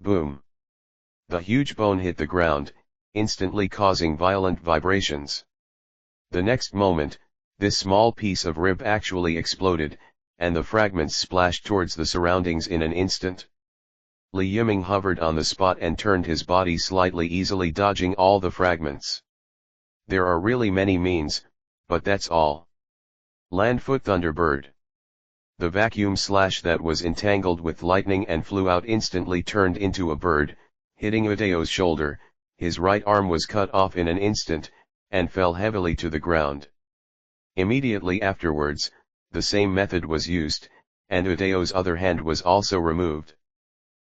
Boom! The huge bone hit the ground, instantly causing violent vibrations. The next moment, this small piece of rib actually exploded, and the fragments splashed towards the surroundings in an instant. Li Yiming hovered on the spot and turned his body slightly, easily dodging all the fragments. There are really many means, but that's all. Landfoot Thunderbird. The vacuum slash that was entangled with lightning and flew out instantly turned into a bird, hitting Udao's shoulder. His right arm was cut off in an instant, and fell heavily to the ground. Immediately afterwards, the same method was used, and Udao's other hand was also removed.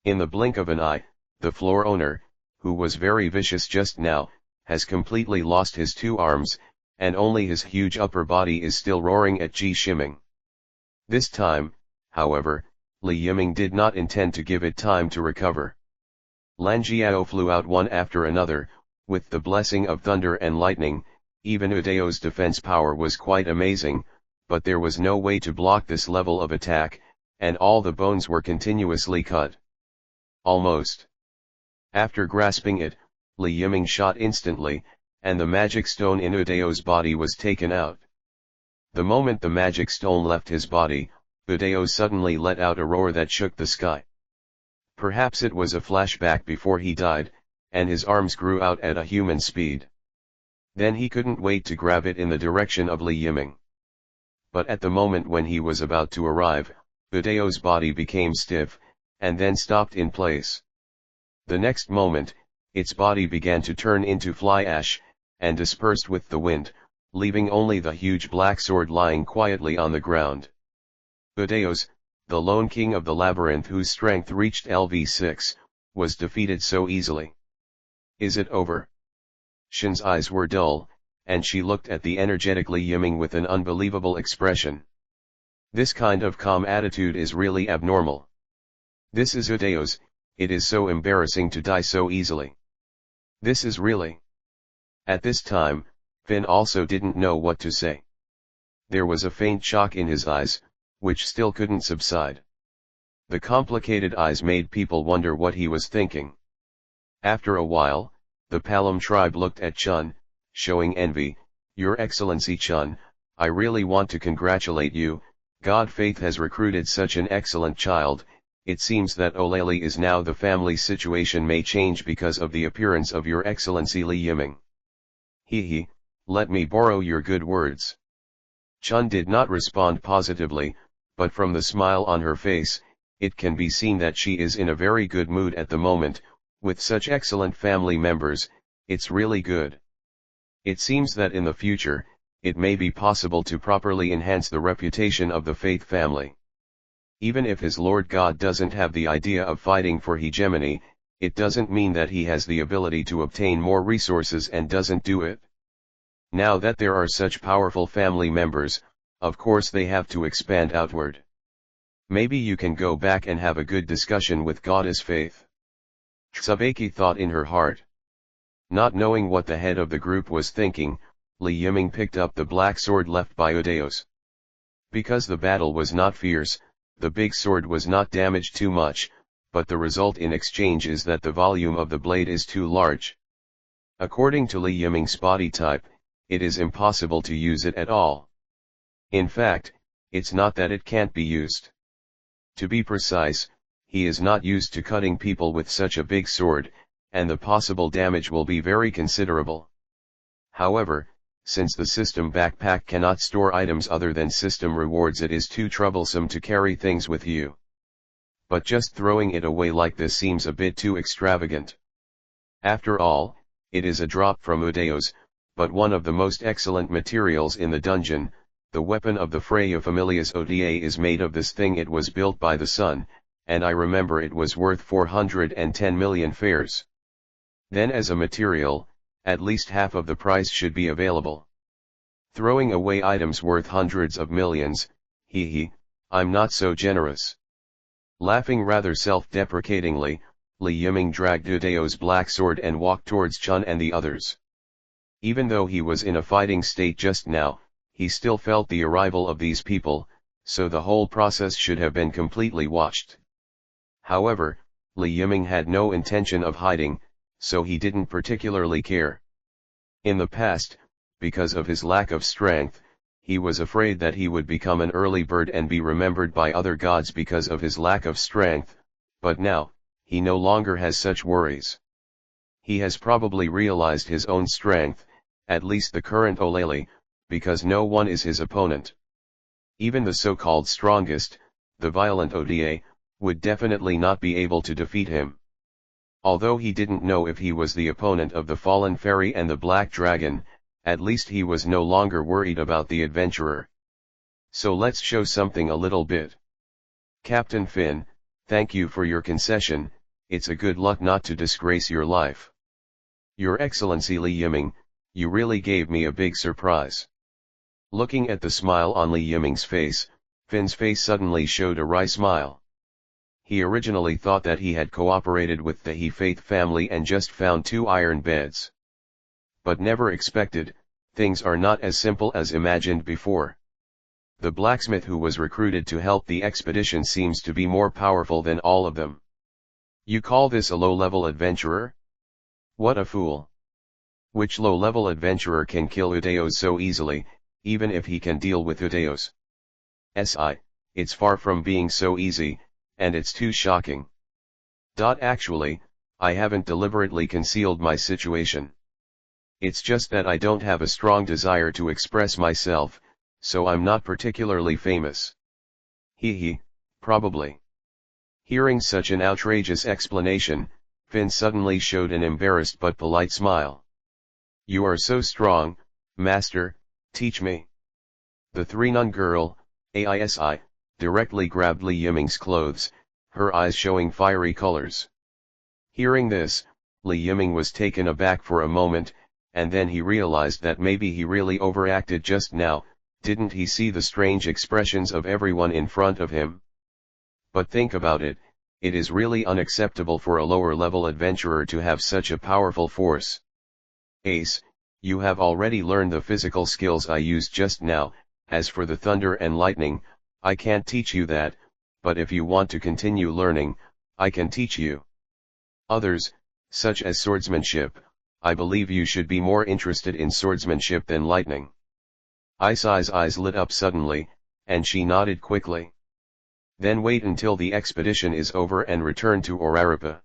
In the blink of an eye, the floor owner, who was very vicious just now, has completely lost his two arms, and only his huge upper body is still roaring at Ji Shiming. This time, however, Li Yiming did not intend to give it time to recover. Lan Jiao flew out one after another, with the blessing of thunder and lightning. Even Udao's defense power was quite amazing, but there was no way to block this level of attack, and all the bones were continuously cut. Almost. After grasping it, Li Yiming shot instantly, and the magic stone in Udao's body was taken out. The moment the magic stone left his body, Udao suddenly let out a roar that shook the sky. Perhaps it was a flashback before he died, and his arms grew out at a human speed. Then he couldn't wait to grab it in the direction of Li Yiming. But at the moment when he was about to arrive, Udao's body became stiff, and then stopped in place. The next moment, its body began to turn into fly ash, and dispersed with the wind, leaving only the huge black sword lying quietly on the ground. Udao's, the lone king of the labyrinth whose strength reached LV6, was defeated so easily. Is it over? Shin's eyes were dull, and she looked at the energetic Li Yiming with an unbelievable expression. This kind of calm attitude is really abnormal. This is Udao's. It is so embarrassing to die so easily. This is really. At this time, Finn also didn't know what to say. There was a faint shock in his eyes, which still couldn't subside. The complicated eyes made people wonder what he was thinking. After a while, the Palom tribe looked at Chun, showing envy. Your Excellency Chun, I really want to congratulate you. God Faith has recruited such an excellent child. It seems that Oleli is now the family situation may change because of the appearance of your Excellency Li Yiming. He, let me borrow your good words. Chun did not respond positively, but from the smile on her face, it can be seen that she is in a very good mood at the moment. With such excellent family members, it's really good. It seems that in the future, it may be possible to properly enhance the reputation of the Faith family. Even if his Lord God doesn't have the idea of fighting for hegemony, it doesn't mean that he has the ability to obtain more resources and doesn't do it. Now that there are such powerful family members, of course they have to expand outward. Maybe you can go back and have a good discussion with Goddess Faith. Tsubaki thought in her heart. Not knowing what the head of the group was thinking, Li Yiming picked up the black sword left by Udao's. Because the battle was not fierce, the big sword was not damaged too much, but the result in exchange is that the volume of the blade is too large. According to Li Yiming's body type, it is impossible to use it at all. In fact, it's not that it can't be used. To be precise, he is not used to cutting people with such a big sword, and the possible damage will be very considerable. However, since the system backpack cannot store items other than system rewards, it is too troublesome to carry things with you. But just throwing it away like this seems a bit too extravagant. After all, it is a drop from Udao's, but one of the most excellent materials in the dungeon. The weapon of the Freya Familia's Oda is made of this thing. It was built by the sun, and I remember it was worth 410 million fares. Then as a material, at least half of the price should be available. Throwing away items worth hundreds of millions, I'm not so generous. Laughing rather self-deprecatingly, Li Yiming dragged Udao's black sword and walked towards Chun and the others. Even though he was in a fighting state just now, he still felt the arrival of these people, so the whole process should have been completely watched. However, Li Yiming had no intention of hiding, so he didn't particularly care. In the past, because of his lack of strength, he was afraid that he would become an early bird and be remembered by other gods because of his lack of strength, but now, he no longer has such worries. He has probably realized his own strength, at least the current Olele, because no one is his opponent. Even the so-called strongest, the violent Oda, would definitely not be able to defeat him. Although he didn't know if he was the opponent of the fallen fairy and the black dragon, at least he was no longer worried about the adventurer. So let's show something a little bit. Captain Finn, thank you for your concession, it's a good luck not to disgrace your life. Your Excellency Li Yiming, you really gave me a big surprise. Looking at the smile on Li Yiming's face, Finn's face suddenly showed a wry smile. He originally thought that he had cooperated with the He Faith family and just found 2 iron beds. But never expected, things are not as simple as imagined before. The blacksmith who was recruited to help the expedition seems to be more powerful than all of them. You call this a low-level adventurer? What a fool. Which low-level adventurer can kill Udaos so easily, even if he can deal with Udaos? It's far from being so easy, and it's too shocking. Actually, I haven't deliberately concealed my situation. It's just that I don't have a strong desire to express myself, so I'm not particularly famous. Probably. Hearing such an outrageous explanation, Finn suddenly showed an embarrassed but polite smile. You are so strong, Master, teach me. The three-nun girl, Aisi, directly grabbed Li Yiming's clothes, her eyes showing fiery colors. Hearing this, Li Yiming was taken aback for a moment, and then he realized that maybe he really overacted just now. Didn't he see the strange expressions of everyone in front of him? But think about it, it is really unacceptable for a lower-level adventurer to have such a powerful force. Ace, you have already learned the physical skills I used just now. As for the thunder and lightning, I can't teach you that, but if you want to continue learning, I can teach you. Others, such as swordsmanship, I believe you should be more interested in swordsmanship than lightning. Aisai's eyes lit up suddenly, and she nodded quickly. Then wait until the expedition is over and return to Oraripa.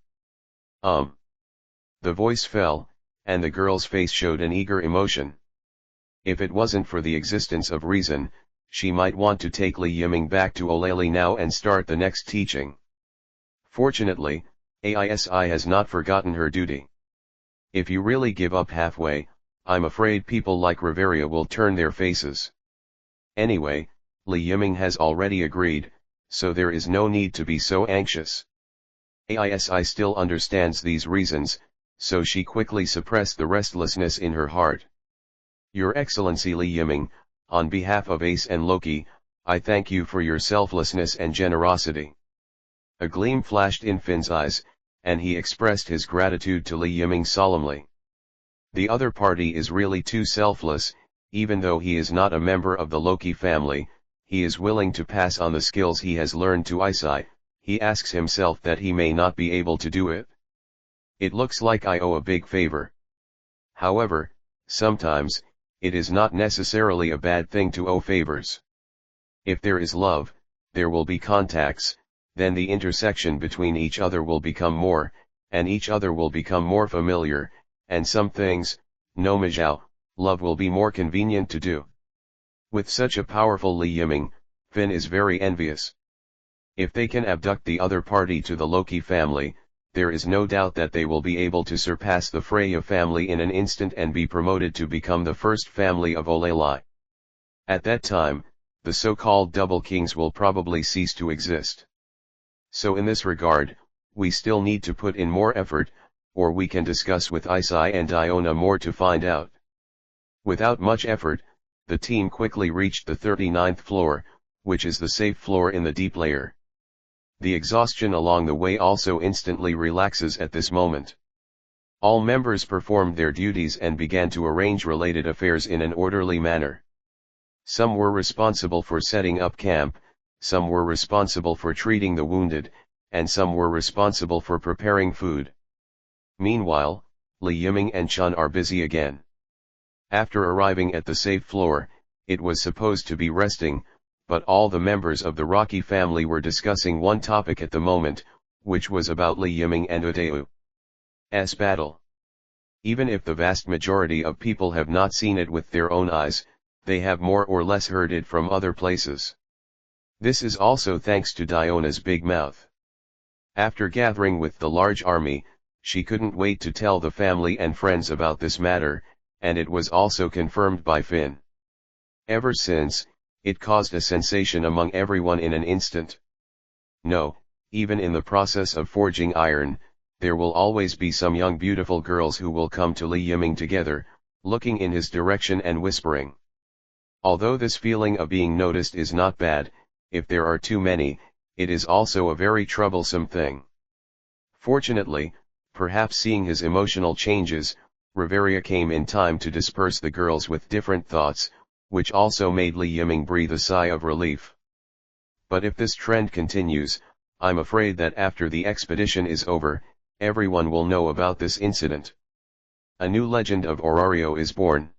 The voice fell, and the girl's face showed an eager emotion. If it wasn't for the existence of reason, she might want to take Li Yiming back to Olele now and start the next teaching. Fortunately, Aisi has not forgotten her duty. If you really give up halfway, I'm afraid people like Riveria will turn their faces. Anyway, Li Yiming has already agreed, so there is no need to be so anxious. Aisi still understands these reasons, so she quickly suppressed the restlessness in her heart. Your Excellency Li Yiming, on behalf of Ace and Loki, I thank you for your selflessness and generosity. A gleam flashed in Finn's eyes, and he expressed his gratitude to Li Yiming solemnly. The other party is really too selfless, even though he is not a member of the Loki family, he is willing to pass on the skills he has learned to Aisi. He asks himself that he may not be able to do it. It looks like I owe a big favor. However, sometimes, it is not necessarily a bad thing to owe favors. If there is love, there will be contacts, then the intersection between each other will become more, and each other will become more familiar, and some things, no majao, love will be more convenient to do. With such a powerful Li Yiming, Finn is very envious. If they can abduct the other party to the Loki family, there is no doubt that they will be able to surpass the Freya family in an instant and be promoted to become the first family of Olelai. At that time, the so-called double kings will probably cease to exist. So in this regard, we still need to put in more effort, or we can discuss with Aisi and Iona more to find out. Without much effort, the team quickly reached the 39th floor, which is the safe floor in the deep layer. The exhaustion along the way also instantly relaxes at this moment. All members performed their duties and began to arrange related affairs in an orderly manner. Some were responsible for setting up camp, some were responsible for treating the wounded, and some were responsible for preparing food. Meanwhile, Li Yiming and Chun are busy again. After arriving at the safe floor, it was supposed to be resting, but all the members of the Rocky family were discussing one topic at the moment, which was about Li Yiming and Udayu's battle. Even if the vast majority of people have not seen it with their own eyes, they have more or less heard it from other places. This is also thanks to Diona's big mouth. After gathering with the large army, she couldn't wait to tell the family and friends about this matter, and it was also confirmed by Finn. Ever since, it caused a sensation among everyone in an instant. No, even in the process of forging iron, there will always be some young beautiful girls who will come to Li Yiming together, looking in his direction and whispering. Although this feeling of being noticed is not bad, if there are too many, it is also a very troublesome thing. Fortunately, perhaps seeing his emotional changes, Reveria came in time to disperse the girls with different thoughts, which also made Li Yiming breathe a sigh of relief. But if this trend continues, I'm afraid that after the expedition is over, everyone will know about this incident. A new legend of Orario is born.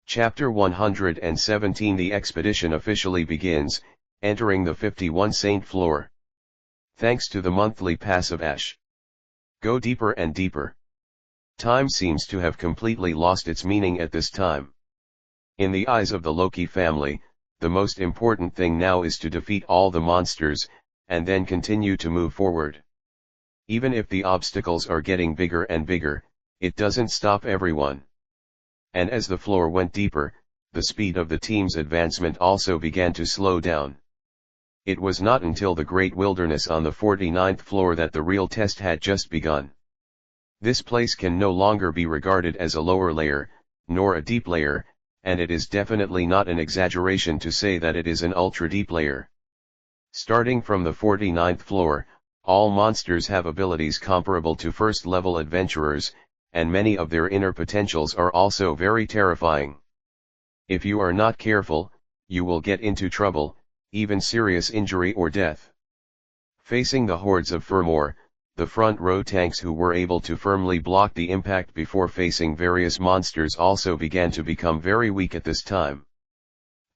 Chapter 117. The expedition officially begins, entering the 51 Saint floor. Thanks to the monthly pass of Ash. Go deeper and deeper. Time seems to have completely lost its meaning at this time. In the eyes of the Loki family, the most important thing now is to defeat all the monsters, and then continue to move forward. Even if the obstacles are getting bigger and bigger, it doesn't stop everyone. And as the floor went deeper, the speed of the team's advancement also began to slow down. It was not until the Great Wilderness on the 49th floor that the real test had just begun. This place can no longer be regarded as a lower layer, nor a deep layer, and it is definitely not an exaggeration to say that it is an ultra-deep layer. Starting from the 49th floor, all monsters have abilities comparable to first-level adventurers, and many of their inner potentials are also very terrifying. If you are not careful, you will get into trouble, even serious injury or death. Facing the hordes of Furmore, the front row tanks who were able to firmly block the impact before facing various monsters also began to become very weak at this time.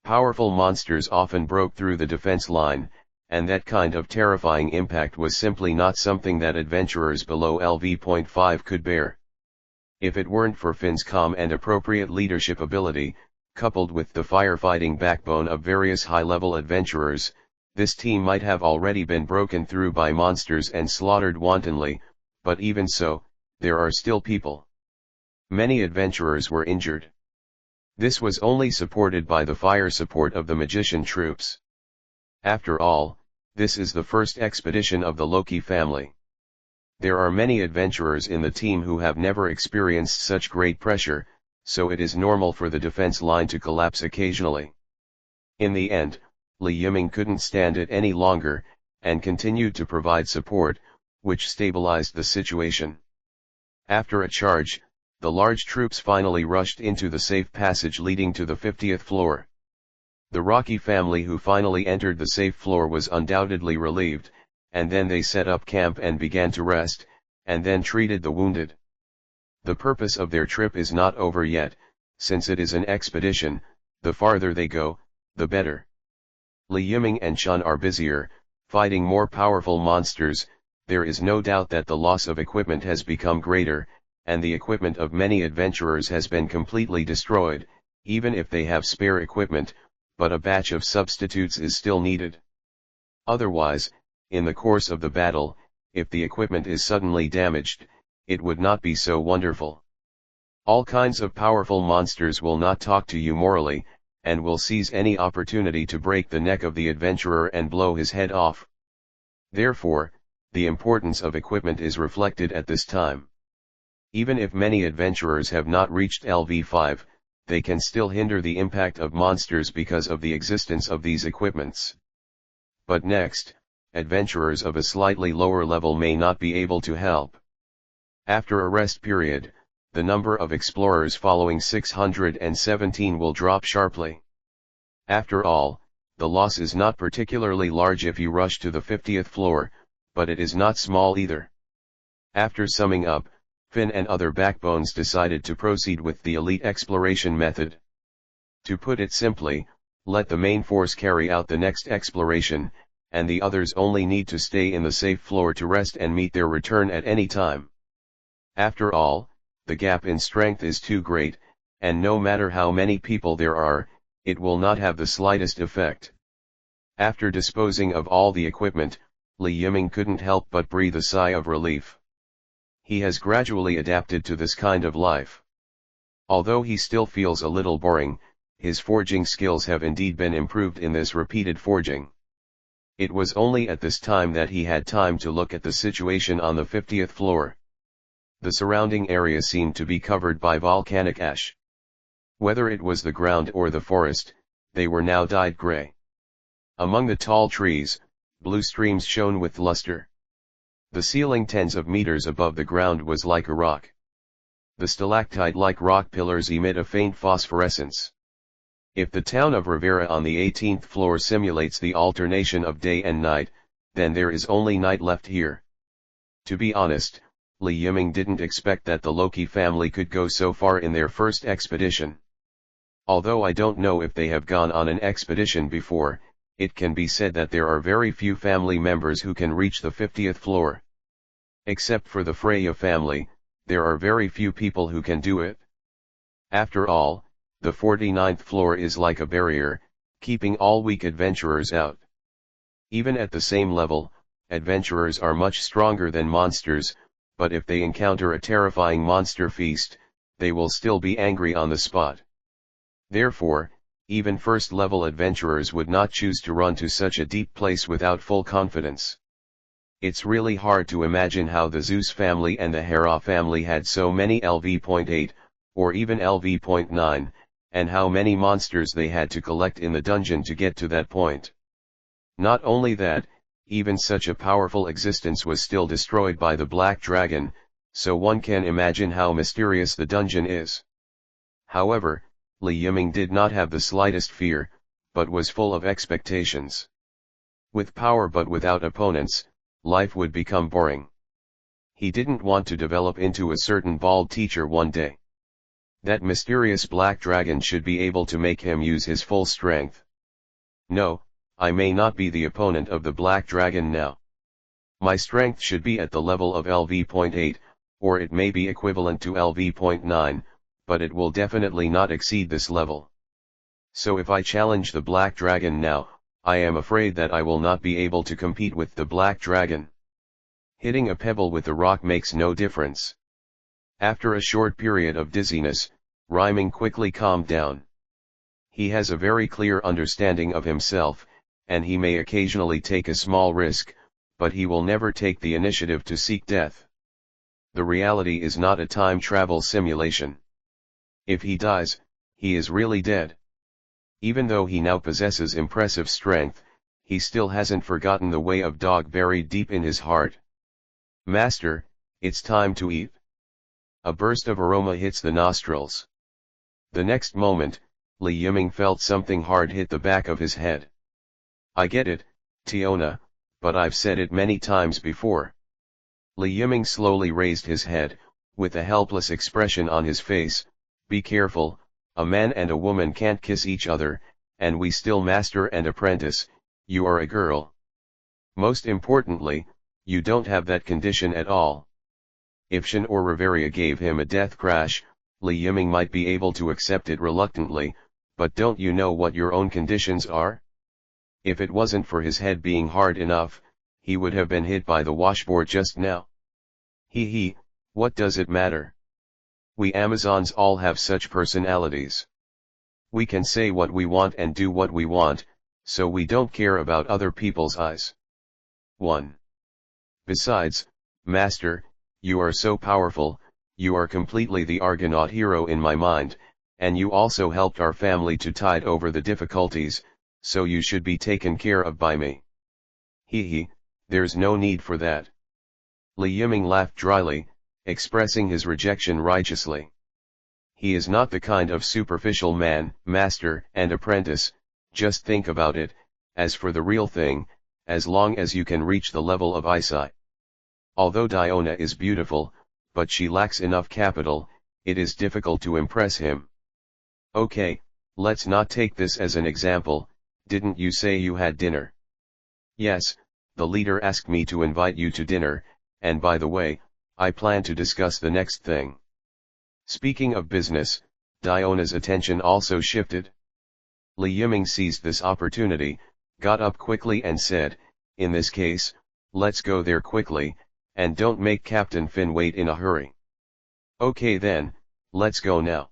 Powerful monsters often broke through the defense line, and that kind of terrifying impact was simply not something that adventurers below LV.5 could bear. If it weren't for Finn's calm and appropriate leadership ability, coupled with the firefighting backbone of various high-level adventurers, this team might have already been broken through by monsters and slaughtered wantonly, but even so, there are still people. Many adventurers were injured. This was only supported by the fire support of the magician troops. After all, this is the first expedition of the Loki family. There are many adventurers in the team who have never experienced such great pressure, so it is normal for the defense line to collapse occasionally. In the end, Li Yiming couldn't stand it any longer, and continued to provide support, which stabilized the situation. After a charge, the large troops finally rushed into the safe passage leading to the 50th floor. The Rocky family who finally entered the safe floor was undoubtedly relieved, and then they set up camp and began to rest, and then treated the wounded. The purpose of their trip is not over yet, since it is an expedition. The farther they go, the better. Li Yiming and Chun are busier, fighting more powerful monsters. There is no doubt that the loss of equipment has become greater, and the equipment of many adventurers has been completely destroyed, even if they have spare equipment, but a batch of substitutes is still needed. Otherwise, in the course of the battle, if the equipment is suddenly damaged, it would not be so wonderful. All kinds of powerful monsters will not talk to you morally, and will seize any opportunity to break the neck of the adventurer and blow his head off. Therefore, the importance of equipment is reflected at this time. Even if many adventurers have not reached LV5, they can still hinder the impact of monsters because of the existence of these equipments. But next, adventurers of a slightly lower level may not be able to help. After a rest period, the number of explorers following 617 will drop sharply. After all, the loss is not particularly large if you rush to the 50th floor, but it is not small either. After summing up, Finn and other backbones decided to proceed with the elite exploration method. To put it simply, let the main force carry out the next exploration, and the others only need to stay in the safe floor to rest and meet their return at any time. After all, the gap in strength is too great, and no matter how many people there are, it will not have the slightest effect. After disposing of all the equipment, Li Yiming couldn't help but breathe a sigh of relief. He has gradually adapted to this kind of life. Although he still feels a little boring, his forging skills have indeed been improved in this repeated forging. It was only at this time that he had time to look at the situation on the 50th floor. The surrounding area seemed to be covered by volcanic ash. Whether it was the ground or the forest, they were now dyed gray. Among the tall trees, blue streams shone with luster. The ceiling tens of meters above the ground was like a rock. The stalactite-like rock pillars emit a faint phosphorescence. If the town of Rivera on the 18th floor simulates the alternation of day and night, then there is only night left here. To be honest, Li Yiming didn't expect that the Loki family could go so far in their first expedition. Although I don't know if they have gone on an expedition before, it can be said that there are very few family members who can reach the 50th floor. Except for the Freya family, there are very few people who can do it. After all, the 49th floor is like a barrier, keeping all weak adventurers out. Even at the same level, adventurers are much stronger than monsters, but if they encounter a terrifying monster feast, they will still be angry on the spot. Therefore, even first-level adventurers would not choose to run to such a deep place without full confidence. It's really hard to imagine how the Zeus family and the Hera family had so many LV.8, or even LV.9, and how many monsters they had to collect in the dungeon to get to that point. Not only that, even such a powerful existence was still destroyed by the Black Dragon, so one can imagine how mysterious the dungeon is. However, Li Yiming did not have the slightest fear, but was full of expectations. With power but without opponents, life would become boring. He didn't want to develop into a certain bald teacher one day. That mysterious black dragon should be able to make him use his full strength. No, I may not be the opponent of the black dragon now. My strength should be at the level of LV.8, or it may be equivalent to LV.9, but it will definitely not exceed this level. So if I challenge the black dragon now, I am afraid that I will not be able to compete with the black dragon. Hitting a pebble with a rock makes no difference. After a short period of dizziness, Rhyming quickly calmed down. He has a very clear understanding of himself, and he may occasionally take a small risk, but he will never take the initiative to seek death. The reality is not a time travel simulation. If he dies, he is really dead. Even though he now possesses impressive strength, he still hasn't forgotten the way of dog buried deep in his heart. Master, it's time to eat. A burst of aroma hits the nostrils. The next moment, Li Yiming felt something hard hit the back of his head. I get it, Tiona, but I've said it many times before. Li Yiming slowly raised his head, with a helpless expression on his face. Be careful, a man and a woman can't kiss each other, and we still master and apprentice, you are a girl. Most importantly, you don't have that condition at all. If Shen or Reveria gave him a death crash, Li Yiming might be able to accept it reluctantly, but don't you know what your own conditions are? If it wasn't for his head being hard enough, he would have been hit by the washboard just now. What does it matter? We Amazons all have such personalities. We can say what we want and do what we want, so we don't care about other people's eyes. 1. Besides, Master, you are so powerful, you are completely the Argonaut hero in my mind, and you also helped our family to tide over the difficulties, so you should be taken care of by me. There's no need for that. Li Yiming laughed dryly, expressing his rejection righteously. He is not the kind of superficial man, master and apprentice, just think about it. As for the real thing, as long as you can reach the level of Isai. Although Diona is beautiful, but she lacks enough capital, it is difficult to impress him. Okay, let's not take this as an example. Didn't you say you had dinner? Yes, the leader asked me to invite you to dinner, and by the way, I plan to discuss the next thing. Speaking of business, Diona's attention also shifted. Li Yiming seized this opportunity, got up quickly and said, in this case, let's go there quickly, and don't make Captain Fin wait in a hurry. Okay then, let's go now.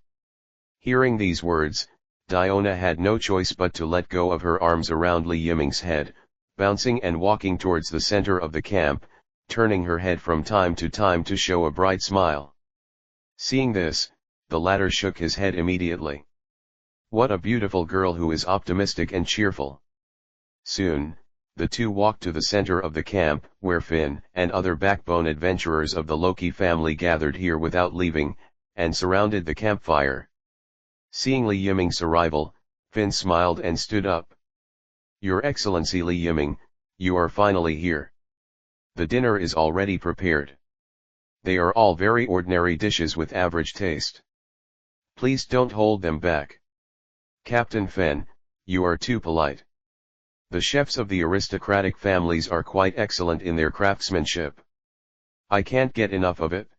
Hearing these words, Diona had no choice but to let go of her arms around Li Yiming's head, bouncing and walking towards the center of the camp, turning her head from time to time to show a bright smile. Seeing this, the latter shook his head immediately. What a beautiful girl who is optimistic and cheerful. Soon, the two walked to the center of the camp, where Finn and other backbone adventurers of the Loki family gathered here without leaving, and surrounded the campfire. Seeing Li Yiming's arrival, Finn smiled and stood up. Your Excellency Li Yiming, you are finally here. The dinner is already prepared. They are all very ordinary dishes with average taste. Please don't hold them back. Captain Fen, you are too polite. The chefs of the aristocratic families are quite excellent in their craftsmanship. I can't get enough of it.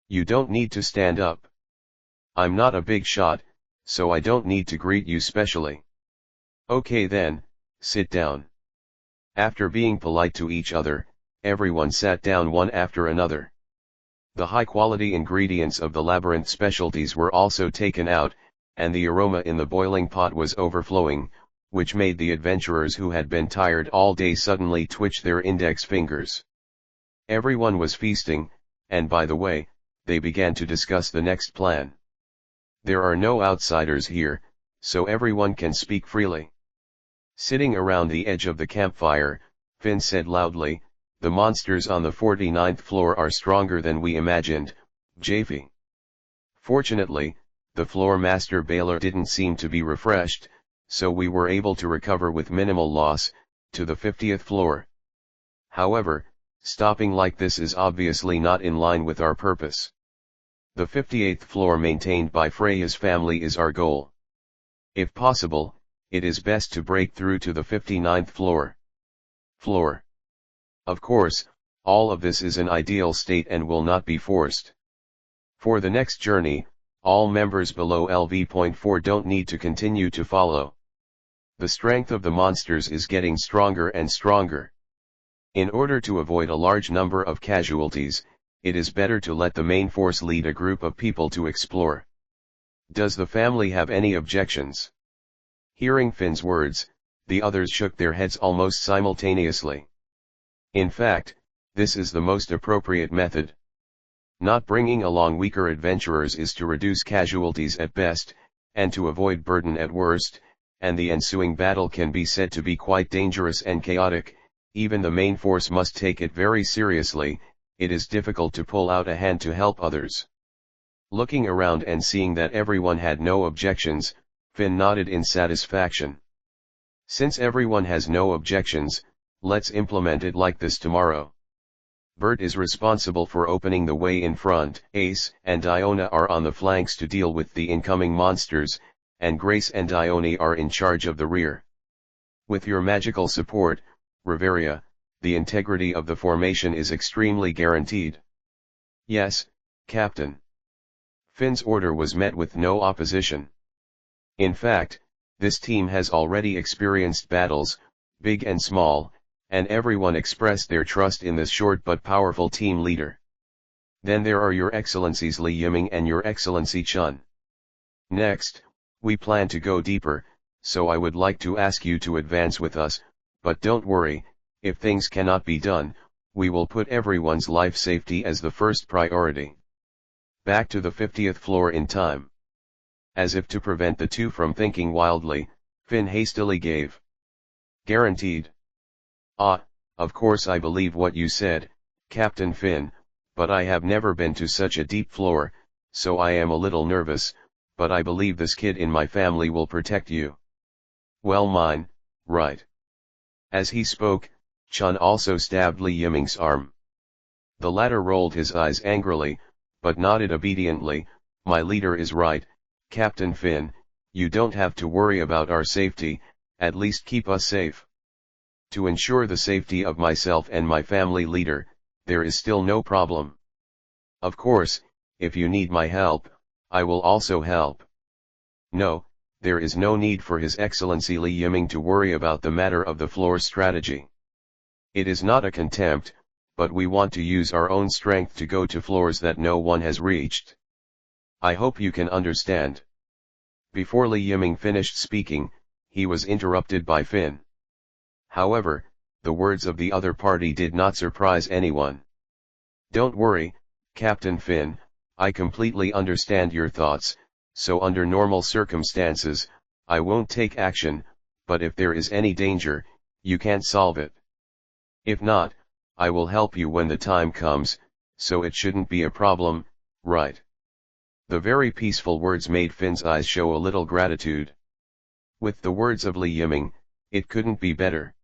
You don't need to stand up. I'm not a big shot, so I don't need to greet you specially. Okay then, sit down. After being polite to each other, everyone sat down one after another. The high-quality ingredients of the labyrinth specialties were also taken out, and the aroma in the boiling pot was overflowing, which made the adventurers who had been tired all day suddenly twitch their index fingers. Everyone was feasting, and by the way, they began to discuss the next plan. There are no outsiders here, so everyone can speak freely. Sitting around the edge of the campfire, Finn said loudly, the monsters on the 49th floor are stronger than we imagined, Japhie. Fortunately, the floor master Baylor didn't seem to be refreshed, so we were able to recover with minimal loss, to the 50th floor. However, stopping like this is obviously not in line with our purpose. The 58th floor maintained by Freya's family is our goal. If possible, it is best to break through to the 59th floor. Of course, all of this is an ideal state and will not be forced. For the next journey, all members below LV.4 don't need to continue to follow. The strength of the monsters is getting stronger and stronger. In order to avoid a large number of casualties, it is better to let the main force lead a group of people to explore. Does the family have any objections? Hearing Finn's words, the others shook their heads almost simultaneously. In fact, this is the most appropriate method. Not bringing along weaker adventurers is to reduce casualties at best, and to avoid burden at worst, and the ensuing battle can be said to be quite dangerous and chaotic. Even the main force must take it very seriously. It is difficult to pull out a hand to help others. Looking around and seeing that everyone had no objections, Finn nodded in satisfaction. Since everyone has no objections, let's implement it like this tomorrow. Bert is responsible for opening the way in front, Ace and Diona are on the flanks to deal with the incoming monsters, and Grace and Dione are in charge of the rear. With your magical support, Riveria, the integrity of the formation is extremely guaranteed. Yes, Captain. Finn's order was met with no opposition. In fact, this team has already experienced battles, big and small, and everyone expressed their trust in this short but powerful team leader. Then there are Your Excellencies Li Yiming and Your Excellency Chun. Next, we plan to go deeper, so I would like to ask you to advance with us, but don't worry, if things cannot be done, we will put everyone's life safety as the first priority. Back to the 50th floor in time. As if to prevent the two from thinking wildly, Finn hastily gave. Guaranteed. Ah, of course I believe what you said, Captain Finn, but I have never been to such a deep floor, so I am a little nervous, but I believe this kid in my family will protect you. Well, mine, right. As he spoke, Chun also stabbed Li Yiming's arm. The latter rolled his eyes angrily, but nodded obediently. My leader is right, Captain Finn, you don't have to worry about our safety, at least keep us safe. To ensure the safety of myself and my family leader, there is still no problem. Of course, if you need my help, I will also help. No, there is no need for His Excellency Li Yiming to worry about the matter of the floor strategy. It is not a contempt, but we want to use our own strength to go to floors that no one has reached. I hope you can understand. Before Li Yiming finished speaking, he was interrupted by Finn. However, the words of the other party did not surprise anyone. Don't worry, Captain Finn, I completely understand your thoughts, so under normal circumstances, I won't take action, but if there is any danger, you can't solve it. If not, I will help you when the time comes, so it shouldn't be a problem, right? The very peaceful words made Finn's eyes show a little gratitude. With the words of Li Yiming, it couldn't be better.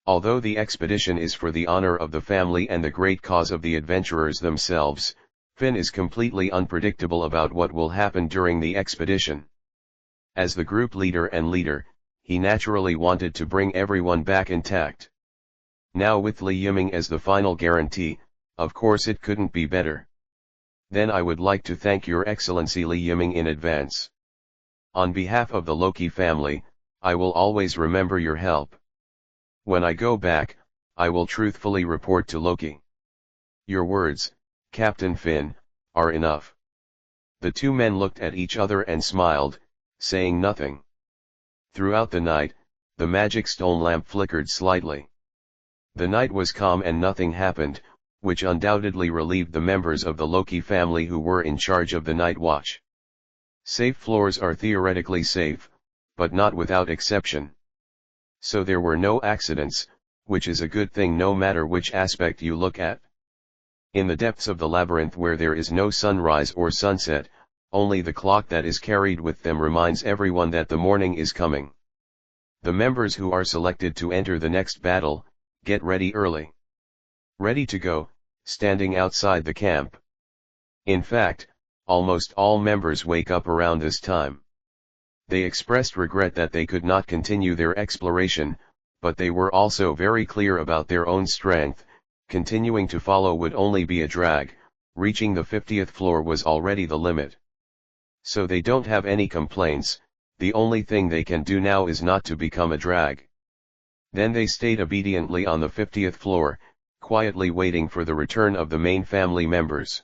Although the expedition is for the honor of the family and the great cause of the adventurers themselves, Finn is completely unpredictable about what will happen during the expedition. As the group leader, he naturally wanted to bring everyone back intact. Now with Li Yiming as the final guarantee, of course it couldn't be better. Then I would like to thank Your Excellency Li Yiming in advance. On behalf of the Loki family, I will always remember your help. When I go back, I will truthfully report to Loki. Your words, Captain Finn, are enough. The two men looked at each other and smiled, saying nothing. Throughout the night, the magic stone lamp flickered slightly. The night was calm and nothing happened, which undoubtedly relieved the members of the Loki family who were in charge of the night watch. Safe floors are theoretically safe, but not without exception. So there were no accidents, which is a good thing no matter which aspect you look at. In the depths of the labyrinth where there is no sunrise or sunset, only the clock that is carried with them reminds everyone that the morning is coming. The members who are selected to enter the next battle, get ready early. Ready to go, standing outside the camp. In fact, almost all members wake up around this time. They expressed regret that they could not continue their exploration, but they were also very clear about their own strength. Continuing to follow would only be a drag, reaching the 50th floor was already the limit. So they don't have any complaints, the only thing they can do now is not to become a drag. Then they stayed obediently on the 50th floor, quietly waiting for the return of the main family members.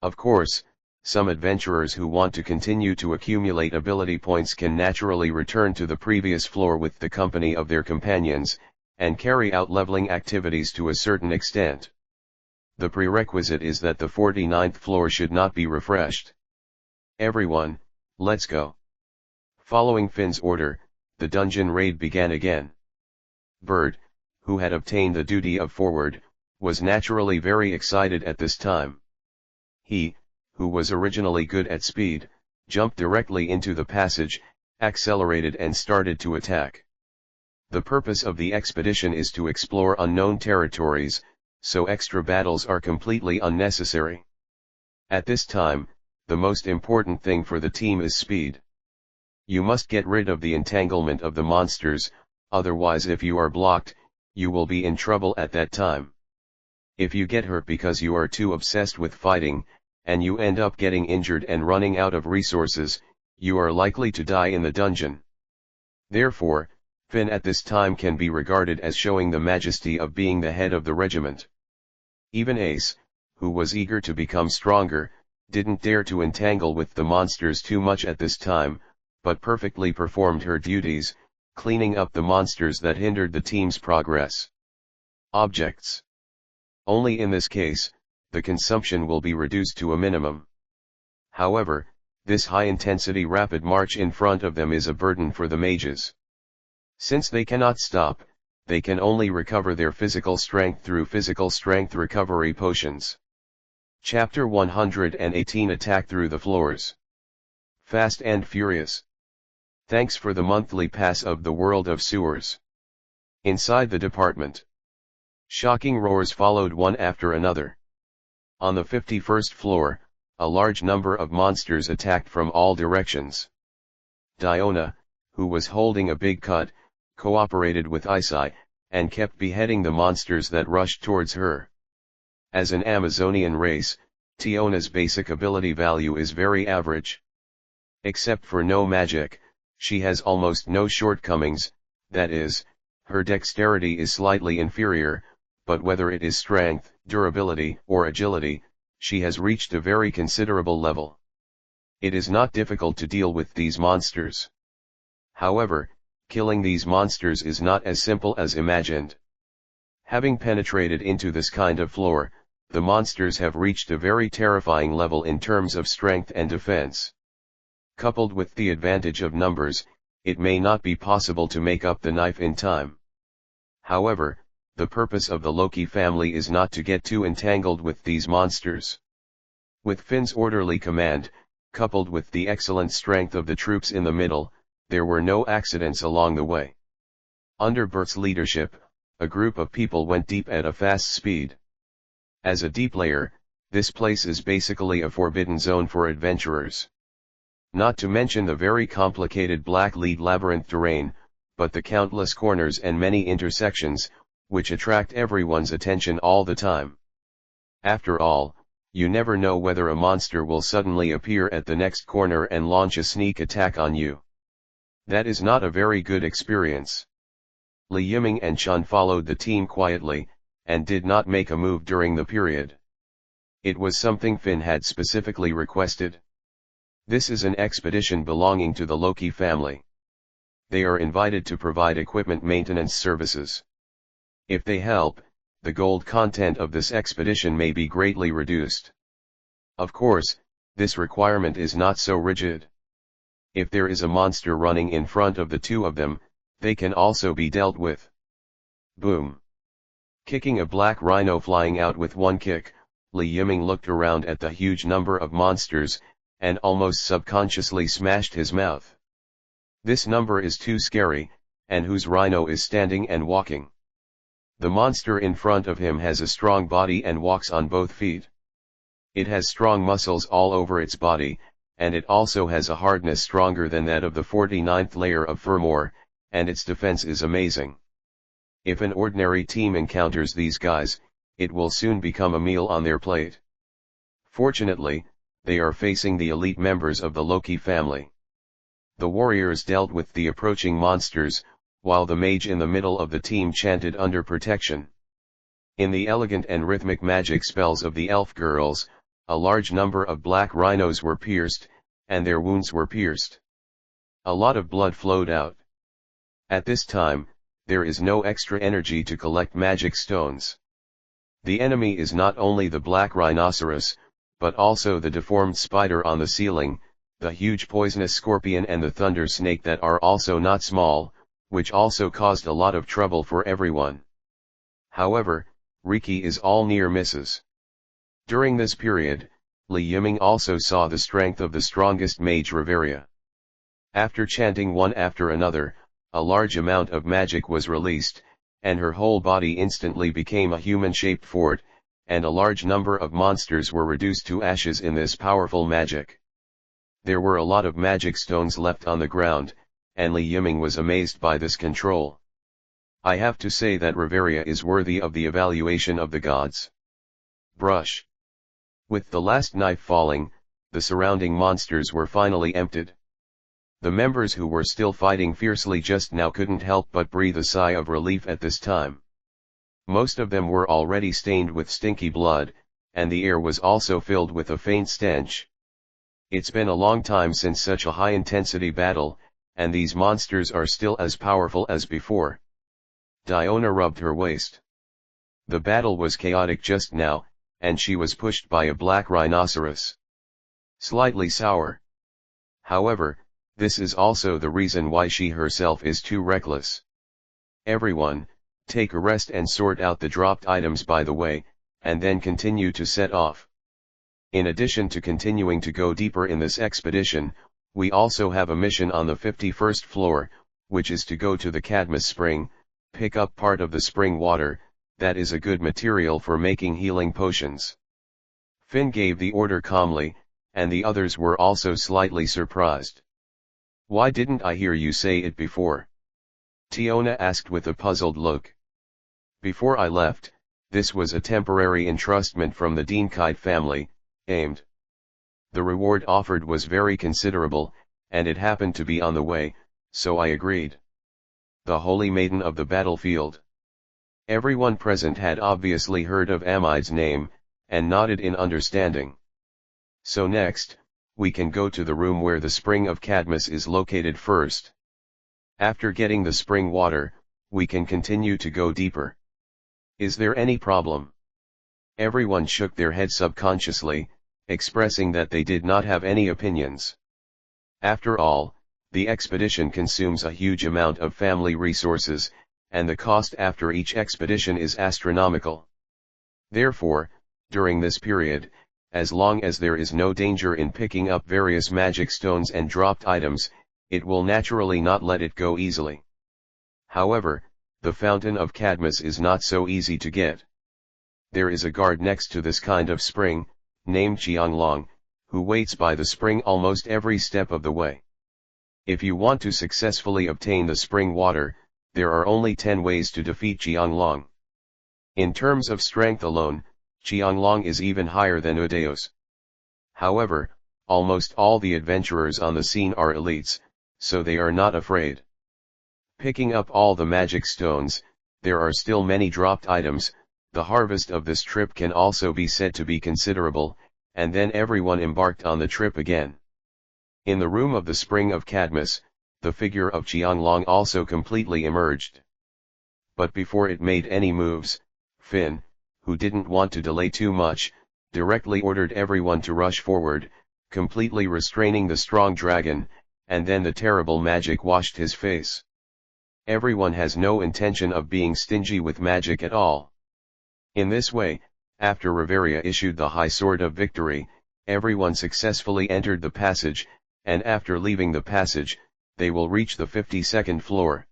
Of course, some adventurers who want to continue to accumulate ability points can naturally return to the previous floor with the company of their companions, and carry out leveling activities to a certain extent. The prerequisite is that the 49th floor should not be refreshed. Everyone, let's go. Following Finn's order, the dungeon raid began again. Bird, who had obtained the duty of forward, was naturally very excited at this time. He, who was originally good at speed, jumped directly into the passage, accelerated and started to attack. The purpose of the expedition is to explore unknown territories, so extra battles are completely unnecessary. At this time, the most important thing for the team is speed. You must get rid of the entanglement of the monsters, otherwise if you are blocked, you will be in trouble at that time. If you get hurt because you are too obsessed with fighting, and you end up getting injured and running out of resources, you are likely to die in the dungeon. Therefore, Finn at this time can be regarded as showing the majesty of being the head of the regiment. Even Ace, who was eager to become stronger, didn't dare to entangle with the monsters too much at this time, but perfectly performed her duties, cleaning up the monsters that hindered the team's progress. Objects. Only in this case, the consumption will be reduced to a minimum. However, this high-intensity rapid march in front of them is a burden for the mages. Since they cannot stop, they can only recover their physical strength through physical strength recovery potions. Chapter 118 Attack Through the Floors. Fast and Furious. Thanks for the monthly pass of the World of Sewers. Inside the department. Shocking roars followed one after another. On the 51st floor, a large number of monsters attacked from all directions. Diona, who was holding a big cut, cooperated with Isai, and kept beheading the monsters that rushed towards her. As an Amazonian race, Tiona's basic ability value is very average. Except for no magic, she has almost no shortcomings, that is, her dexterity is slightly inferior, but whether it is strength, durability, or agility, she has reached a very considerable level. It is not difficult to deal with these monsters. However, killing these monsters is not as simple as imagined. Having penetrated into this kind of floor, the monsters have reached a very terrifying level in terms of strength and defense. Coupled with the advantage of numbers, it may not be possible to make up the knife in time. However, the purpose of the Loki family is not to get too entangled with these monsters. With Finn's orderly command, coupled with the excellent strength of the troops in the middle, there were no accidents along the way. Under Bert's leadership, a group of people went deep at a fast speed. As a deep layer, this place is basically a forbidden zone for adventurers. Not to mention the very complicated black lead labyrinth terrain, but the countless corners and many intersections, which attract everyone's attention all the time. After all, you never know whether a monster will suddenly appear at the next corner and launch a sneak attack on you. That is not a very good experience. Li Yiming and Chun followed the team quietly, and did not make a move during the period. It was something Finn had specifically requested. This is an expedition belonging to the Loki family. They are invited to provide equipment maintenance services. If they help, the gold content of this expedition may be greatly reduced. Of course, this requirement is not so rigid. If there is a monster running in front of the two of them, they can also be dealt with. Boom! Kicking a black rhino flying out with one kick, Li Yiming looked around at the huge number of monsters, and almost subconsciously smashed his mouth. This number is too scary, and whose rhino is standing and walking? The monster in front of him has a strong body and walks on both feet. It has strong muscles all over its body, and it also has a hardness stronger than that of the 49th layer of Furmore, and its defense is amazing. If an ordinary team encounters these guys, it will soon become a meal on their plate. Fortunately, they are facing the elite members of the Loki family. The warriors dealt with the approaching monsters, while the mage in the middle of the team chanted under protection. In the elegant and rhythmic magic spells of the elf girls, a large number of black rhinos were pierced, and their wounds were pierced. A lot of blood flowed out. At this time, there is no extra energy to collect magic stones. The enemy is not only the black rhinoceros, but also the deformed spider on the ceiling, the huge poisonous scorpion and the thunder snake that are also not small, which also caused a lot of trouble for everyone. However, Riki is all near misses. During this period, Li Yiming also saw the strength of the strongest mage Reveria. After chanting one after another, a large amount of magic was released, and her whole body instantly became a human-shaped fort, and a large number of monsters were reduced to ashes in this powerful magic. There were a lot of magic stones left on the ground, and Li Yiming was amazed by this control. I have to say that Reveria is worthy of the evaluation of the gods. Brush. With the last knife falling, the surrounding monsters were finally emptied. The members who were still fighting fiercely just now couldn't help but breathe a sigh of relief at this time. Most of them were already stained with stinky blood, and the air was also filled with a faint stench. It's been a long time since such a high-intensity battle, and these monsters are still as powerful as before. Diona rubbed her waist. The battle was chaotic just now, and she was pushed by a black rhinoceros. Slightly sour. However, this is also the reason why she herself is too reckless. Everyone, take a rest and sort out the dropped items by the way, and then continue to set off. In addition to continuing to go deeper in this expedition, we also have a mission on the 51st floor, which is to go to the Cadmus spring, pick up part of the spring water, that is a good material for making healing potions. Finn gave the order calmly, and the others were also slightly surprised. Why didn't I hear you say it before? Tiona asked with a puzzled look. Before I left, this was a temporary entrustment from the Danmachi family, aimed. The reward offered was very considerable, and it happened to be on the way, so I agreed. The Holy Maiden of the Battlefield. Everyone present had obviously heard of Amide's name, and nodded in understanding. So next, we can go to the room where the spring of Cadmus is located first. After getting the spring water, we can continue to go deeper. Is there any problem? Everyone shook their head subconsciously, expressing that they did not have any opinions. After all, the expedition consumes a huge amount of family resources, and the cost after each expedition is astronomical. Therefore, during this period, as long as there is no danger in picking up various magic stones and dropped items, it will naturally not let it go easily. However, the fountain of Cadmus is not so easy to get. There is a guard next to this kind of spring, named Qianglong, who waits by the spring almost every step of the way. If you want to successfully obtain the spring water, there are only 10 ways to defeat Qianglong. In terms of strength alone, Qianglong is even higher than Udaos. However, almost all the adventurers on the scene are elites, so they are not afraid. Picking up all the magic stones, there are still many dropped items. The harvest of this trip can also be said to be considerable, and then everyone embarked on the trip again. In the room of the spring of Cadmus, the figure of Qianglong also completely emerged. But before it made any moves, Finn, who didn't want to delay too much, directly ordered everyone to rush forward, completely restraining the strong dragon, and then the terrible magic washed his face. Everyone has no intention of being stingy with magic at all. In this way, after Reveria issued the high sword of victory, everyone successfully entered the passage, and after leaving the passage, they will reach the 52nd floor.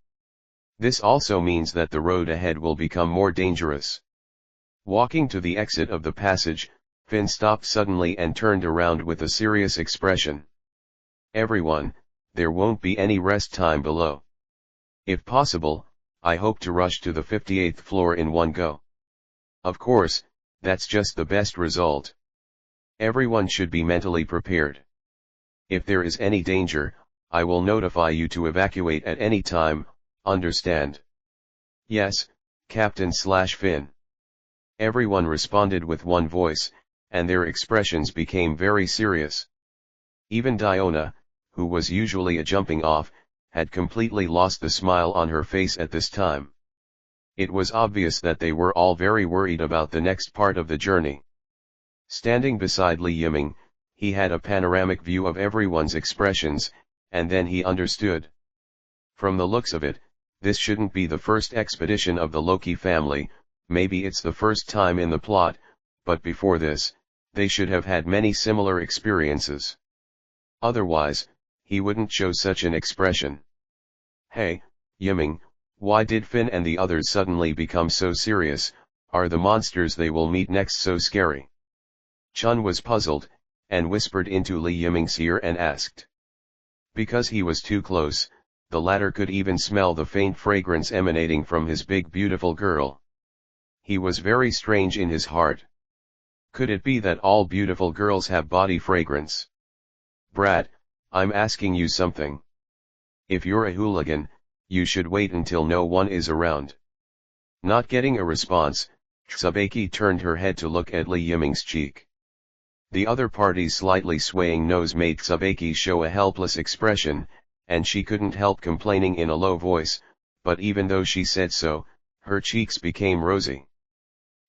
This also means that the road ahead will become more dangerous. Walking to the exit of the passage, Finn stopped suddenly and turned around with a serious expression. Everyone, there won't be any rest time below. If possible, I hope to rush to the 58th floor in one go. Of course, that's just the best result. Everyone should be mentally prepared. If there is any danger, I will notify you to evacuate at any time, understand? Yes, Captain/Finn. Everyone responded with one voice, and their expressions became very serious. Even Diona, who was usually a jumping off, had completely lost the smile on her face at this time. It was obvious that they were all very worried about the next part of the journey. Standing beside Li Yiming, he had a panoramic view of everyone's expressions, and then he understood. From the looks of it, this shouldn't be the first expedition of the Loki family, maybe it's the first time in the plot, but before this, they should have had many similar experiences. Otherwise, he wouldn't show such an expression. Hey, Yiming, why did Finn and the others suddenly become so serious? Are the monsters they will meet next so scary? Chun was puzzled, and whispered into Li Yiming's ear and asked. Because he was too close, the latter could even smell the faint fragrance emanating from his big beautiful girl. He was very strange in his heart. Could it be that all beautiful girls have body fragrance? Brat, I'm asking you something. If you're a hooligan, you should wait until no one is around. Not getting a response, Tsubaki turned her head to look at Li Yiming's cheek. The other party's slightly swaying nose made Tsubaki show a helpless expression, and she couldn't help complaining in a low voice, but even though she said so, her cheeks became rosy.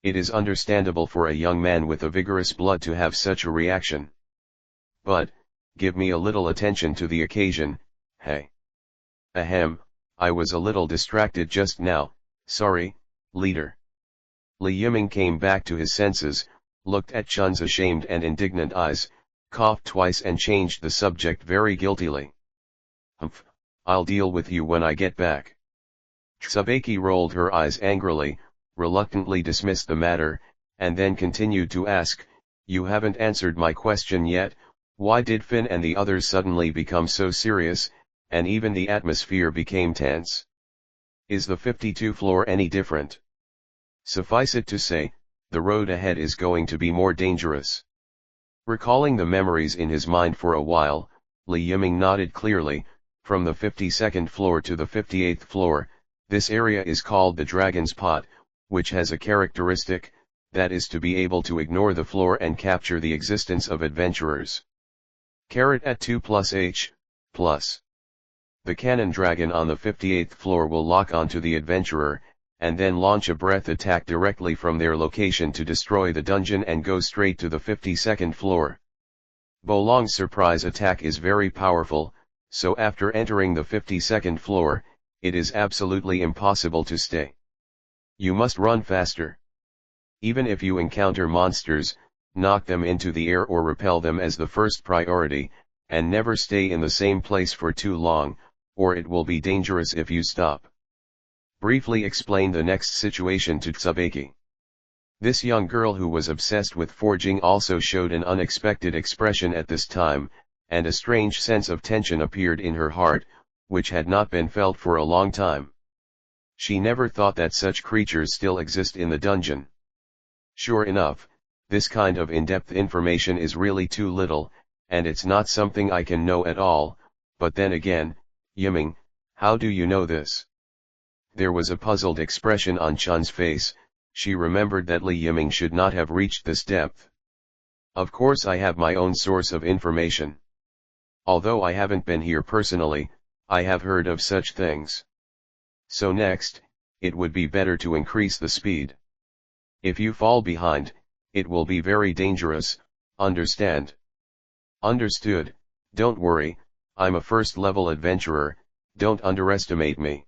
It is understandable for a young man with a vigorous blood to have such a reaction. But, give me a little attention to the occasion, hey. Ahem, I was a little distracted just now, sorry, leader. Li Yiming came back to his senses, looked at Chun's ashamed and indignant eyes, coughed twice and changed the subject very guiltily. Humph, I'll deal with you when I get back. Tsubaki rolled her eyes angrily, reluctantly dismissed the matter, and then continued to ask, "You haven't answered my question yet, why did Finn and the others suddenly become so serious, and even the atmosphere became tense? Is the 52 floor any different? Suffice it to say, the road ahead is going to be more dangerous." Recalling the memories in his mind for a while, Li Yiming nodded clearly. From the 52nd floor to the 58th floor, this area is called the Dragon's Pot, which has a characteristic, that is to be able to ignore the floor and capture the existence of adventurers. At 2 plus H, plus. The cannon dragon on the 58th floor will lock onto the adventurer, and then launch a breath attack directly from their location to destroy the dungeon and go straight to the 52nd floor. Bolong's surprise attack is very powerful, so after entering the 52nd floor, it is absolutely impossible to stay. You must run faster. Even if you encounter monsters, knock them into the air or repel them as the first priority, and never stay in the same place for too long, or it will be dangerous if you stop. Briefly explain the next situation to Tsubaki. This young girl who was obsessed with forging also showed an unexpected expression at this time, and a strange sense of tension appeared in her heart, which had not been felt for a long time. She never thought that such creatures still exist in the dungeon. Sure enough, this kind of in-depth information is really too little, and it's not something I can know at all, but then again, Yiming, how do you know this? There was a puzzled expression on Chun's face. She remembered that Li Yiming should not have reached this depth. Of course I have my own source of information. Although I haven't been here personally, I have heard of such things. So next, it would be better to increase the speed. If you fall behind, it will be very dangerous, understand? Understood, don't worry, I'm a first-level adventurer, don't underestimate me.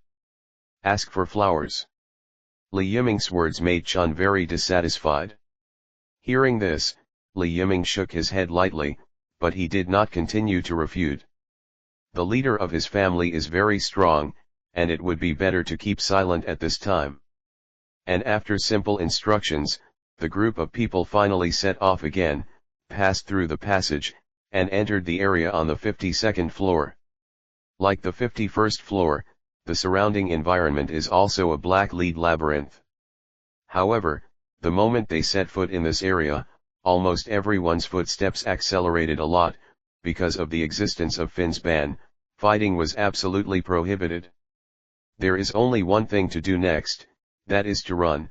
Ask for flowers. Li Yiming's words made Chun very dissatisfied. Hearing this, Li Yiming shook his head lightly, but he did not continue to refute. The leader of his family is very strong, and it would be better to keep silent at this time. And after simple instructions, the group of people finally set off again, passed through the passage, and entered the area on the 52nd floor. Like the 51st floor, the surrounding environment is also a black lead labyrinth. However, the moment they set foot in this area, almost everyone's footsteps accelerated a lot. Because of the existence of Finn's ban, fighting was absolutely prohibited. There is only one thing to do next, that is to run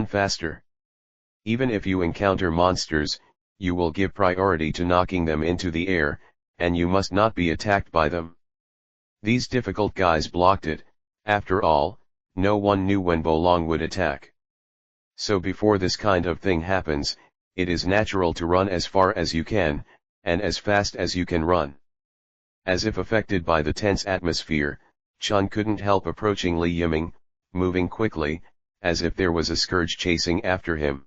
faster. Even if you encounter monsters, you will give priority to knocking them into the air, and you must not be attacked by them. These difficult guys blocked it. After all, no one knew when Bolong would attack. So before this kind of thing happens, it is natural to run as far as you can, and as fast as you can run. As if affected by the tense atmosphere, Chun couldn't help approaching Li Yiming, moving quickly, as if there was a scourge chasing after him.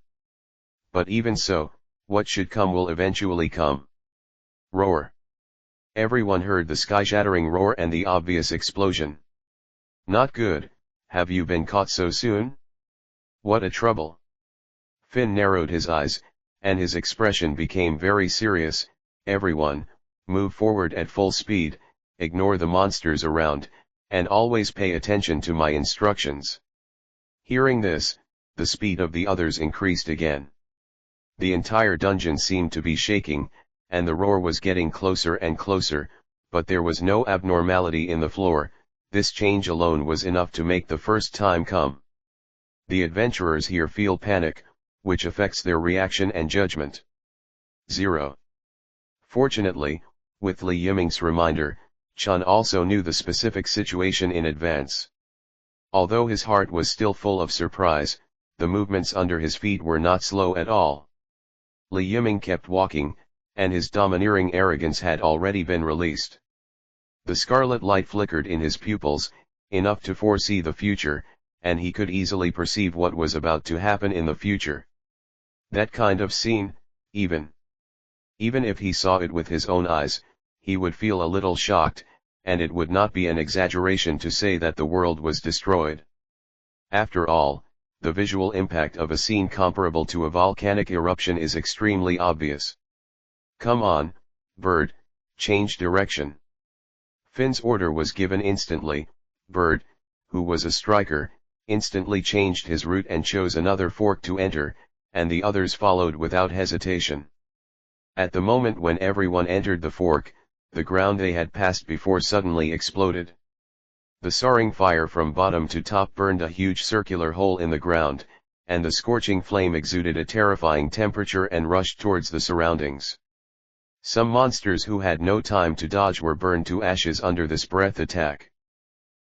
But even so, what should come will eventually come. Roar. Everyone heard the sky-shattering roar and the obvious explosion. Not good, have you been caught so soon? What a trouble. Finn narrowed his eyes, and his expression became very serious. Everyone, move forward at full speed, ignore the monsters around, and always pay attention to my instructions. Hearing this, the speed of the others increased again. The entire dungeon seemed to be shaking, and the roar was getting closer and closer, but there was no abnormality in the floor. This change alone was enough to make the first time come. The adventurers here feel panic, which affects their reaction and judgment. 0. Fortunately, with Li Yiming's reminder, Chun also knew the specific situation in advance. Although his heart was still full of surprise, the movements under his feet were not slow at all. Li Yiming kept walking, and his domineering arrogance had already been released. The scarlet light flickered in his pupils, enough to foresee the future, and he could easily perceive what was about to happen in the future. That kind of scene, even if he saw it with his own eyes, he would feel a little shocked, and it would not be an exaggeration to say that the world was destroyed. After all, the visual impact of a scene comparable to a volcanic eruption is extremely obvious. "Come on, Bird, change direction." Finn's order was given instantly. Bird, who was a striker, instantly changed his route and chose another fork to enter, and the others followed without hesitation. At the moment when everyone entered the fork, the ground they had passed before suddenly exploded. The soaring fire from bottom to top burned a huge circular hole in the ground, and the scorching flame exuded a terrifying temperature and rushed towards the surroundings. Some monsters who had no time to dodge were burned to ashes under this breath attack.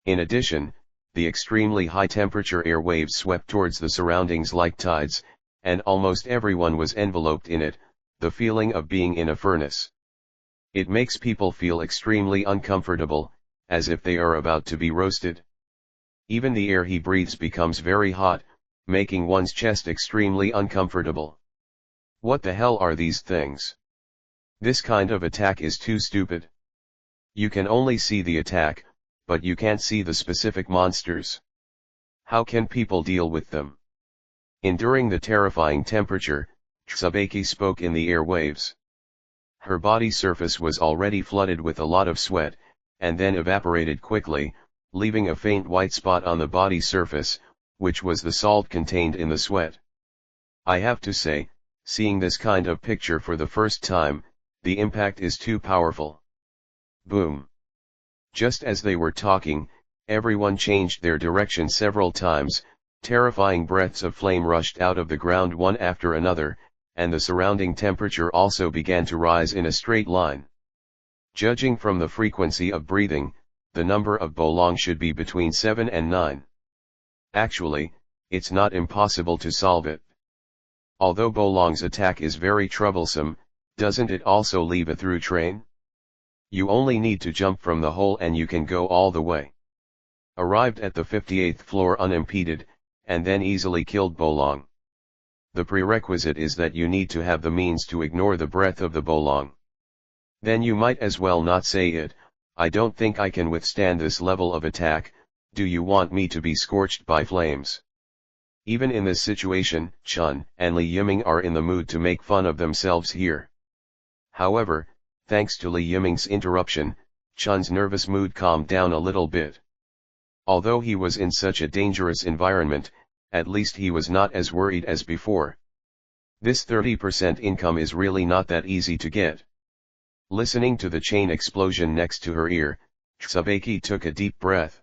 In addition, the extremely high temperature air waves swept towards the surroundings like tides, and almost everyone was enveloped in it, the feeling of being in a furnace. It makes people feel extremely uncomfortable, as if they are about to be roasted. Even the air he breathes becomes very hot, making one's chest extremely uncomfortable. What the hell are these things? This kind of attack is too stupid. You can only see the attack, but you can't see the specific monsters. How can people deal with them? Enduring the terrifying temperature, Tsubaki spoke in the airwaves. Her body surface was already flooded with a lot of sweat, and then evaporated quickly, leaving a faint white spot on the body surface, which was the salt contained in the sweat. I have to say, seeing this kind of picture for the first time, the impact is too powerful. Boom. Just as they were talking, everyone changed their direction several times, terrifying breaths of flame rushed out of the ground one after another, and the surrounding temperature also began to rise in a straight line. Judging from the frequency of breathing, the number of bolong should be between 7 and 9. Actually, it's not impossible to solve it. Although bolong's attack is very troublesome, doesn't it also leave a through train? You only need to jump from the hole and you can go all the way. Arrived at the 58th floor unimpeded, and then easily killed bolong. The prerequisite is that you need to have the means to ignore the breath of the bolong. Then you might as well not say it, "I don't think I can withstand this level of attack, do you want me to be scorched by flames?" Even in this situation, Chun and Li Yiming are in the mood to make fun of themselves here. However, thanks to Li Yiming's interruption, Chun's nervous mood calmed down a little bit. Although he was in such a dangerous environment, at least he was not as worried as before. This 30% income is really not that easy to get. Listening to the chain explosion next to her ear, Tsubaki took a deep breath.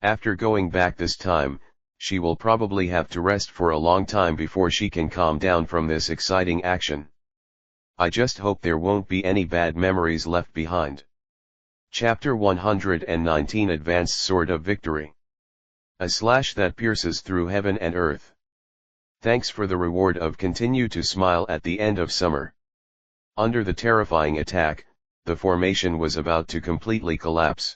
After going back this time, she will probably have to rest for a long time before she can calm down from this exciting action. I just hope there won't be any bad memories left behind. Chapter 119 Advanced Sword of Victory. A slash that pierces through heaven and earth. Thanks for the reward of continue to smile at the end of summer. Under the terrifying attack, the formation was about to completely collapse.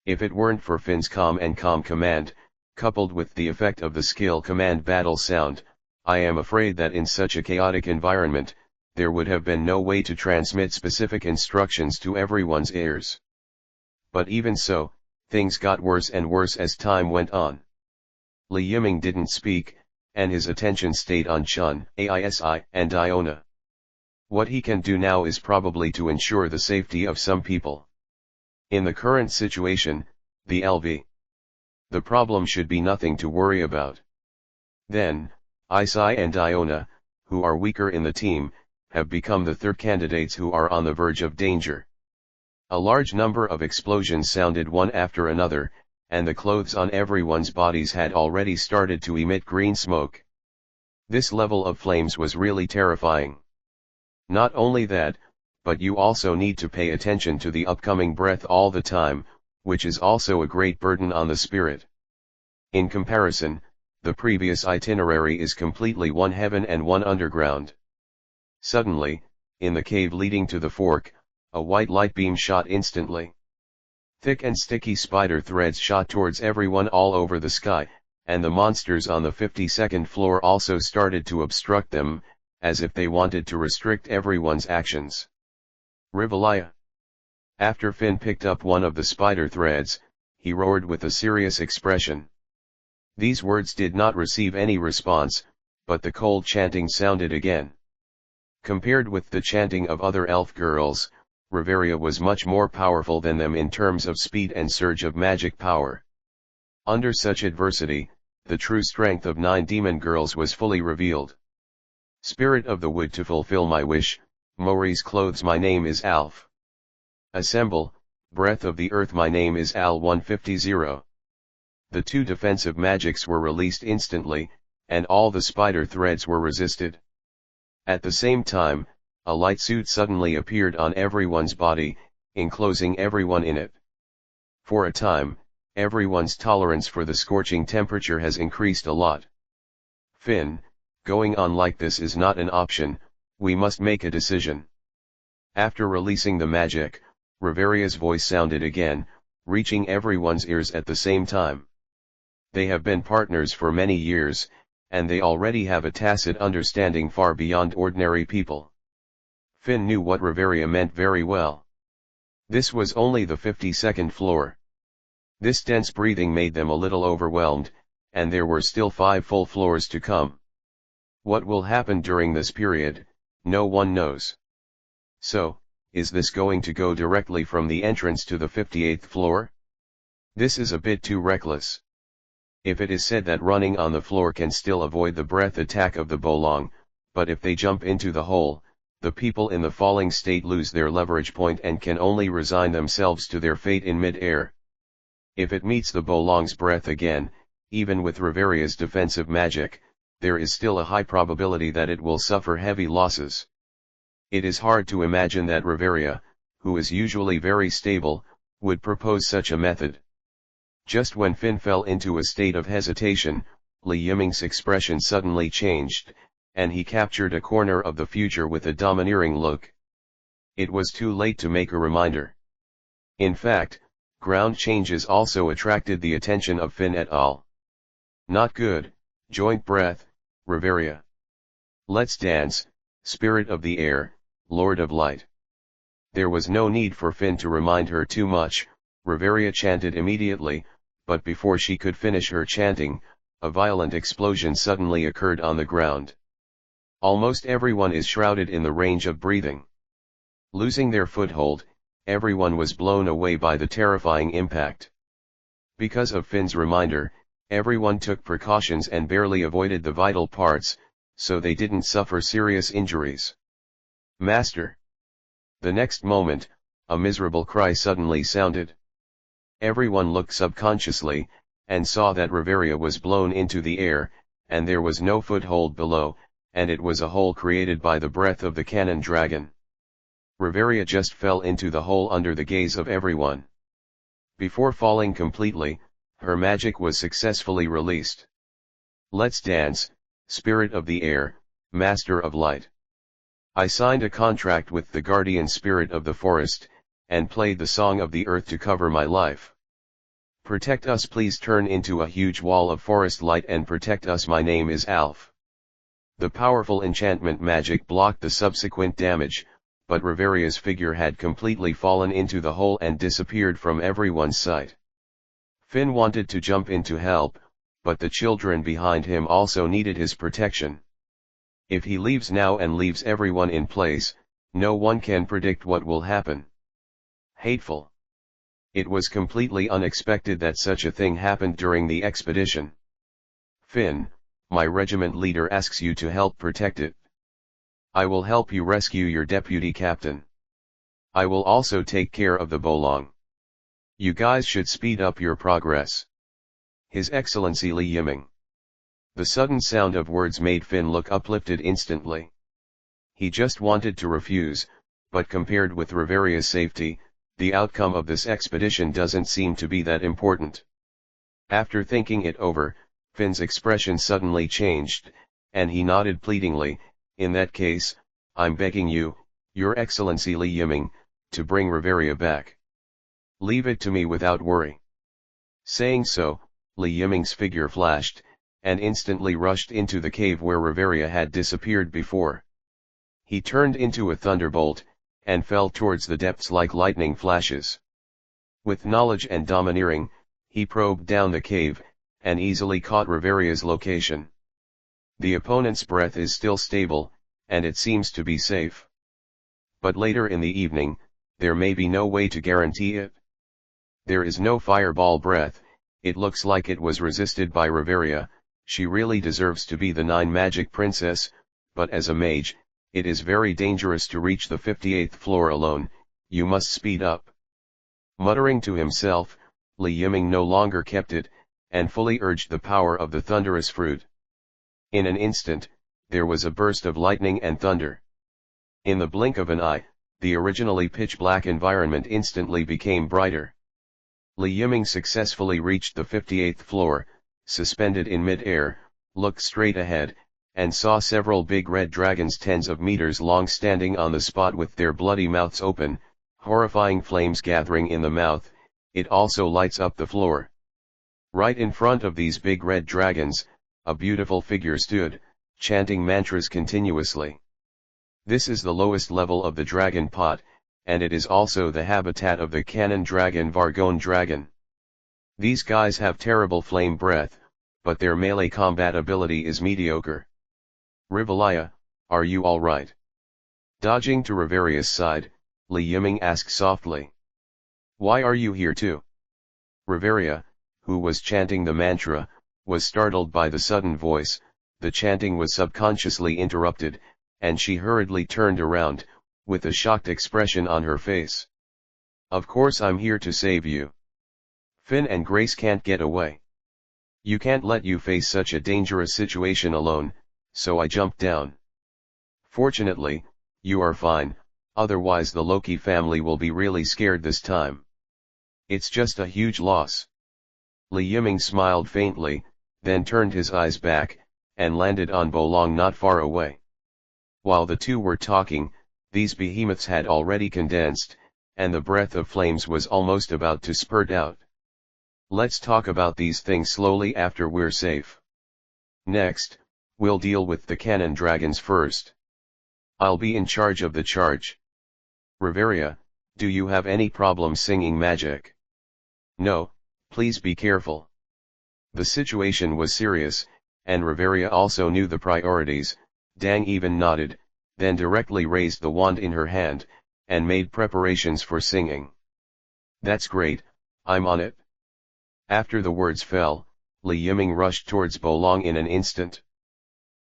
If it weren't for Finn's calm and calm command, coupled with the effect of the skill command battle sound, I am afraid that in such a chaotic environment, there would have been no way to transmit specific instructions to everyone's ears. But even so, things got worse and worse as time went on. Li Yiming didn't speak, and his attention stayed on Chun, Aisi, and Iona. What he can do now is probably to ensure the safety of some people. In the current situation, the LV. The problem should be nothing to worry about. Then, Aisi and Iona, who are weaker in the team, have become the third candidates who are on the verge of danger. A large number of explosions sounded one after another, and the clothes on everyone's bodies had already started to emit green smoke. This level of flames was really terrifying. Not only that, but you also need to pay attention to the upcoming breath all the time, which is also a great burden on the spirit. In comparison, the previous itinerary is completely one heaven and one underground. Suddenly, in the cave leading to the fork, a white light beam shot instantly. Thick and sticky spider threads shot towards everyone all over the sky, and the monsters on the 52nd floor also started to obstruct them, as if they wanted to restrict everyone's actions. Rivalaya. After Finn picked up one of the spider threads, he roared with a serious expression. These words did not receive any response, but the cold chanting sounded again. Compared with the chanting of other elf girls, Reveria was much more powerful than them in terms of speed and surge of magic power. Under such adversity, the true strength of 9 demon girls was fully revealed. Spirit of the wood, to fulfill my wish, Maurice clothes, my name is Alf. Assemble, breath of the earth, my name is Al 150. The 2 defensive magics were released instantly, and all the spider threads were resisted. At the same time, a light suit suddenly appeared on everyone's body, enclosing everyone in it. For a time, everyone's tolerance for the scorching temperature has increased a lot. Finn, going on like this is not an option, we must make a decision. After releasing the magic, Reveria's voice sounded again, reaching everyone's ears at the same time. They have been partners for many years, and they already have a tacit understanding far beyond ordinary people. Finn knew what Reveria meant very well. This was only the 52nd floor. This dense breathing made them a little overwhelmed, and there were still 5 full floors to come. What will happen during this period, no one knows. So, is this going to go directly from the entrance to the 58th floor? This is a bit too reckless. If it is said that running on the floor can still avoid the breath attack of the bolong, but if they jump into the hole, the people in the falling state lose their leverage point and can only resign themselves to their fate in mid-air. If it meets the bolong's breath again, even with Reveria's defensive magic, there is still a high probability that it will suffer heavy losses. It is hard to imagine that Reveria, who is usually very stable, would propose such a method. Just when Finn fell into a state of hesitation, Li Yiming's expression suddenly changed, and he captured a corner of the future with a domineering look. It was too late to make a reminder. In fact, ground changes also attracted the attention of Finn et al. Not good, joint breath, Reveria. Let's dance, spirit of the air, lord of light. There was no need for Finn to remind her too much. Reveria chanted immediately, but before she could finish her chanting, a violent explosion suddenly occurred on the ground. Almost everyone is shrouded in the range of breathing. Losing their foothold, everyone was blown away by the terrifying impact. Because of Finn's reminder, everyone took precautions and barely avoided the vital parts, so they didn't suffer serious injuries. Master! The next moment, a miserable cry suddenly sounded. Everyone looked subconsciously, and saw that Reveria was blown into the air, and there was no foothold below, and it was a hole created by the breath of the cannon dragon. Reveria just fell into the hole under the gaze of everyone. Before falling completely, her magic was successfully released. Let's dance, spirit of the air, master of light. I signed a contract with the guardian spirit of the forest, and played the song of the earth to cover my life. Protect us, please turn into a huge wall of forest light and protect us, my name is Alf. The powerful enchantment magic blocked the subsequent damage, but Reveria's figure had completely fallen into the hole and disappeared from everyone's sight. Finn wanted to jump in to help, but the children behind him also needed his protection. If he leaves now and leaves everyone in place, no one can predict what will happen. Hateful. It was completely unexpected that such a thing happened during the expedition. Finn, my regiment leader asks you to help protect it. I will help you rescue your deputy captain. I will also take care of the bolong. You guys should speed up your progress. His Excellency Li Yiming. The sudden sound of words made Finn look uplifted instantly. He just wanted to refuse, but compared with Reveria's safety, the outcome of this expedition doesn't seem to be that important. After thinking it over, Finn's expression suddenly changed, and he nodded pleadingly. In that case, I'm begging you, Your Excellency Li Yiming, to bring Reveria back. Leave it to me without worry. Saying so, Li Yiming's figure flashed, and instantly rushed into the cave where Reveria had disappeared before. He turned into a thunderbolt, and fell towards the depths like lightning flashes. With knowledge and domineering, he probed down the cave, and easily caught Riveria's location. The opponent's breath is still stable, and it seems to be safe. But later in the evening, there may be no way to guarantee it. There is no fireball breath. It looks like it was resisted by Riveria. She really deserves to be the 9 magic princess, but as a mage, it is very dangerous to reach the 58th floor alone. You must speed up. Muttering to himself, Li Yiming no longer kept it, and fully urged the power of the thunderous fruit. In an instant, there was a burst of lightning and thunder. In the blink of an eye, the originally pitch-black environment instantly became brighter. Li Yiming successfully reached the 58th floor, suspended in mid-air, looked straight ahead, and saw several big red dragons tens of meters long standing on the spot with their bloody mouths open, horrifying flames gathering in the mouth. It also lights up the floor. Right in front of these big red dragons, a beautiful figure stood, chanting mantras continuously. This is the lowest level of the dragon pot, and it is also the habitat of the cannon dragon Vargone dragon. These guys have terrible flame breath, but their melee combat ability is mediocre. Rivalia, are you alright? Dodging to Riveria's side, Li Yiming asked softly. Why are you here too? Riveria, who was chanting the mantra, was startled by the sudden voice. The chanting was subconsciously interrupted, and she hurriedly turned around, with a shocked expression on her face. Of course I'm here to save you. Finn and Grace can't get away. You can't let you face such a dangerous situation alone, so I jumped down. Fortunately, you are fine, otherwise the Loki family will be really scared this time. It's just a huge loss. Li Yiming smiled faintly, then turned his eyes back, and landed on Bolong not far away. While the two were talking, these behemoths had already condensed, and the breath of flames was almost about to spurt out. Let's talk about these things slowly after we're safe. Next, we'll deal with the cannon dragons first. I'll be in charge of the charge. Riveria, do you have any problem singing magic? No, please be careful. The situation was serious, and Riveria also knew the priorities. Dang even nodded, then directly raised the wand in her hand, and made preparations for singing. That's great, I'm on it. After the words fell, Li Yiming rushed towards Bolong in an instant.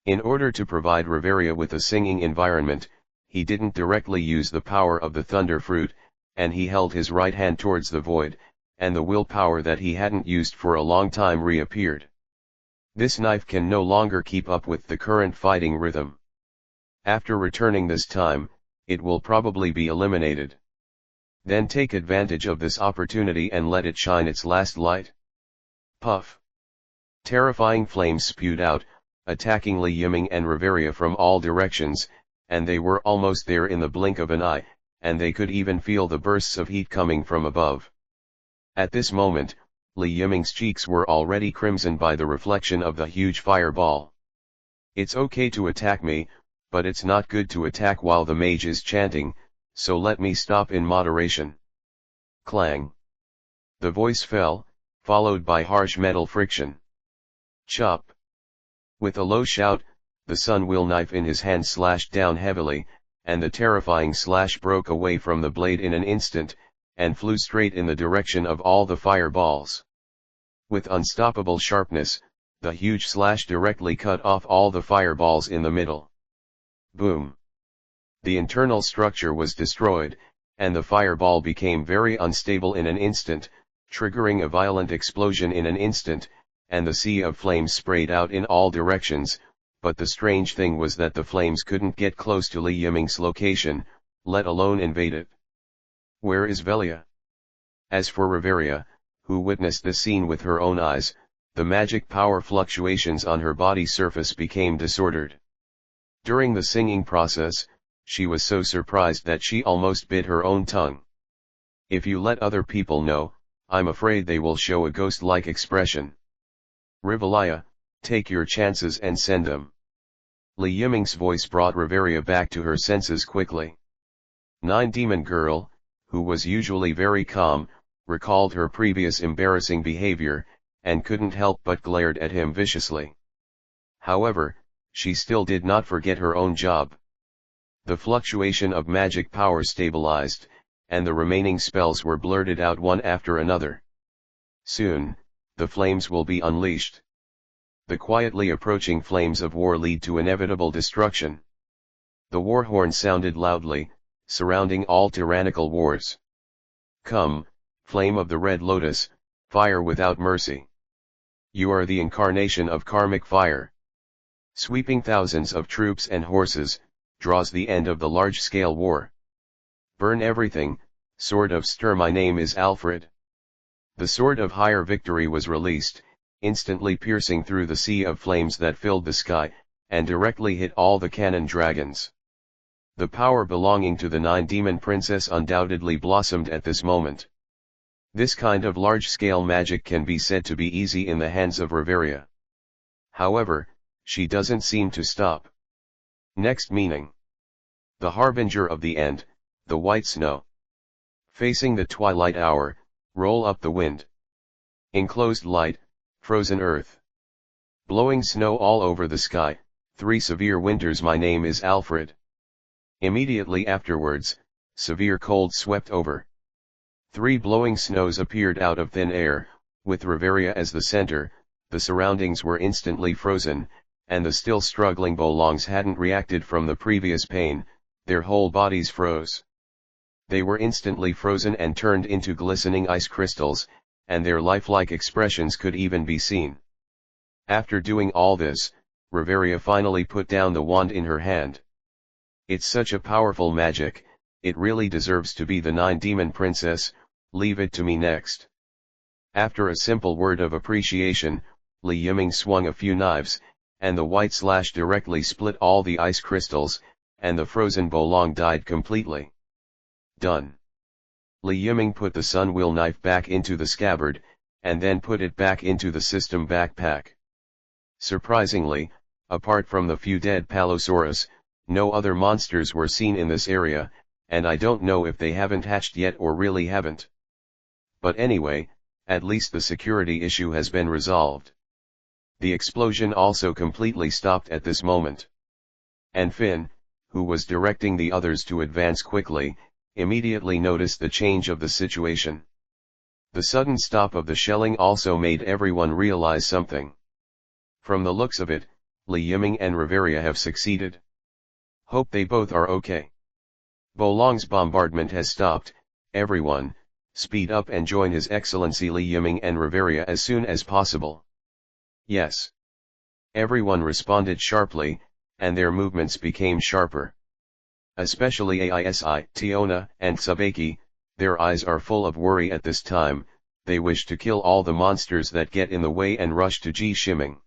In order to provide Riveria with a singing environment, he didn't directly use the power of the thunder fruit, and he held his right hand towards the void, and the willpower that he hadn't used for a long time reappeared. This knife can no longer keep up with the current fighting rhythm. After returning this time, it will probably be eliminated. Then take advantage of this opportunity and let it shine its last light. Puff! Terrifying flames spewed out, attacking Li Yiming and Riveria from all directions, and they were almost there in the blink of an eye, and they could even feel the bursts of heat coming from above. At this moment, Li Yiming's cheeks were already crimson by the reflection of the huge fireball. It's okay to attack me, but it's not good to attack while the mage is chanting, so let me stop in moderation. Clang. The voice fell, followed by harsh metal friction. Chop. With a low shout, the sun-will knife in his hand slashed down heavily, and the terrifying slash broke away from the blade in an instant, and flew straight in the direction of all the fireballs. With unstoppable sharpness, the huge slash directly cut off all the fireballs in the middle. Boom! The internal structure was destroyed, and the fireball became very unstable in an instant, triggering a violent explosion in an instant, and the sea of flames sprayed out in all directions. But the strange thing was that the flames couldn't get close to Li Yiming's location, let alone invade it. Where is Velia? As for Riveria, who witnessed the scene with her own eyes, the magic power fluctuations on her body surface became disordered. During the singing process, she was so surprised that she almost bit her own tongue. If you let other people know, I'm afraid they will show a ghost-like expression. Rivalia, take your chances and send them. Li Yiming's voice brought Riveria back to her senses quickly. Nine Demon Girl, who was usually very calm, recalled her previous embarrassing behavior, and couldn't help but glared at him viciously. However, she still did not forget her own job. The fluctuation of magic power stabilized, and the remaining spells were blurted out one after another. Soon, the flames will be unleashed. The quietly approaching flames of war lead to inevitable destruction. The war horn sounded loudly, surrounding all tyrannical wars. Come, flame of the red lotus, fire without mercy. You are the incarnation of karmic fire. Sweeping thousands of troops and horses, draws the end of the large-scale war. Burn everything, Sword of Stir. My name is Alfred. The sword of higher victory was released, instantly piercing through the sea of flames that filled the sky, and directly hit all the cannon dragons. The power belonging to the 9 demon princess undoubtedly blossomed at this moment. This kind of large-scale magic can be said to be easy in the hands of Reveria. However, she doesn't seem to stop. Next meaning. The harbinger of the end, the white snow. Facing the twilight hour, roll up the wind. Enclosed light, frozen earth. Blowing snow all over the sky, 3 severe winters. My name is Alfred. Immediately afterwards, severe cold swept over. 3 blowing snows appeared out of thin air, with Reveria as the center. The surroundings were instantly frozen, and the still struggling Bolongs hadn't reacted from the previous pain, their whole bodies froze. They were instantly frozen and turned into glistening ice crystals, and their lifelike expressions could even be seen. After doing all this, Reveria finally put down the wand in her hand. It's such a powerful magic, it really deserves to be the 9 demon princess. Leave it to me next. After a simple word of appreciation, Li Yiming swung a few knives, and the white slash directly split all the ice crystals, and the frozen Bolong died completely. Done. Li Yiming put the sun wheel knife back into the scabbard, and then put it back into the system backpack. Surprisingly, apart from the few dead Palosaurus, no other monsters were seen in this area, and I don't know if they haven't hatched yet or really haven't. But anyway, at least the security issue has been resolved. The explosion also completely stopped at this moment. And Finn, who was directing the others to advance quickly, immediately noticed the change of the situation. The sudden stop of the shelling also made everyone realize something. From the looks of it, Li Yiming and Reveria have succeeded. Hope they both are okay. Bolong's bombardment has stopped. Everyone, speed up and join His Excellency Li Yiming and Reveria as soon as possible. Yes. Everyone responded sharply, and their movements became sharper. Especially Aisi, Tiona, and Tsubaki, their eyes are full of worry at this time. They wish to kill all the monsters that get in the way and rush to Ji Shiming.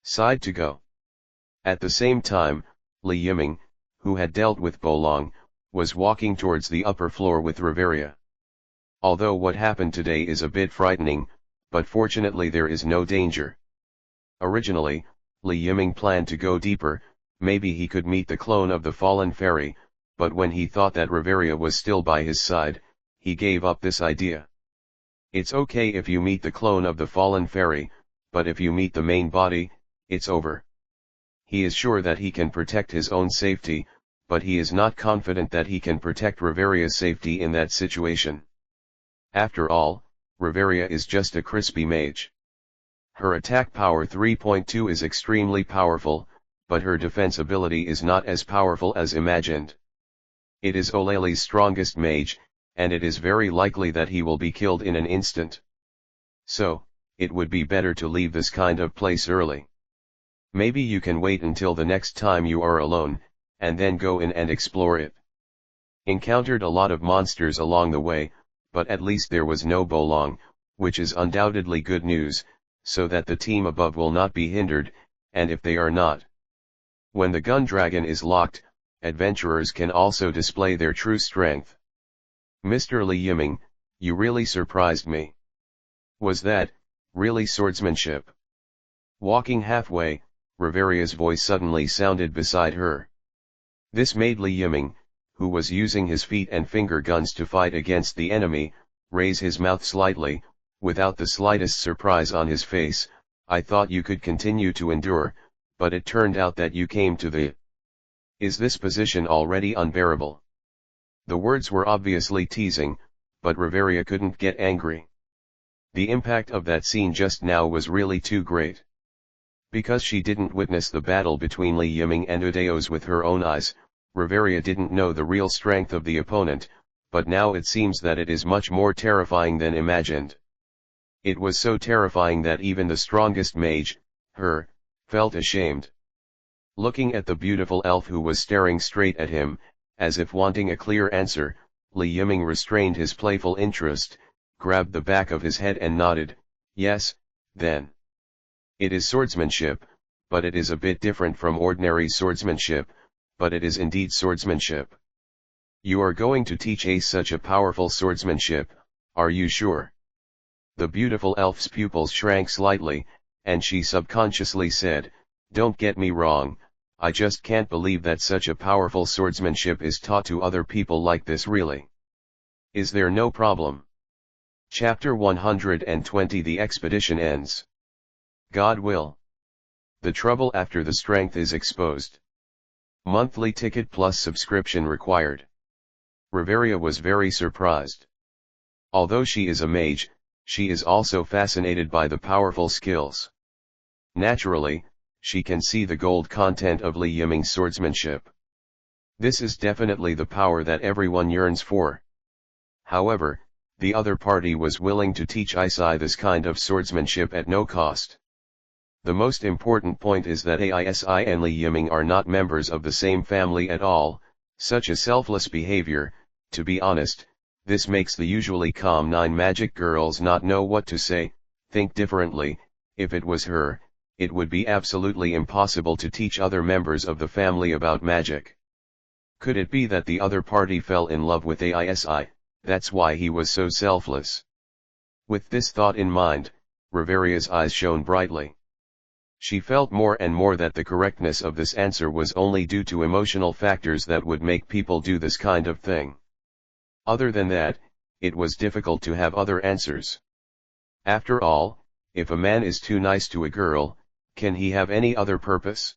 Side to go. At the same time, Li Yiming, who had dealt with Bolong, was walking towards the upper floor with Reveria. Although what happened today is a bit frightening, but fortunately there is no danger. Originally, Li Yiming planned to go deeper. Maybe he could meet the clone of the fallen fairy, but when he thought that Reveria was still by his side, he gave up this idea. It's okay if you meet the clone of the fallen fairy, but if you meet the main body, it's over. He is sure that he can protect his own safety, but he is not confident that he can protect Reveria's safety in that situation. After all, Reveria is just a crispy mage. Her attack power 3.2 is extremely powerful, but her defense ability is not as powerful as imagined. It is Oleli's strongest mage, and it is very likely that he will be killed in an instant. So, it would be better to leave this kind of place early. Maybe you can wait until the next time you are alone, and then go in and explore it. Encountered a lot of monsters along the way, but at least there was no Bolong, which is undoubtedly good news, so that the team above will not be hindered, and if they are not. When the gun dragon is locked, adventurers can also display their true strength. Mr. Li Yiming, you really surprised me. Was that, really swordsmanship? Walking halfway, Reveria's voice suddenly sounded beside her. This made Li Yiming, who was using his feet and finger guns to fight against the enemy, raise his mouth slightly, without the slightest surprise on his face. "I thought you could continue to endure, but it turned out that you came to the... Is this position already unbearable?" The words were obviously teasing, but Riveria couldn't get angry. The impact of that scene just now was really too great. Because she didn't witness the battle between Li Yiming and Udao's with her own eyes, Riveria didn't know the real strength of the opponent, but now it seems that it is much more terrifying than imagined. It was so terrifying that even the strongest mage, felt ashamed. Looking at the beautiful elf who was staring straight at him, as if wanting a clear answer, Li Yiming restrained his playful interest, grabbed the back of his head and nodded, "Yes, then. It is swordsmanship, but it is a bit different from ordinary swordsmanship, but it is indeed swordsmanship. You are going to teach Ace such a powerful swordsmanship, are you sure?" The beautiful elf's pupils shrank slightly, and she subconsciously said, "Don't get me wrong, I just can't believe that such a powerful swordsmanship is taught to other people like this really. Is there no problem?" Chapter 120 The expedition ends. God will. The trouble after the strength is exposed. Monthly ticket plus subscription required. Riveria was very surprised. Although she is a mage, she is also fascinated by the powerful skills. Naturally, she can see the gold content of Li Yiming's swordsmanship. This is definitely the power that everyone yearns for. However, the other party was willing to teach Isai this kind of swordsmanship at no cost. The most important point is that Aisi and Li Yiming are not members of the same family at all. Such a selfless behavior, to be honest, this makes the usually calm 9 magic girls not know what to say, think differently. If it was her, it would be absolutely impossible to teach other members of the family about magic. Could it be that the other party fell in love with Aisi, that's why he was so selfless? With this thought in mind, Riveria's eyes shone brightly. She felt more and more that the correctness of this answer was only due to emotional factors that would make people do this kind of thing. Other than that, it was difficult to have other answers. After all, if a man is too nice to a girl, can he have any other purpose?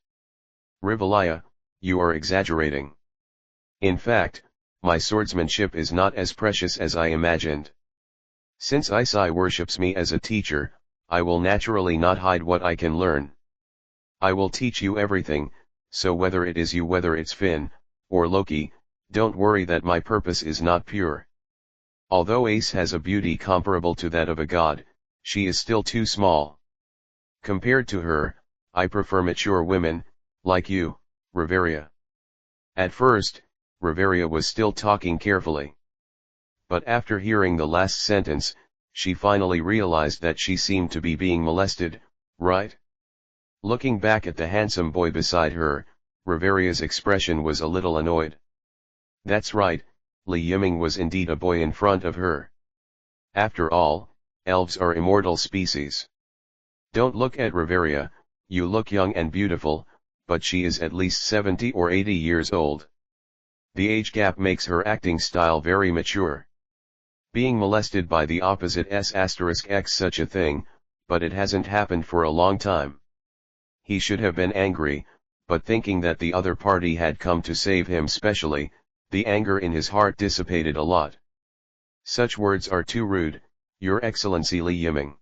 Rivelia, you are exaggerating. In fact, my swordsmanship is not as precious as I imagined. Since Isai worships me as a teacher, I will naturally not hide what I can learn. I will teach you everything, so whether it is you, whether it's Finn, or Loki, don't worry that my purpose is not pure. Although Ace has a beauty comparable to that of a god, she is still too small. Compared to her, I prefer mature women, like you, Riveria. At first, Riveria was still talking carefully. But after hearing the last sentence, she finally realized that she seemed to be being molested, right? Looking back at the handsome boy beside her, Riveria's expression was a little annoyed. That's right, Li Yiming was indeed a boy in front of her. After all, elves are immortal species. Don't look at Riveria, you look young and beautiful, but she is at least 70 or 80 years old. The age gap makes her acting style very mature. Being molested by the opposite s*x such a thing, but it hasn't happened for a long time. He should have been angry, but thinking that the other party had come to save him specially, the anger in his heart dissipated a lot. Such words are too rude, Your Excellency Li Yiming.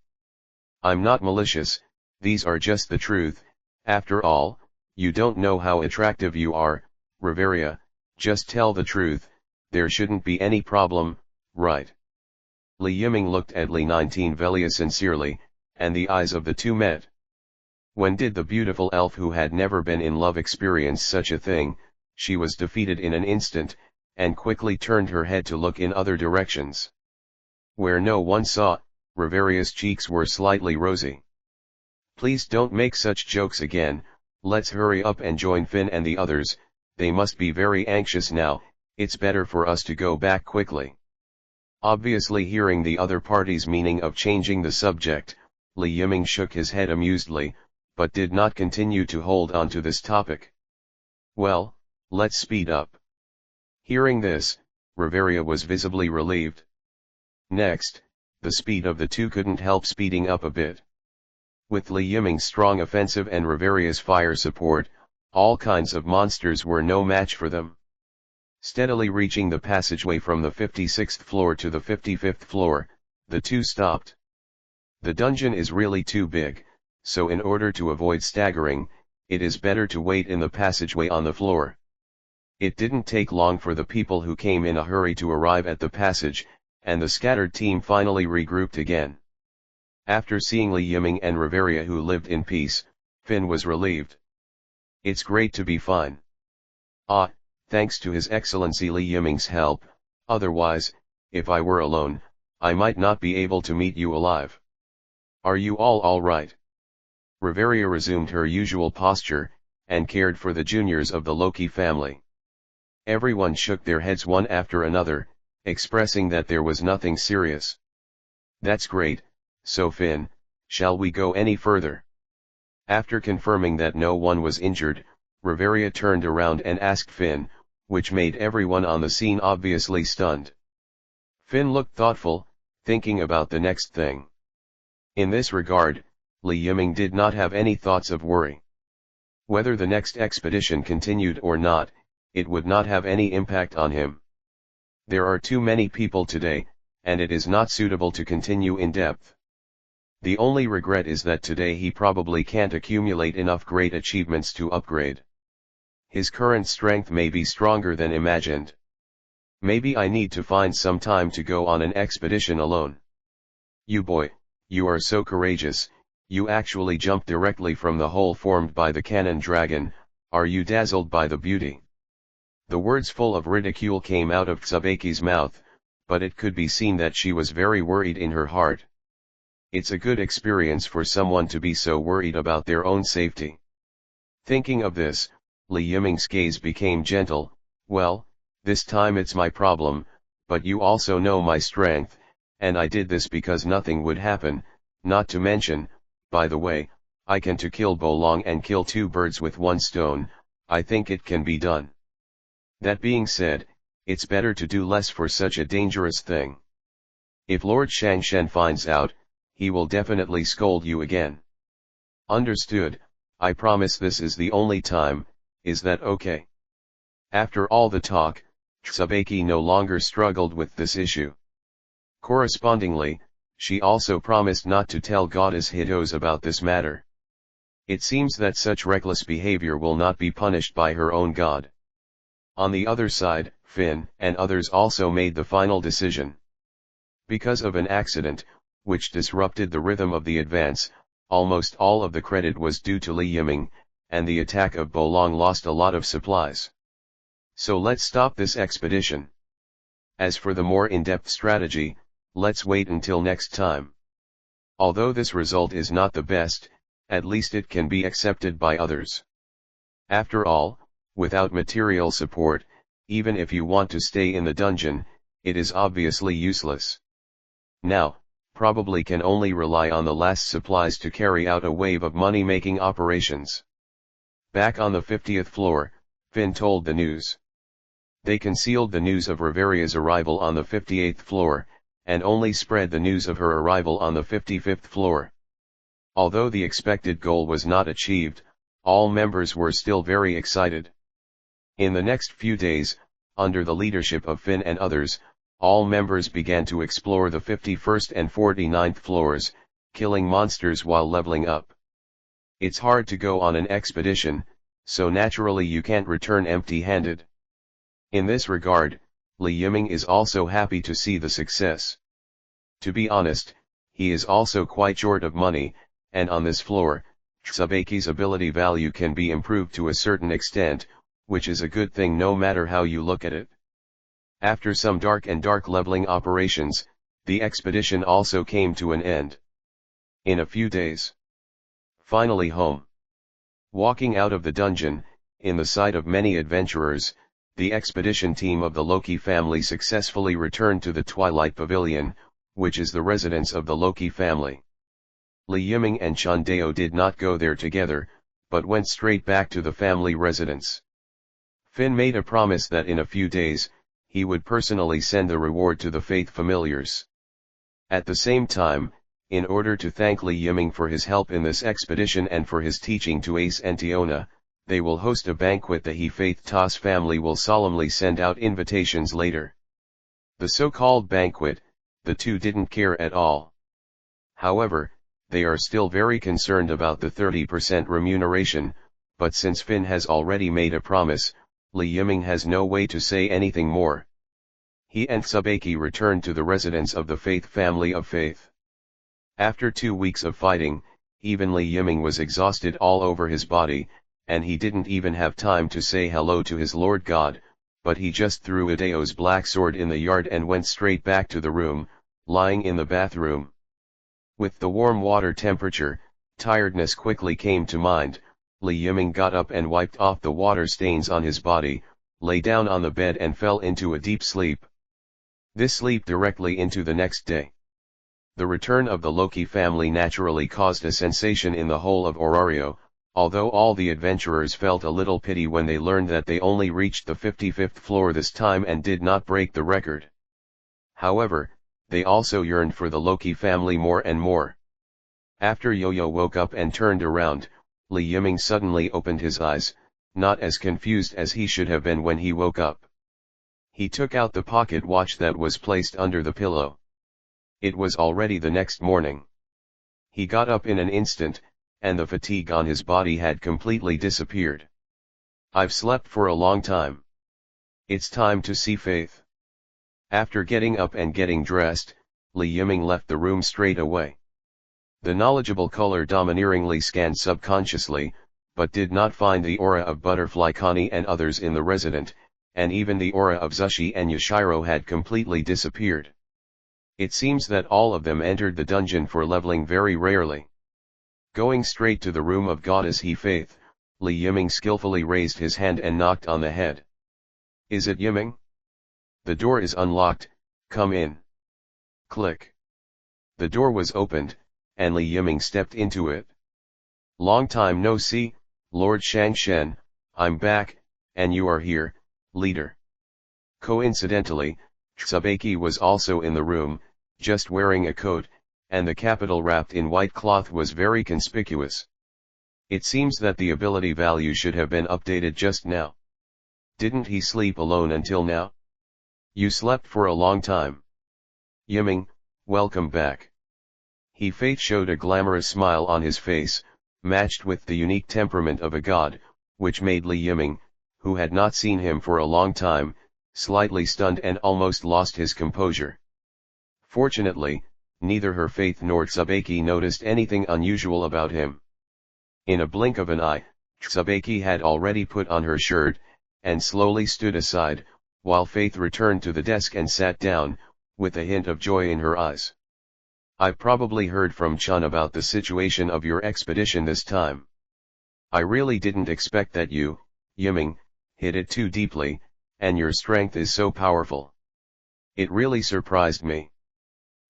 I'm not malicious, these are just the truth. After all, you don't know how attractive you are, Riveria, just tell the truth, there shouldn't be any problem, right? Li Yiming looked at Li 19 Velia sincerely, and the eyes of the two met. When did the beautiful elf who had never been in love experience such a thing? She was defeated in an instant, and quickly turned her head to look in other directions. Where no one saw, Riveria's cheeks were slightly rosy. Please don't make such jokes again, let's hurry up and join Finn and the others, they must be very anxious now, it's better for us to go back quickly. Obviously hearing the other party's meaning of changing the subject, Li Yiming shook his head amusedly, but did not continue to hold on to this topic. Well, let's speed up. Hearing this, Riveria was visibly relieved. Next, the speed of the two couldn't help speeding up a bit. With Li Yiming's strong offensive and Riveria's fire support, all kinds of monsters were no match for them. Steadily reaching the passageway from the 56th floor to the 55th floor, the two stopped. The dungeon is really too big, so in order to avoid staggering, it is better to wait in the passageway on the floor. It didn't take long for the people who came in a hurry to arrive at the passage, and the scattered team finally regrouped again. After seeing Li Yiming and Riveria who lived in peace, Finn was relieved. It's great to be fine. Ah, thanks to His Excellency Li Yiming's help, otherwise, if I were alone, I might not be able to meet you alive. Are you all right? Riveria resumed her usual posture, and cared for the juniors of the Loki family. Everyone shook their heads one after another, expressing that there was nothing serious. That's great, so Finn, shall we go any further? After confirming that no one was injured, Riveria turned around and asked Finn, which made everyone on the scene obviously stunned. Finn looked thoughtful, thinking about the next thing. In this regard, Li Yiming did not have any thoughts of worry. Whether the next expedition continued or not, it would not have any impact on him. There are too many people today, and it is not suitable to continue in depth. The only regret is that today he probably can't accumulate enough great achievements to upgrade. His current strength may be stronger than imagined. Maybe I need to find some time to go on an expedition alone. You boy, you are so courageous, you actually jumped directly from the hole formed by the cannon dragon. Are you dazzled by the beauty? The words full of ridicule came out of Tsubaki's mouth, but it could be seen that she was very worried in her heart. It's a good experience for someone to be so worried about their own safety. Thinking of this, Li Yiming's gaze became gentle. Well, this time it's my problem, but you also know my strength, and I did this because nothing would happen, not to mention, by the way, I can to kill Bolong and kill two birds with one stone. I think it can be done. That being said, it's better to do less for such a dangerous thing. If Lord Shangshen finds out, he will definitely scold you again. Understood, I promise this is the only time. Is that okay? After all the talk, Tsubaki no longer struggled with this issue. Correspondingly, she also promised not to tell Goddess Hitos about this matter. It seems that such reckless behavior will not be punished by her own god. On the other side, Finn and others also made the final decision. Because of an accident, which disrupted the rhythm of the advance, almost all of the credit was due to Li Yiming, and the attack of Bolong lost a lot of supplies. So let's stop this expedition. As for the more in-depth strategy, let's wait until next time. Although this result is not the best, at least it can be accepted by others. After all, without material support, even if you want to stay in the dungeon, it is obviously useless. Now, probably can only rely on the last supplies to carry out a wave of money-making operations. Back on the 50th floor, Finn told the news. They concealed the news of Riveria's arrival on the 58th floor, and only spread the news of her arrival on the 55th floor. Although the expected goal was not achieved, all members were still very excited. In the next few days, under the leadership of Finn and others, all members began to explore the 51st and 49th floors, killing monsters while leveling up. It's hard to go on an expedition, so naturally you can't return empty-handed. In this regard, Li Yiming is also happy to see the success. To be honest, he is also quite short of money, and on this floor, Tsubaki's ability value can be improved to a certain extent, which is a good thing no matter how you look at it. After some dark leveling operations, the expedition also came to an end. In a few days. Finally home. Walking out of the dungeon, in the sight of many adventurers, the expedition team of the Loki family successfully returned to the Twilight Pavilion, which is the residence of the Loki family. Li Yiming and Chandao did not go there together, but went straight back to the family residence. Finn made a promise that in a few days, he would personally send the reward to the Faith Familiars. At the same time, in order to thank Li Yiming for his help in this expedition and for his teaching to Ace and Tiona, they will host a banquet. The He Faith Tas family will solemnly send out invitations later. The so-called banquet, the two didn't care at all. However, they are still very concerned about the 30% remuneration, but since Finn has already made a promise, Li Yiming has no way to say anything more. He and Tsubaki returned to the residence of the Faith family of Faith. After 2 weeks of fighting, even Li Yiming was exhausted all over his body, and he didn't even have time to say hello to his Lord God, but he just threw Idao's black sword in the yard and went straight back to the room, lying in the bathroom. With the warm water temperature, tiredness quickly came to mind. Li Yiming got up and wiped off the water stains on his body, lay down on the bed and fell into a deep sleep. This sleep directly into the next day. The return of the Loki family naturally caused a sensation in the whole of Orario, although all the adventurers felt a little pity when they learned that they only reached the 55th floor this time and did not break the record. However, they also yearned for the Loki family more and more. After Yo-Yo woke up and turned around, Li Yiming suddenly opened his eyes, not as confused as he should have been when he woke up. He took out the pocket watch that was placed under the pillow. It was already the next morning. He got up in an instant, and the fatigue on his body had completely disappeared. I've slept for a long time. It's time to see Faith. After getting up and getting dressed, Li Yiming left the room straight away. The knowledgeable color domineeringly scanned subconsciously, but did not find the aura of Butterfly Connie and others in the resident, and even the aura of Zushi and Yashiro had completely disappeared. It seems that all of them entered the dungeon for leveling very rarely. Going straight to the room of Goddess He Faith, Li Yiming skillfully raised his hand and knocked on the head. Is it Yiming? The door is unlocked, come in. Click. The door was opened, and Li Yiming stepped into it. Long time no see, Lord Shangshen, I'm back, and you are here, leader. Coincidentally, Tsubaki was also in the room, just wearing a coat, and the capital wrapped in white cloth was very conspicuous. It seems that the ability value should have been updated just now. Didn't he sleep alone until now? You slept for a long time. Yiming, welcome back. He Faith showed a glamorous smile on his face, matched with the unique temperament of a god, which made Li Yiming, who had not seen him for a long time, slightly stunned and almost lost his composure. Fortunately, neither her Faith nor Tsubaki noticed anything unusual about him. In a blink of an eye, Tsubaki had already put on her shirt, and slowly stood aside, while Faith returned to the desk and sat down, with a hint of joy in her eyes. I probably heard from Chun about the situation of your expedition this time. I really didn't expect that you, Yiming, hit it too deeply, and your strength is so powerful. It really surprised me.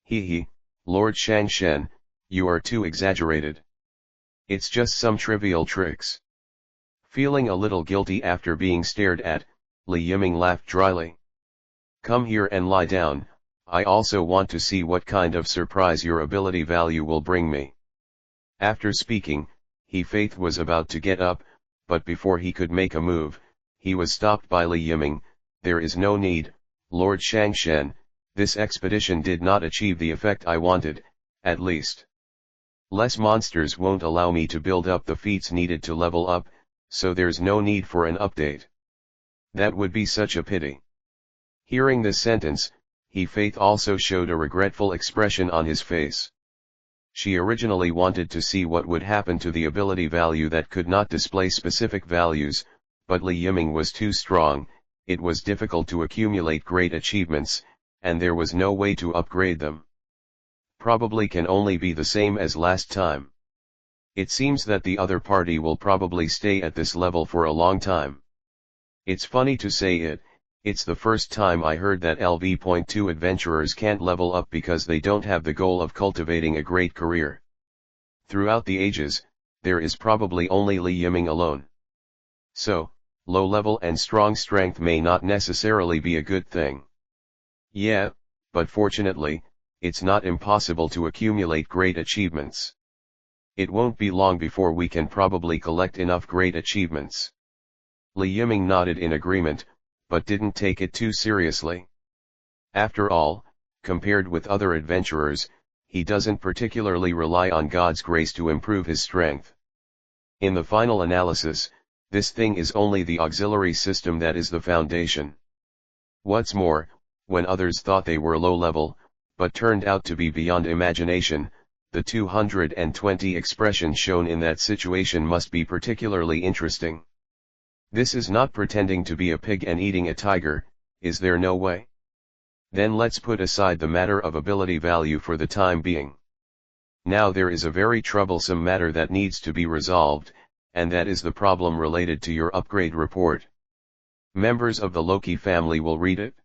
He, Lord Shangshen, you are too exaggerated. It's just some trivial tricks. Feeling a little guilty after being stared at, Li Yiming laughed dryly. Come here and lie down, I also want to see what kind of surprise your ability value will bring me. After speaking, He Faith was about to get up, but before he could make a move, he was stopped by Li Yiming. There is no need, Lord Shangshen, this expedition did not achieve the effect I wanted, at least. Less monsters won't allow me to build up the feats needed to level up, so there's no need for an update. That would be such a pity. Hearing this sentence, He Faith also showed a regretful expression on his face. She originally wanted to see what would happen to the ability value that could not display specific values, but Li Yiming was too strong, it was difficult to accumulate great achievements, and there was no way to upgrade them. Probably can only be the same as last time. It seems that the other party will probably stay at this level for a long time. It's funny to say it, it's the first time I heard that LV.2 adventurers can't level up because they don't have the goal of cultivating a great career. Throughout the ages, there is probably only Li Yiming alone. So, low level and strong strength may not necessarily be a good thing. Yeah, but fortunately, it's not impossible to accumulate great achievements. It won't be long before we can probably collect enough great achievements. Li Yiming nodded in agreement, but didn't take it too seriously. After all, compared with other adventurers, he doesn't particularly rely on God's grace to improve his strength. In the final analysis, this thing is only the auxiliary system that is the foundation. What's more, when others thought they were low level, but turned out to be beyond imagination, the 220 expressions shown in that situation must be particularly interesting. This is not pretending to be a pig and eating a tiger, is there no way? Then let's put aside the matter of ability value for the time being. Now there is a very troublesome matter that needs to be resolved, and that is the problem related to your upgrade report. Members of the Loki family will read it.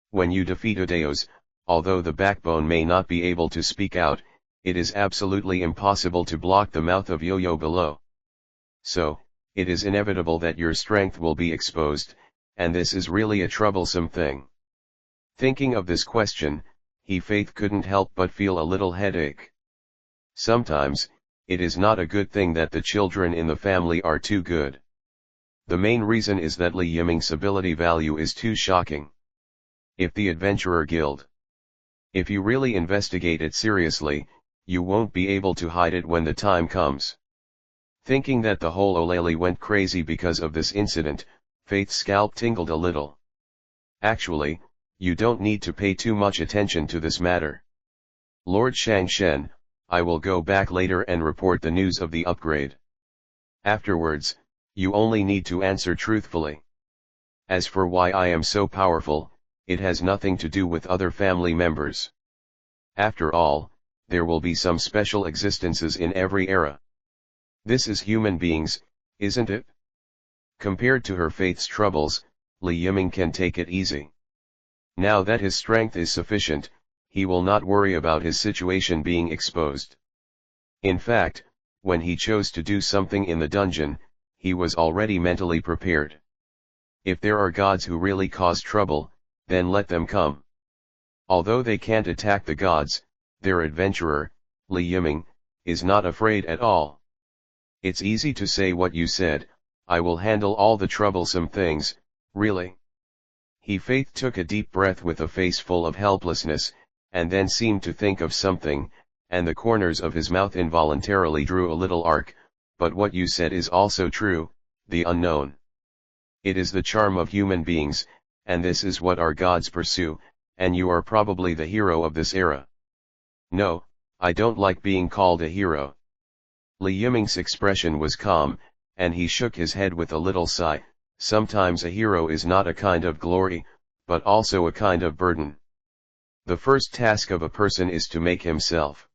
When you defeat Udeos, although the backbone may not be able to speak out, it is absolutely impossible to block the mouth of Yo-Yo below. So, it is inevitable that your strength will be exposed, and this is really a troublesome thing. Thinking of this question, Faith couldn't help but feel a little headache. Sometimes, it is not a good thing that the children in the family are too good. The main reason is that Li Yiming's ability value is too shocking. If the Adventurer Guild. If you really investigate it seriously, you won't be able to hide it when the time comes. Thinking that the whole Olele went crazy because of this incident, Faith's scalp tingled a little. Actually, you don't need to pay too much attention to this matter. Lord Shangshen, I will go back later and report the news of the upgrade. Afterwards, you only need to answer truthfully. As for why I am so powerful, it has nothing to do with other family members. After all, there will be some special existences in every era. This is human beings, isn't it? Compared to her Faith's troubles, Li Yiming can take it easy. Now that his strength is sufficient, he will not worry about his situation being exposed. In fact, when he chose to do something in the dungeon, he was already mentally prepared. If there are gods who really cause trouble, then let them come. Although they can't attack the gods, their adventurer, Li Yiming, is not afraid at all. It's easy to say what you said, I will handle all the troublesome things, really. Faith took a deep breath with a face full of helplessness, and then seemed to think of something, and the corners of his mouth involuntarily drew a little arc, but what you said is also true, the unknown. It is the charm of human beings, and this is what our gods pursue, and you are probably the hero of this era. No, I don't like being called a hero. Li Yiming's expression was calm, and he shook his head with a little sigh. Sometimes a hero is not a kind of glory, but also a kind of burden. The first task of a person is to make himself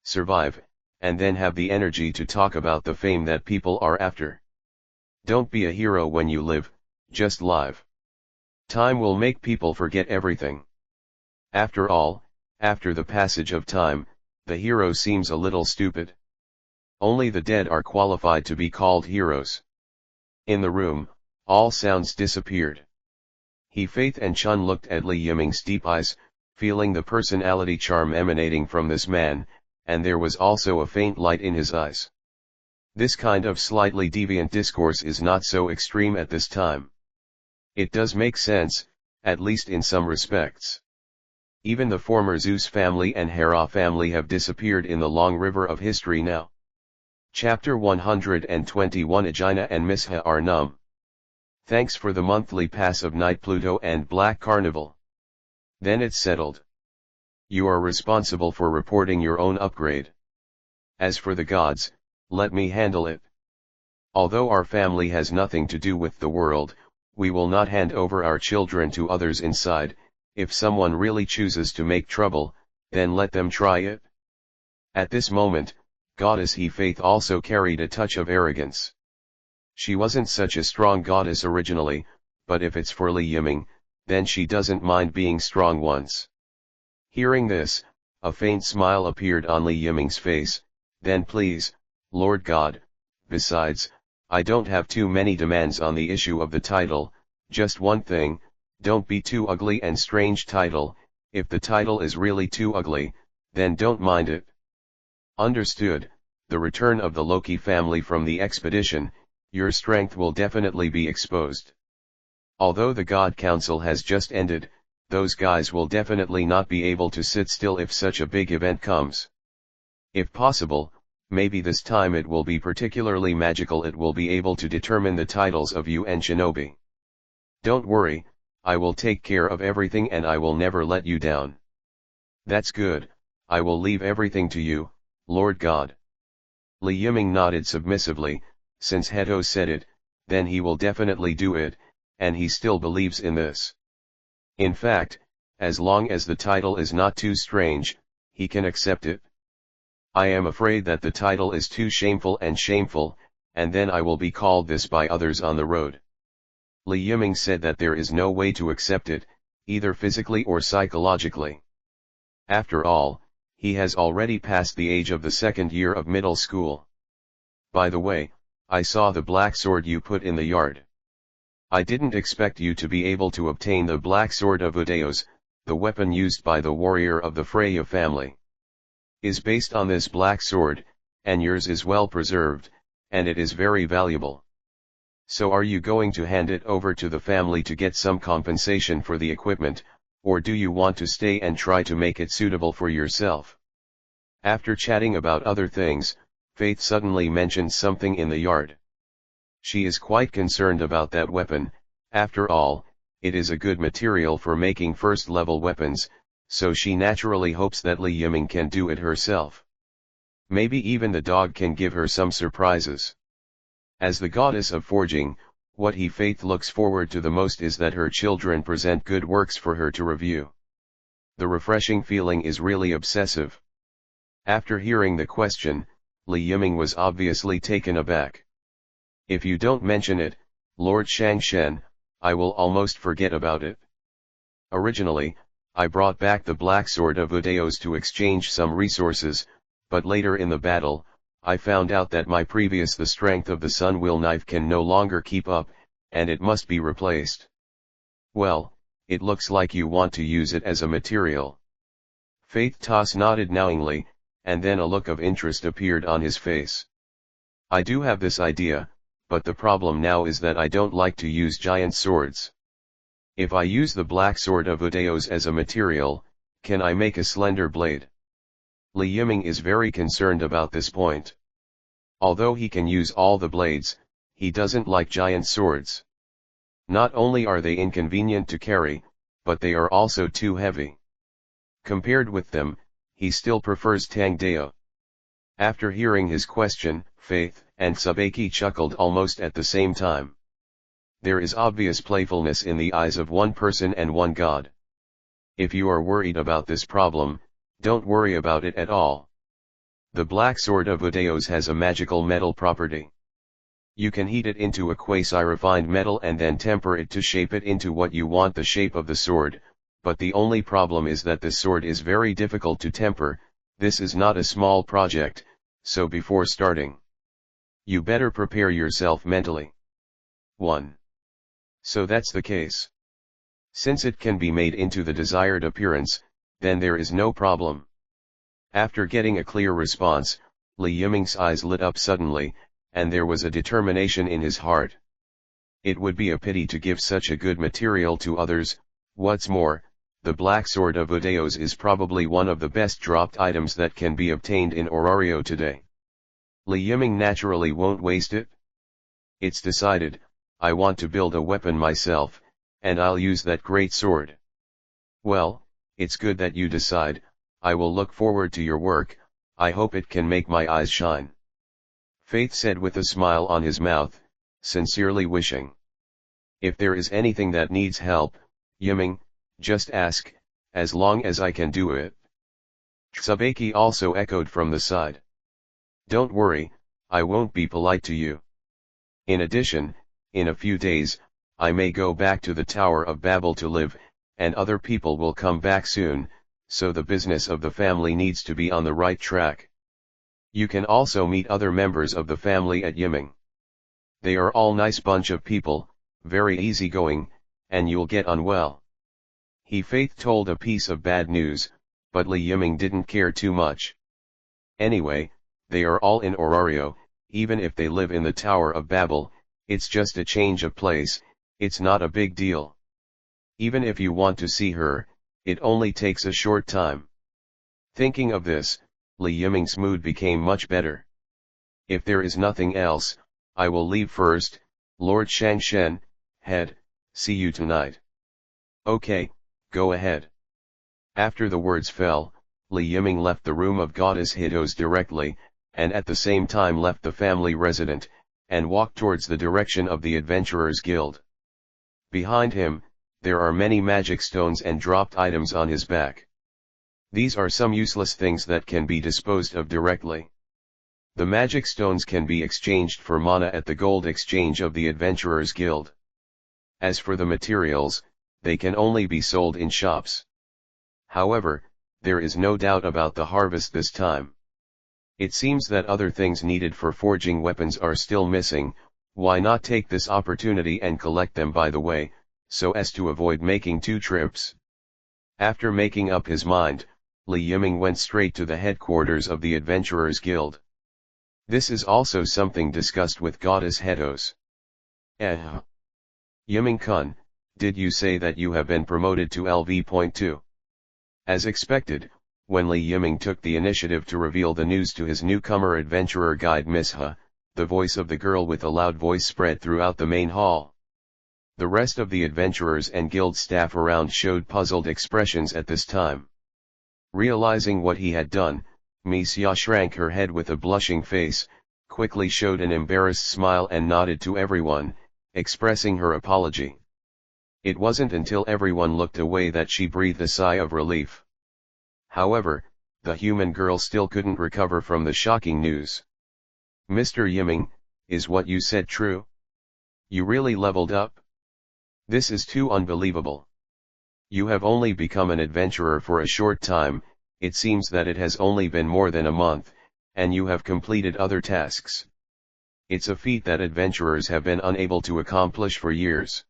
survive, and then have the energy to talk about the fame that people are after. Don't be a hero when you live, just live. Time will make people forget everything. After all, after the passage of time, the hero seems a little stupid. Only the dead are qualified to be called heroes. In the room, all sounds disappeared. Faith and Chun looked at Li Yiming's deep eyes, feeling the personality charm emanating from this man, and there was also a faint light in his eyes. This kind of slightly deviant discourse is not so extreme at this time. It does make sense, at least in some respects. Even the former Zeus family and Hera family have disappeared in the long river of history now. Chapter 121 Aegina and Misha are numb. Thanks for the monthly pass of Night Pluto and Black Carnival. Then it's settled. You are responsible for reporting your own upgrade. As for the gods, let me handle it. Although our family has nothing to do with the world, we will not hand over our children to others inside. If someone really chooses to make trouble, then let them try it. At this moment, Goddess Faith also carried a touch of arrogance. She wasn't such a strong goddess originally, but if it's for Li Yiming, then she doesn't mind being strong once. Hearing this, a faint smile appeared on Li Yiming's face. Then please, Lord God, besides, I don't have too many demands on the issue of the title, just one thing, don't be too ugly and strange title, If the title is really too ugly, then don't mind it. Understood. The return of the Loki family from the expedition, your strength will definitely be exposed. Although the God Council has just ended, those guys will definitely not be able to sit still if such a big event comes. If possible, maybe this time it will be particularly magical. It will be able to determine the titles of you and Shinobi. Don't worry, I will take care of everything and I will never let you down. That's good, I will leave everything to you, Lord God. Li Yiming nodded submissively. Since Heto said it, then he will definitely do it, and he still believes in this. In fact, as long as the title is not too strange, he can accept it. I am afraid that the title is too shameful, and then I will be called this by others on the road. Li Yiming said that there is no way to accept it, either physically or psychologically. After all, he has already passed the age of the second year of middle school. By the way, I saw the black sword you put in the yard. I didn't expect you to be able to obtain the black sword of Udaos, the weapon used by the warrior of the Freya family. Is based on this black sword, and yours is well preserved, and it is very valuable. So are you going to hand it over to the family to get some compensation for the equipment, or do you want to stay and try to make it suitable for yourself? After chatting about other things, Faith suddenly mentioned something in the yard. She is quite concerned about that weapon. After all, it is a good material for making first-level weapons, so she naturally hopes that Li Yiming can do it herself. Maybe even the dog can give her some surprises. As the goddess of forging, what Faith looks forward to the most is that her children present good works for her to review. The refreshing feeling is really obsessive. After hearing the question, Li Yiming was obviously taken aback. If you don't mention it, Lord Shangshen, I will almost forget about it. Originally, I brought back the black sword of Udaos to exchange some resources, but later in the battle, I found out that the strength of the Sun Will knife can no longer keep up, and it must be replaced. Well, it looks like you want to use it as a material. Faith Toss nodded knowingly, and then a look of interest appeared on his face. I do have this idea, but the problem now is that I don't like to use giant swords. If I use the black sword of Udaos as a material, can I make a slender blade? Li Yiming is very concerned about this point. Although he can use all the blades, he doesn't like giant swords. Not only are they inconvenient to carry, but they are also too heavy. Compared with them, he still prefers Tangdeo. After hearing his question, Faith and Sabeki chuckled almost at the same time. There is obvious playfulness in the eyes of one person and one god. If you are worried about this problem, don't worry about it at all. The black sword of Udaos has a magical metal property. You can heat it into a quasi-refined metal and then temper it to shape it into what you want the shape of the sword, but the only problem is that the sword is very difficult to temper. This is not a small project, so before starting, you better prepare yourself mentally. 1. So that's the case. Since it can be made into the desired appearance, then there is no problem. After getting a clear response, Li Yiming's eyes lit up suddenly, and there was a determination in his heart. It would be a pity to give such a good material to others. What's more, the black sword of Udaos is probably one of the best dropped items that can be obtained in Orario today. Li Yiming naturally won't waste it. It's decided, I want to build a weapon myself, and I'll use that great sword. Well, it's good that you decide. I will look forward to your work. I hope it can make my eyes shine. Faith said with a smile on his mouth, sincerely wishing. If there is anything that needs help, Yiming, just ask, as long as I can do it. Tsubaki also echoed from the side. Don't worry, I won't be polite to you. In addition, in a few days, I may go back to the Tower of Babel to live, and other people will come back soon, so the business of the family needs to be on the right track. You can also meet other members of the family at Yiming. They are all nice bunch of people, very easygoing, and you'll get on well. He faith told a piece of bad news, but Li Yiming didn't care too much. Anyway, they are all in Orario, even if they live in the Tower of Babel, it's just a change of place, it's not a big deal. Even if you want to see her, it only takes a short time. Thinking of this, Li Yiming's mood became much better. If there is nothing else, I will leave first, Lord Shangshen, head, see you tonight. Okay, go ahead. After the words fell, Li Yiming left the room of Goddess Hidos directly, and at the same time left the family residence, and walked towards the direction of the Adventurers Guild. Behind him, there are many magic stones and dropped items on his back. These are some useless things that can be disposed of directly. The magic stones can be exchanged for mana at the gold exchange of the Adventurers Guild. As for the materials, they can only be sold in shops. However, there is no doubt about the harvest this time. It seems that other things needed for forging weapons are still missing. Why not take this opportunity and collect them by the way, so as to avoid making 2 trips? After making up his mind, Li Yiming went straight to the headquarters of the Adventurers Guild. This is also something discussed with Goddess Hidos. Yiming-kun, did you say that you have been promoted to LV.2? As expected, when Li Yiming took the initiative to reveal the news to his newcomer adventurer guide Miss He, the voice of the girl with a loud voice spread throughout the main hall. The rest of the adventurers and guild staff around showed puzzled expressions at this time. Realizing what he had done, Miss He shrank her head with a blushing face, quickly showed an embarrassed smile and nodded to everyone, expressing her apology. It wasn't until everyone looked away that she breathed a sigh of relief. However, the human girl still couldn't recover from the shocking news. Mr. Yiming, is what you said true? You really leveled up? This is too unbelievable. You have only become an adventurer for a short time, it seems that it has only been more than a month, and you have completed other tasks. It's a feat that adventurers have been unable to accomplish for years.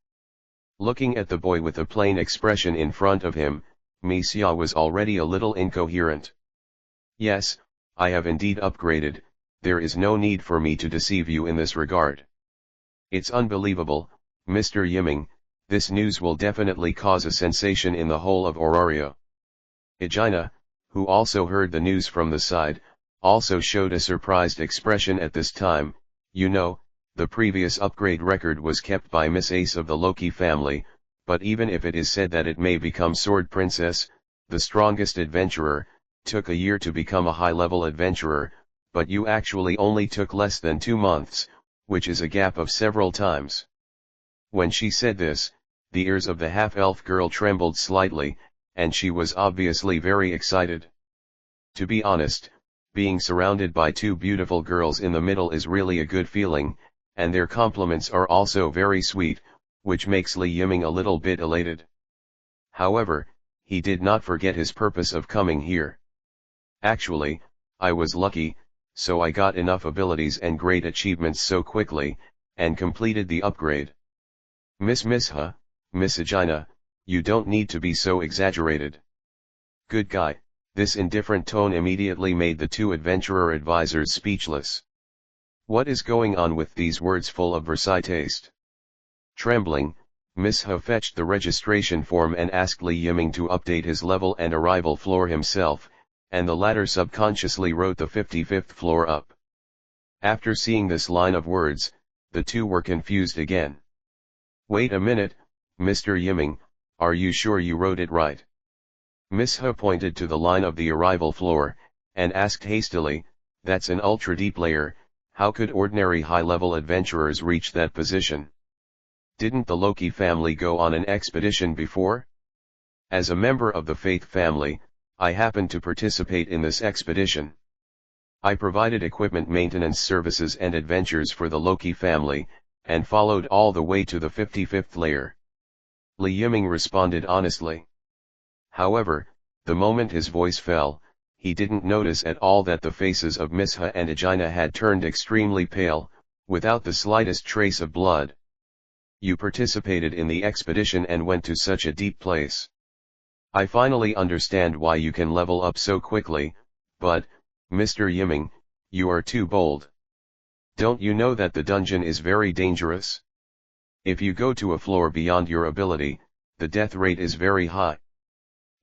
Looking at the boy with a plain expression in front of him, Miss He was already a little incoherent. Yes, I have indeed upgraded, there is no need for me to deceive you in this regard. It's unbelievable, Mr. Yiming, this news will definitely cause a sensation in the whole of Orario. Aegina, who also heard the news from the side, also showed a surprised expression at this time. You know, the previous upgrade record was kept by Miss Ace of the Loki family, but even if it is said that it may become Sword Princess, the strongest adventurer, took a year to become a high-level adventurer, but you actually only took less than 2 months, which is a gap of several times. When she said this, the ears of the half-elf girl trembled slightly, and she was obviously very excited. To be honest, being surrounded by 2 beautiful girls in the middle is really a good feeling, and their compliments are also very sweet, which makes Li Yiming a little bit elated. However, he did not forget his purpose of coming here. Actually, I was lucky, so I got enough abilities and great achievements so quickly, and completed the upgrade. Miss He, Miss Aegina, you don't need to be so exaggerated. Good guy. This indifferent tone immediately made the 2 adventurer advisors speechless. What is going on with these words full of Versailles taste? Trembling, Miss He fetched the registration form and asked Li Yiming to update his level and arrival floor himself, and the latter subconsciously wrote the 55th floor up. After seeing this line of words, the 2 were confused again. Wait a minute, Mr. Yiming, are you sure you wrote it right? Miss He pointed to the line of the arrival floor, and asked hastily, that's an ultra-deep layer, how could ordinary high-level adventurers reach that position? Didn't the Loki family go on an expedition before? As a member of the Faith family, I happened to participate in this expedition. I provided equipment maintenance services and adventures for the Loki family, and followed all the way to the 55th layer. Li Yiming responded honestly. However, the moment his voice fell, he didn't notice at all that the faces of Miss He and Aegina had turned extremely pale, without the slightest trace of blood. You participated in the expedition and went to such a deep place. I finally understand why you can level up so quickly, but, Mr. Yiming, you are too bold. Don't you know that the dungeon is very dangerous? If you go to a floor beyond your ability, the death rate is very high.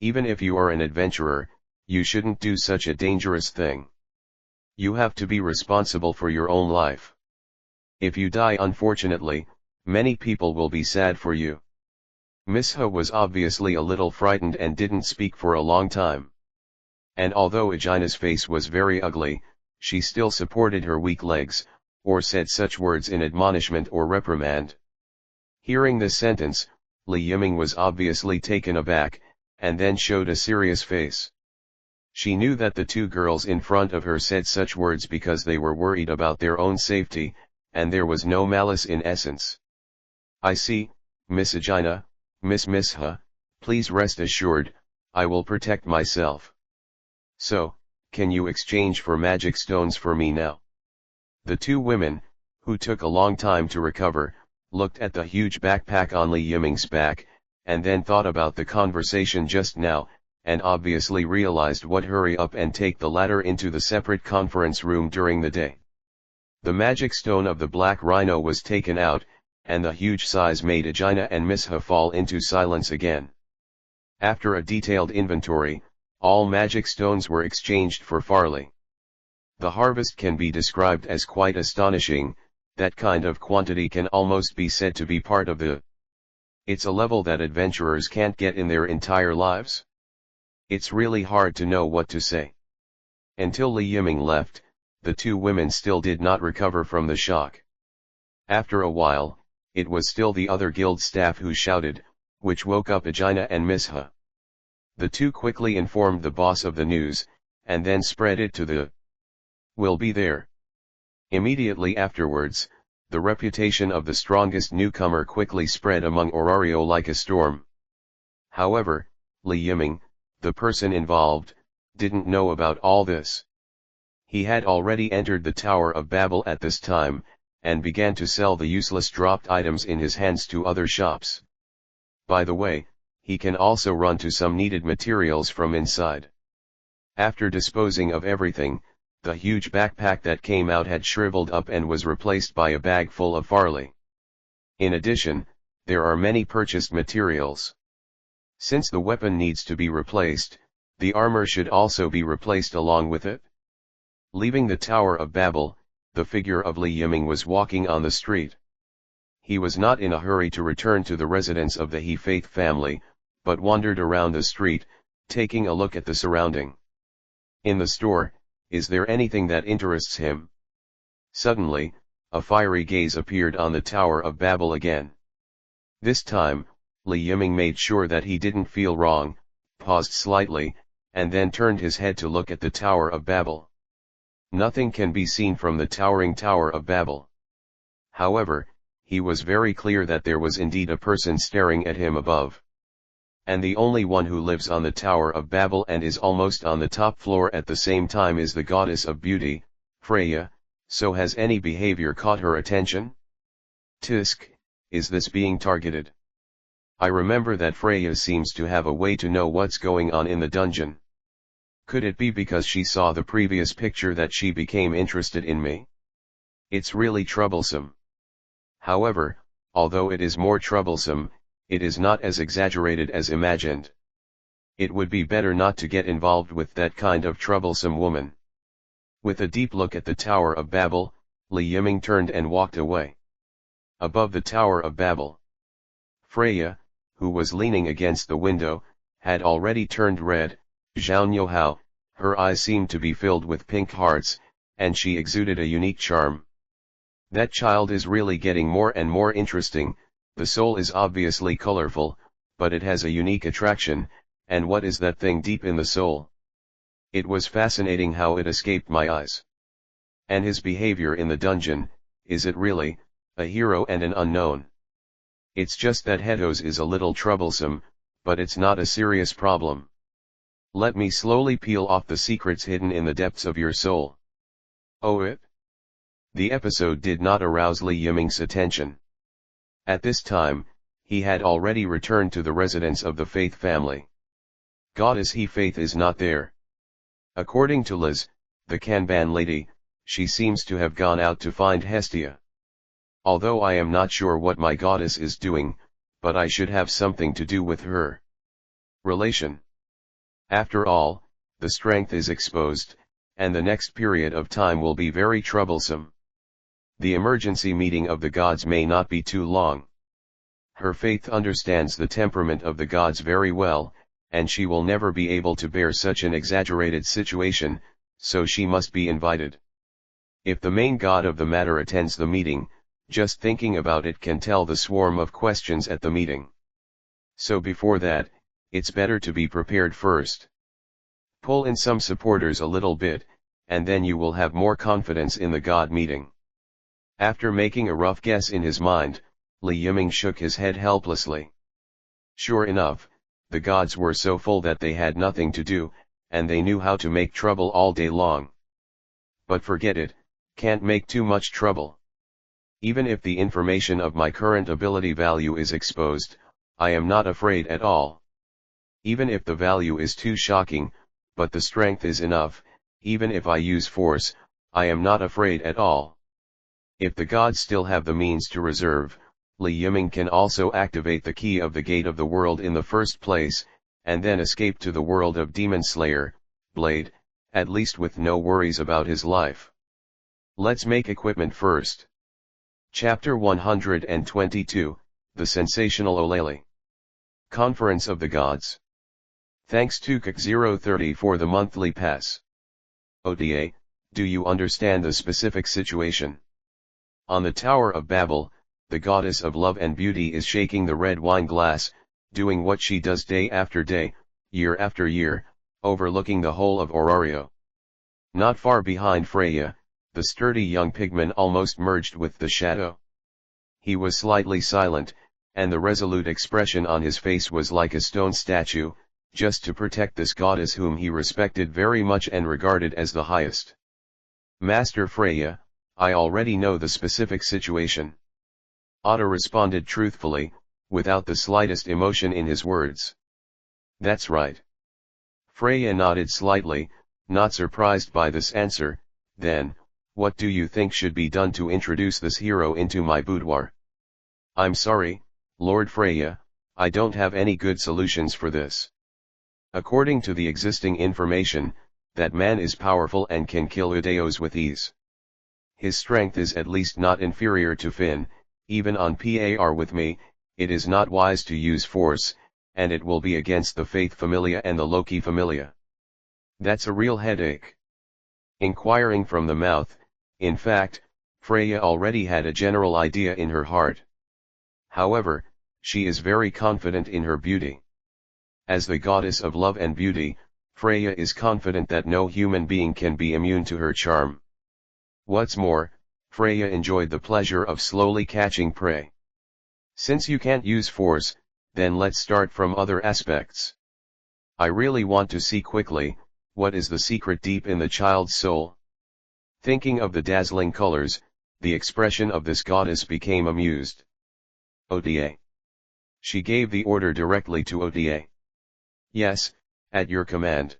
Even if you are an adventurer, you shouldn't do such a dangerous thing. You have to be responsible for your own life. If you die unfortunately, many people will be sad for you. Miss He was obviously a little frightened and didn't speak for a long time. And although Aegina's face was very ugly, she still supported her weak legs, or said such words in admonishment or reprimand. Hearing this sentence, Li Yiming was obviously taken aback, and then showed a serious face. She knew that the two girls in front of her said such words because they were worried about their own safety, and there was no malice in essence. I see, Miss Aegina, Miss He, please rest assured, I will protect myself. So, can you exchange for magic stones for me now? The two women, who took a long time to recover, looked at the huge backpack on Li Yiming's back, and then thought about the conversation just now, and obviously realized what hurry up and take the ladder into the separate conference room during the day. The magic stone of the black rhino was taken out, and the huge size made Aegina and Miss He fall into silence again. After a detailed inventory, all magic stones were exchanged for Farley. The harvest can be described as quite astonishing, that kind of quantity can almost be said to be part of the... It's a level that adventurers can't get in their entire lives. It's really hard to know what to say. Until Li Yiming left, the two women still did not recover from the shock. After a while, it was still the other guild staff who shouted, which woke up Aegina and Miss He. The two quickly informed the boss of the news, and then spread it to the... Will be there. Immediately afterwards, the reputation of the strongest newcomer quickly spread among Orario like a storm. However, Li Yiming, the person involved, didn't know about all this. He had already entered the Tower of Babel at this time, and began to sell the useless dropped items in his hands to other shops. By the way, he can also run to some needed materials from inside. After disposing of everything, the huge backpack that came out had shriveled up and was replaced by a bag full of Farley. In addition, there are many purchased materials. Since the weapon needs to be replaced, the armor should also be replaced along with it. Leaving the Tower of Babel, the figure of Li Yiming was walking on the street. He was not in a hurry to return to the residence of the He Faith family, but wandered around the street, taking a look at the surrounding. In the store, is there anything that interests him? Suddenly, a fiery gaze appeared on the Tower of Babel again. This time, Li Yiming made sure that he didn't feel wrong, paused slightly, and then turned his head to look at the Tower of Babel. Nothing can be seen from the towering Tower of Babel. However, he was very clear that there was indeed a person staring at him above. And the only one who lives on the Tower of Babel and is almost on the top floor at the same time is the goddess of beauty, Freya. So has any behavior caught her attention? Tisk, is this being targeted? I remember that Freya seems to have a way to know what's going on in the dungeon. Could it be because she saw the previous picture that she became interested in me? It's really troublesome. However, although it is more troublesome, it is not as exaggerated as imagined. It would be better not to get involved with that kind of troublesome woman. With a deep look at the Tower of Babel, Li Yiming turned and walked away. Above the Tower of Babel, Freya, who was leaning against the window, had already turned red. Zhao Yuhao, her eyes seemed to be filled with pink hearts, and she exuded a unique charm. That child is really getting more and more interesting. The soul is obviously colorful, but it has a unique attraction, and what is that thing deep in the soul? It was fascinating how it escaped my eyes. And his behavior in the dungeon, is it really, a hero and an unknown? It's just that Hedos is a little troublesome, but it's not a serious problem. Let me slowly peel off the secrets hidden in the depths of your soul. Oh it? The episode did not arouse Li Yiming's attention. At this time, he had already returned to the residence of the Faith family. Goddess He faith is not there. According to Liz, the Kanban lady, she seems to have gone out to find Hestia. Although I am not sure what my goddess is doing, but I should have something to do with her relation. After all, the strength is exposed, and the next period of time will be very troublesome. The emergency meeting of the gods may not be too long. Her faith understands the temperament of the gods very well, and she will never be able to bear such an exaggerated situation, so she must be invited. If the main god of the matter attends the meeting, just thinking about it can tell the swarm of questions at the meeting. So before that, it's better to be prepared first. Pull in some supporters a little bit, and then you will have more confidence in the god meeting. After making a rough guess in his mind, Li Yiming shook his head helplessly. Sure enough, the gods were so full that they had nothing to do, and they knew how to make trouble all day long. But forget it, can't make too much trouble. Even if the information of my current ability value is exposed, I am not afraid at all. Even if the value is too shocking, but the strength is enough, even if I use force, I am not afraid at all. If the gods still have the means to reserve, Li Yiming can also activate the key of the gate of the world in the first place, and then escape to the world of Demon Slayer, Blade, at least with no worries about his life. Let's make equipment first. Chapter 122, The Sensational Olele. Conference of the Gods. Thanks to Kik030 for the monthly pass. ODA, do you understand the specific situation? On the Tower of Babel, the goddess of love and beauty is shaking the red wine glass, doing what she does day after day, year after year, overlooking the whole of Orario. Not far behind Freya, the sturdy young pigman almost merged with the shadow. He was slightly silent, and the resolute expression on his face was like a stone statue, just to protect this goddess whom he respected very much and regarded as the highest. Master Freya, I already know the specific situation. Otto responded truthfully, without the slightest emotion in his words. That's right. Freya nodded slightly, not surprised by this answer. Then, what do you think should be done to introduce this hero into my boudoir? I'm sorry, Lord Freya, I don't have any good solutions for this. According to the existing information, that man is powerful and can kill Udeos with ease. His strength is at least not inferior to Finn. Even on par with me, it is not wise to use force, and it will be against the Faith Familia and the Loki Familia. That's a real headache. Inquiring from the mouth, in fact, Freya already had a general idea in her heart. However, she is very confident in her beauty. As the goddess of love and beauty, Freya is confident that no human being can be immune to her charm. What's more, Freya enjoyed the pleasure of slowly catching prey. Since you can't use force, then let's start from other aspects. I really want to see quickly, what is the secret deep in the child's soul? Thinking of the dazzling colors, the expression of this goddess became amused. Oda. She gave the order directly to Oda. Yes, at your command.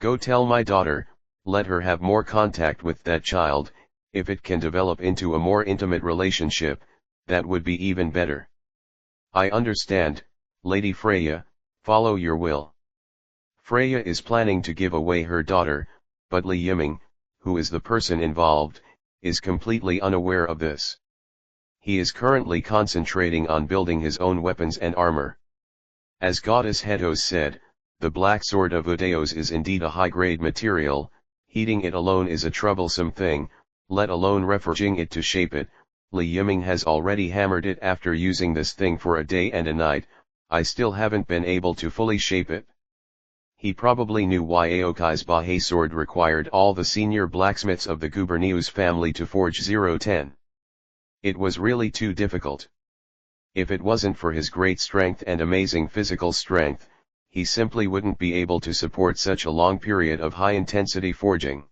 Go tell my daughter, let her have more contact with that child. If it can develop into a more intimate relationship, that would be even better. I understand, Lady Freya, follow your will. Freya is planning to give away her daughter, but Li Yiming, who is the person involved, is completely unaware of this. He is currently concentrating on building his own weapons and armor. As Goddess Hedos said, the black sword of Udeos is indeed a high-grade material. Heating it alone is a troublesome thing, let alone reforging it to shape it. Li Yiming has already hammered it after using this thing for a day and a night. I still haven't been able to fully shape it. He probably knew why Aokai's Bahe sword required all the senior blacksmiths of the Gubernius family to forge 010. It was really too difficult. If it wasn't for his great strength and amazing physical strength, he simply wouldn't be able to support such a long period of high-intensity forging.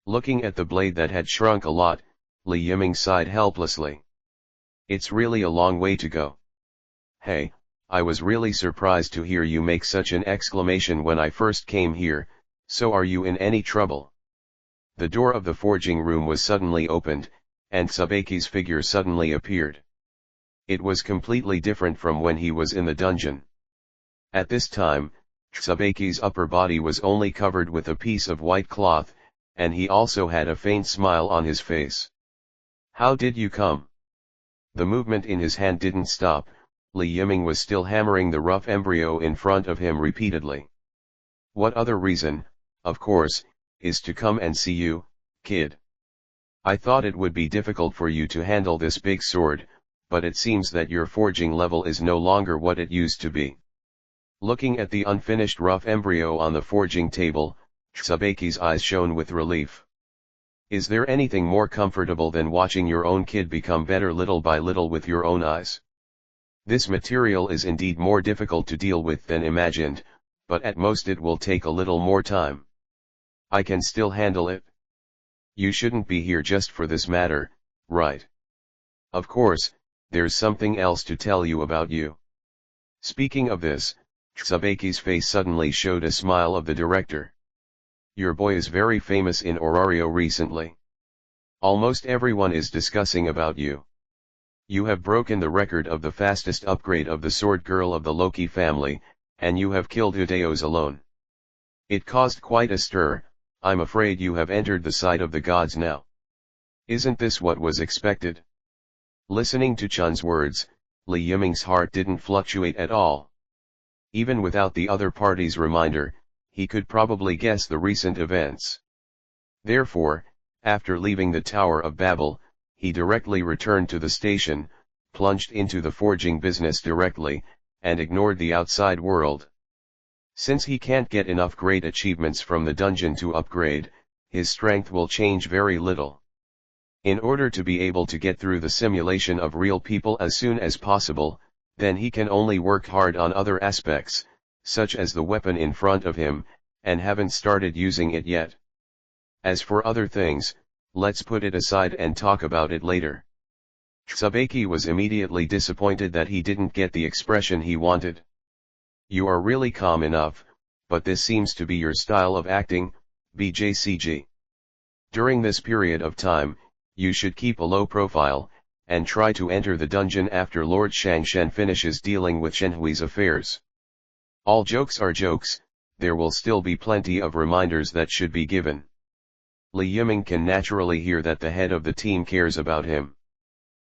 Looking at the blade that had shrunk a lot, Li Yiming sighed helplessly. It's really a long way to go. Hey, I was really surprised to hear you make such an exclamation when I first came here. So are you in any trouble? The door of the forging room was suddenly opened, and Tsubaki's figure suddenly appeared. It was completely different from when he was in the dungeon. At this time, Tsubaki's upper body was only covered with a piece of white cloth, and he also had a faint smile on his face. How did you come? The movement in his hand didn't stop. Li Yiming was still hammering the rough embryo in front of him repeatedly. What other reason, of course, is to come and see you, kid. I thought it would be difficult for you to handle this big sword, but it seems that your forging level is no longer what it used to be. Looking at the unfinished rough embryo on the forging table, Tsubaki's eyes shone with relief. Is there anything more comfortable than watching your own kid become better little by little with your own eyes? This material is indeed more difficult to deal with than imagined, but at most it will take a little more time. I can still handle it. You shouldn't be here just for this matter, right? Of course, there's something else to tell you about you. Speaking of this, Tsubaki's face suddenly showed a smile of the director. Your boy is very famous in Orario recently. Almost everyone is discussing about you. You have broken the record of the fastest upgrade of the sword girl of the Loki family, and you have killed Hideos alone. It caused quite a stir. I'm afraid you have entered the side of the gods now. Isn't this what was expected? Listening to Chun's words, Li Yiming's heart didn't fluctuate at all. Even without the other party's reminder, he could probably guess the recent events. Therefore, after leaving the Tower of Babel, he directly returned to the station, plunged into the forging business directly, and ignored the outside world. Since he can't get enough great achievements from the dungeon to upgrade, his strength will change very little. In order to be able to get through the simulation of real people as soon as possible, then he can only work hard on other aspects, such as the weapon in front of him, and haven't started using it yet. As for other things, let's put it aside and talk about it later. Tsubaki was immediately disappointed that he didn't get the expression he wanted. You are really calm enough, but this seems to be your style of acting, BJCG. During this period of time, you should keep a low profile, and try to enter the dungeon after Lord Shangshen finishes dealing with Shenhui's affairs. All jokes are jokes, there will still be plenty of reminders that should be given. Li Yiming can naturally hear that the head of the team cares about him.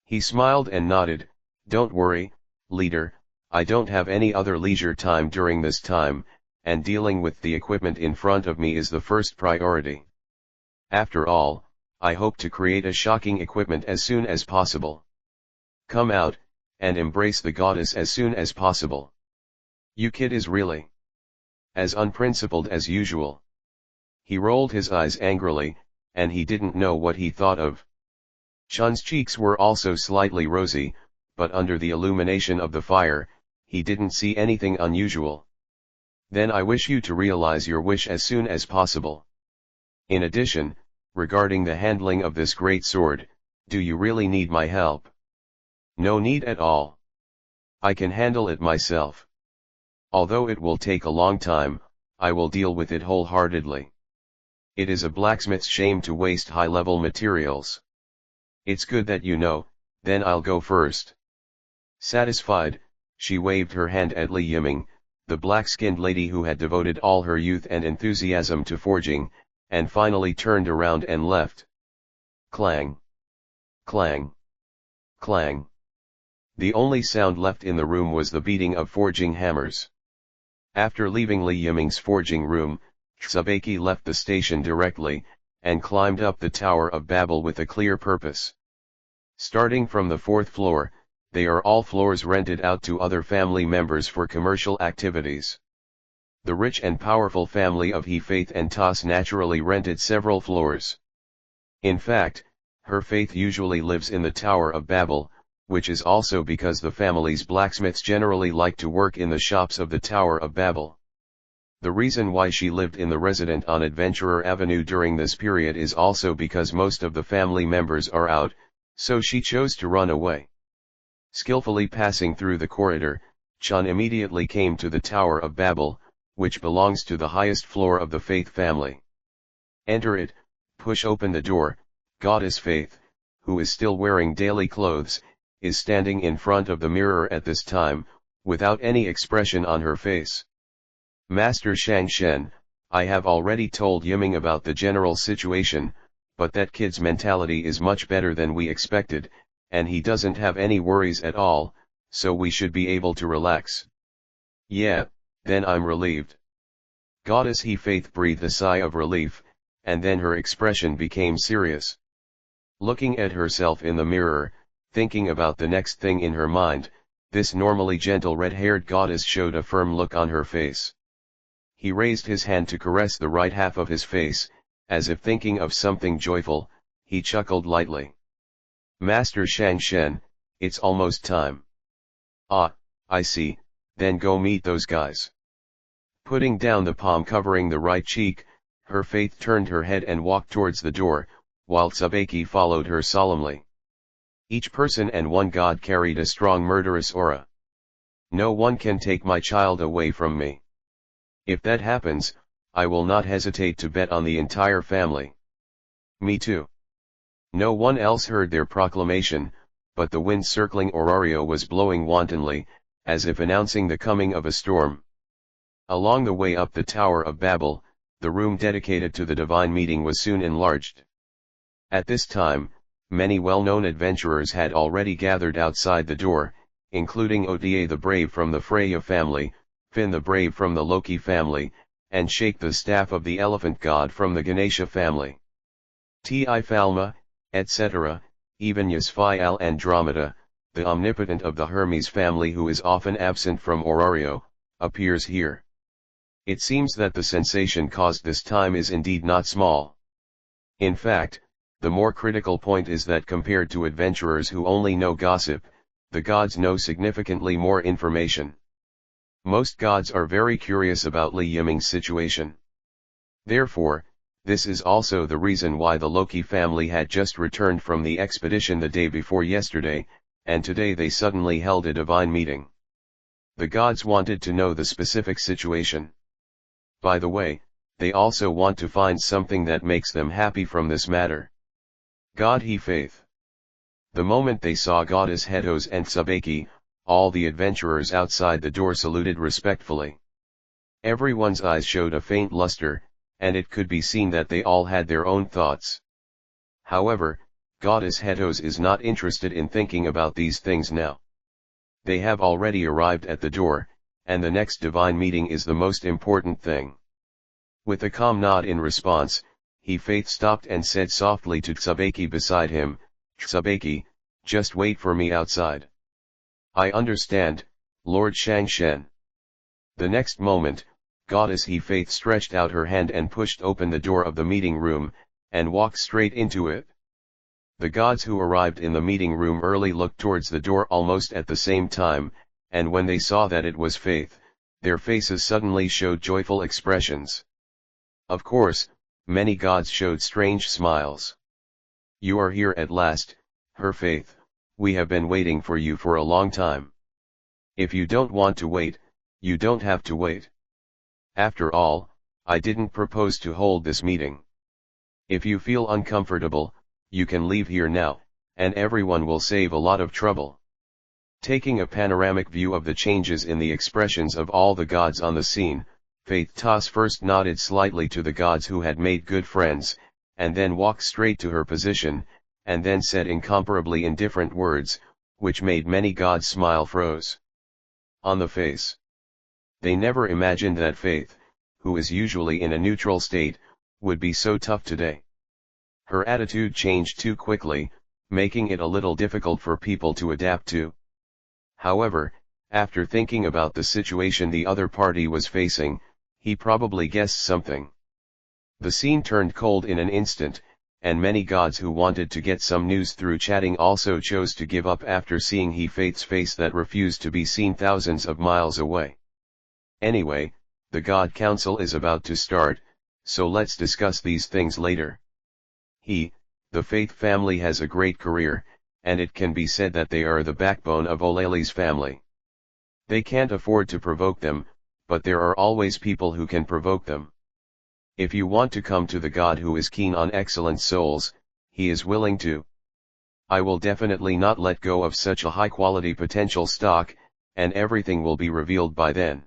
He smiled and nodded. Don't worry, leader, I don't have any other leisure time during this time, and dealing with the equipment in front of me is the first priority. After all, I hope to create a shocking equipment as soon as possible. Come out, and embrace the goddess as soon as possible. You kid is really as unprincipled as usual. He rolled his eyes angrily, and he didn't know what he thought of. Chun's cheeks were also slightly rosy, but under the illumination of the fire, he didn't see anything unusual. Then I wish you to realize your wish as soon as possible. In addition, regarding the handling of this great sword, do you really need my help? No need at all. I can handle it myself. Although it will take a long time, I will deal with it wholeheartedly. It is a blacksmith's shame to waste high-level materials. It's good that you know, then I'll go first. Satisfied, she waved her hand at Li Yiming, the black-skinned lady who had devoted all her youth and enthusiasm to forging, and finally turned around and left. Clang! Clang! Clang! The only sound left in the room was the beating of forging hammers. After leaving Li Yiming's forging room, Tsubaki left the station directly, and climbed up the Tower of Babel with a clear purpose. Starting from the 4th floor, they are all floors rented out to other family members for commercial activities. The rich and powerful family of He Faith and Tas naturally rented several floors. In fact, her Faith usually lives in the Tower of Babel, which is also because the family's blacksmiths generally like to work in the shops of the Tower of Babel. The reason why she lived in the resident on Adventurer Avenue during this period is also because most of the family members are out, so she chose to run away. Skillfully passing through the corridor, Chun immediately came to the Tower of Babel, which belongs to the highest floor of the Faith family. Enter it, push open the door. Goddess Faith, who is still wearing daily clothes, is standing in front of the mirror at this time, without any expression on her face. Master Shang Shen, I have already told Yiming about the general situation, but that kid's mentality is much better than we expected, and he doesn't have any worries at all, so we should be able to relax. Yeah, then I'm relieved. Goddess He Faith breathed a sigh of relief, and then her expression became serious. Looking at herself in the mirror, thinking about the next thing in her mind, this normally gentle red-haired goddess showed a firm look on her face. He raised his hand to caress the right half of his face, as if thinking of something joyful. He chuckled lightly. Master Shang Shen, it's almost time. Ah, I see, then go meet those guys. Putting down the palm covering the right cheek, her Faith turned her head and walked towards the door, while Tsubaki followed her solemnly. Each person and one god carried a strong murderous aura. No one can take my child away from me. If that happens, I will not hesitate to bet on the entire family. Me too. No one else heard their proclamation, but the wind circling Orario was blowing wantonly, as if announcing the coming of a storm. Along the way up the Tower of Babel, the room dedicated to the divine meeting was soon enlarged. At this time, many well-known adventurers had already gathered outside the door, including Oda the Brave from the Freya family, Finn the Brave from the Loki family, and Shake the Staff of the Elephant God from the Ganesha family. Ti Falma, etc., even Yasfi al Andromeda, the omnipotent of the Hermes family who is often absent from Orario, appears here. It seems that the sensation caused this time is indeed not small. In fact, the more critical point is that compared to adventurers who only know gossip, the gods know significantly more information. Most gods are very curious about Li Yiming's situation. Therefore, this is also the reason why the Loki family had just returned from the expedition the day before yesterday, and today they suddenly held a divine meeting. The gods wanted to know the specific situation. By the way, they also want to find something that makes them happy from this matter. God He Faith. The moment they saw Goddess Hedos and Tsubaki, all the adventurers outside the door saluted respectfully. Everyone's eyes showed a faint luster, and it could be seen that they all had their own thoughts. However, Goddess Hedos is not interested in thinking about these things now. They have already arrived at the door, and the next divine meeting is the most important thing. With a calm nod in response, He Faith stopped and said softly to Tsubaki beside him, "Tsubaki, just wait for me outside." "I understand, Lord Shang Shen." The next moment, Goddess He Faith stretched out her hand and pushed open the door of the meeting room, and walked straight into it. The gods who arrived in the meeting room early looked towards the door almost at the same time, and when they saw that it was Faith, their faces suddenly showed joyful expressions. Of course, many gods showed strange smiles. "You are here at last, Her Faith, we have been waiting for you for a long time. If you don't want to wait, you don't have to wait. After all, I didn't propose to hold this meeting. If you feel uncomfortable, you can leave here now, and everyone will save a lot of trouble." Taking a panoramic view of the changes in the expressions of all the gods on the scene, Faith Tas first nodded slightly to the gods who had made good friends, and then walked straight to her position, and then said incomparably indifferent words, which made many gods smile froze on the face. They never imagined that Faith, who is usually in a neutral state, would be so tough today. Her attitude changed too quickly, making it a little difficult for people to adapt to. However, after thinking about the situation the other party was facing, he probably guessed something. The scene turned cold in an instant, and many gods who wanted to get some news through chatting also chose to give up after seeing He Faith's face that refused to be seen thousands of miles away. Anyway, the God Council is about to start, so let's discuss these things later. The Faith family has a great career, and it can be said that they are the backbone of Olele's family. They can't afford to provoke them, but there are always people who can provoke them. If you want to come to the God who is keen on excellent souls, he is willing to. I will definitely not let go of such a high-quality potential stock, and everything will be revealed by then.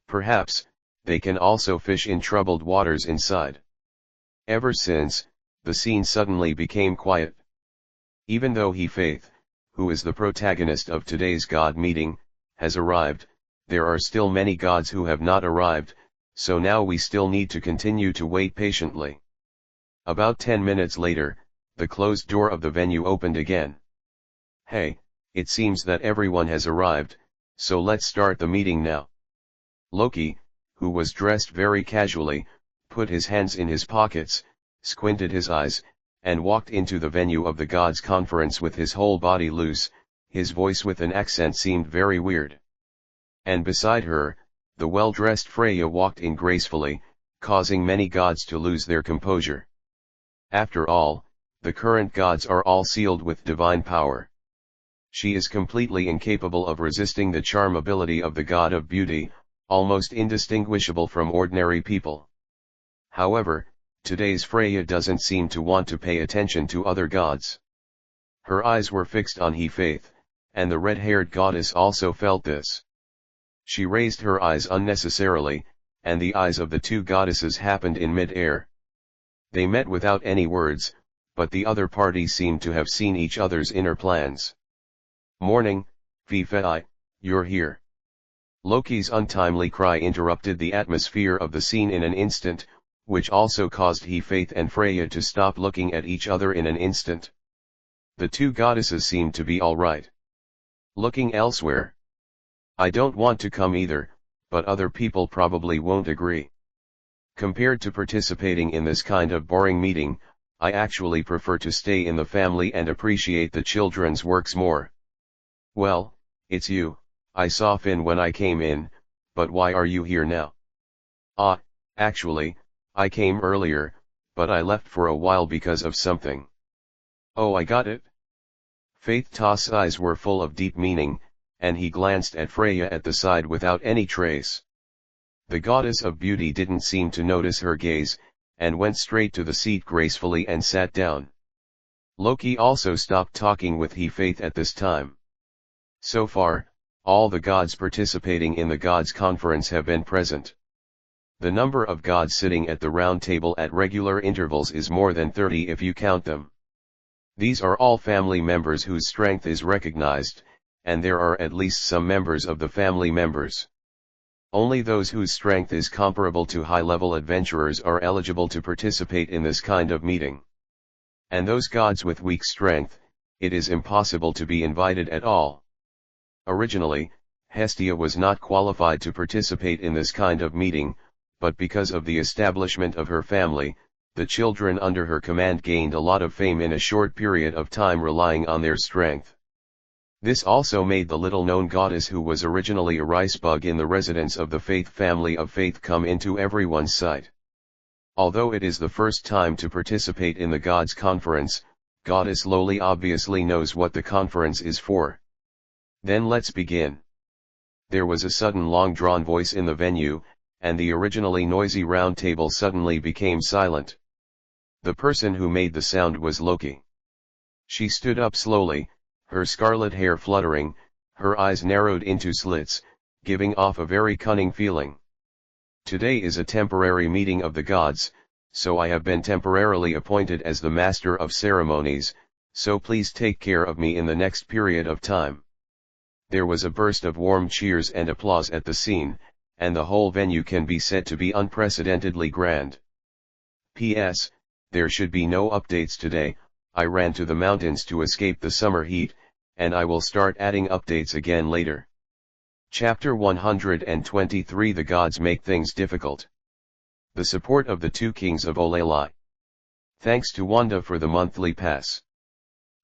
Perhaps, they can also fish in troubled waters inside. Ever since, the scene suddenly became quiet. Even though he Faith, who is the protagonist of today's God meeting, has arrived, there are still many gods who have not arrived, so now we still need to continue to wait patiently. About 10 minutes later, the closed door of the venue opened again. Hey, it seems that everyone has arrived, so let's start the meeting now. Loki, who was dressed very casually, put his hands in his pockets, squinted his eyes, and walked into the venue of the gods' conference with his whole body loose. His voice with an accent seemed very weird. And beside her, the well-dressed Freya walked in gracefully, causing many gods to lose their composure. After all, the current gods are all sealed with divine power. She is completely incapable of resisting the charm ability of the god of beauty, almost indistinguishable from ordinary people. However, today's Freya doesn't seem to want to pay attention to other gods. Her eyes were fixed on he Faith, and the red-haired goddess also felt this. She raised her eyes unnecessarily, and the eyes of the two goddesses happened in mid-air. They met without any words, but the other party seemed to have seen each other's inner plans. Morning, Fifei, you're here. Loki's untimely cry interrupted the atmosphere of the scene in an instant, which also caused he Faith and Freya to stop looking at each other in an instant. The two goddesses seemed to be all right. Looking elsewhere. I don't want to come either, but other people probably won't agree. Compared to participating in this kind of boring meeting, I actually prefer to stay in the family and appreciate the children's works more. Well, it's you. I saw Finn when I came in, but why are you here now? Actually, I came earlier, but I left for a while because of something. Oh, I got it. Faith Toss's eyes were full of deep meaning, and he glanced at Freya at the side without any trace. The goddess of beauty didn't seem to notice her gaze, and went straight to the seat gracefully and sat down. Loki also stopped talking with he Faith at this time. So far, all the gods participating in the gods' conference have been present. The number of gods sitting at the round table at regular intervals is more than 30 if you count them. These are all family members whose strength is recognized, and there are at least some members of the family members. Only those whose strength is comparable to high-level adventurers are eligible to participate in this kind of meeting. And those gods with weak strength, it is impossible to be invited at all. Originally, Hestia was not qualified to participate in this kind of meeting, but because of the establishment of her family, the children under her command gained a lot of fame in a short period of time relying on their strength. This also made the little-known goddess who was originally a rice bug in the residence of the Faith family of Faith come into everyone's sight. Although it is the first time to participate in the gods' conference, Goddess Loli obviously knows what the conference is for. Then let's begin. There was a sudden long-drawn voice in the venue, and the originally noisy round table suddenly became silent. The person who made the sound was Loki. She stood up slowly, her scarlet hair fluttering, her eyes narrowed into slits, giving off a very cunning feeling. Today is a temporary meeting of the gods, so I have been temporarily appointed as the master of ceremonies, so please take care of me in the next period of time. There was a burst of warm cheers and applause at the scene, and the whole venue can be said to be unprecedentedly grand. P.S. There should be no updates today. I ran to the mountains to escape the summer heat, and I will start adding updates again later. Chapter 123 The Gods Make Things Difficult. The support of the two kings of Olalai. Thanks to Wanda for the monthly pass.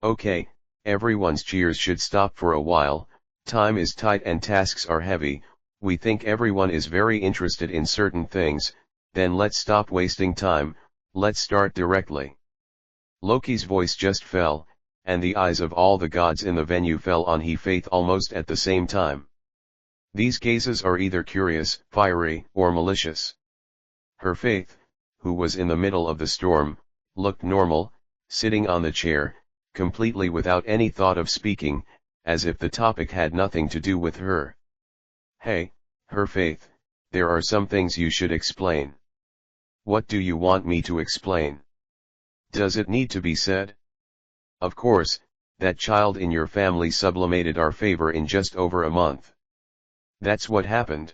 Okay, everyone's cheers should stop for a while, time is tight and tasks are heavy, we think everyone is very interested in certain things, then let's stop wasting time, let's start directly. Loki's voice just fell, and the eyes of all the gods in the venue fell on he Faith almost at the same time. These gazes are either curious, fiery, or malicious. Her Faith, who was in the middle of the storm, looked normal, sitting on the chair, completely without any thought of speaking, as if the topic had nothing to do with her. Hey, Her Faith, there are some things you should explain. What do you want me to explain? Does it need to be said? Of course, that child in your family sublimated our favor in just over a month. That's what happened.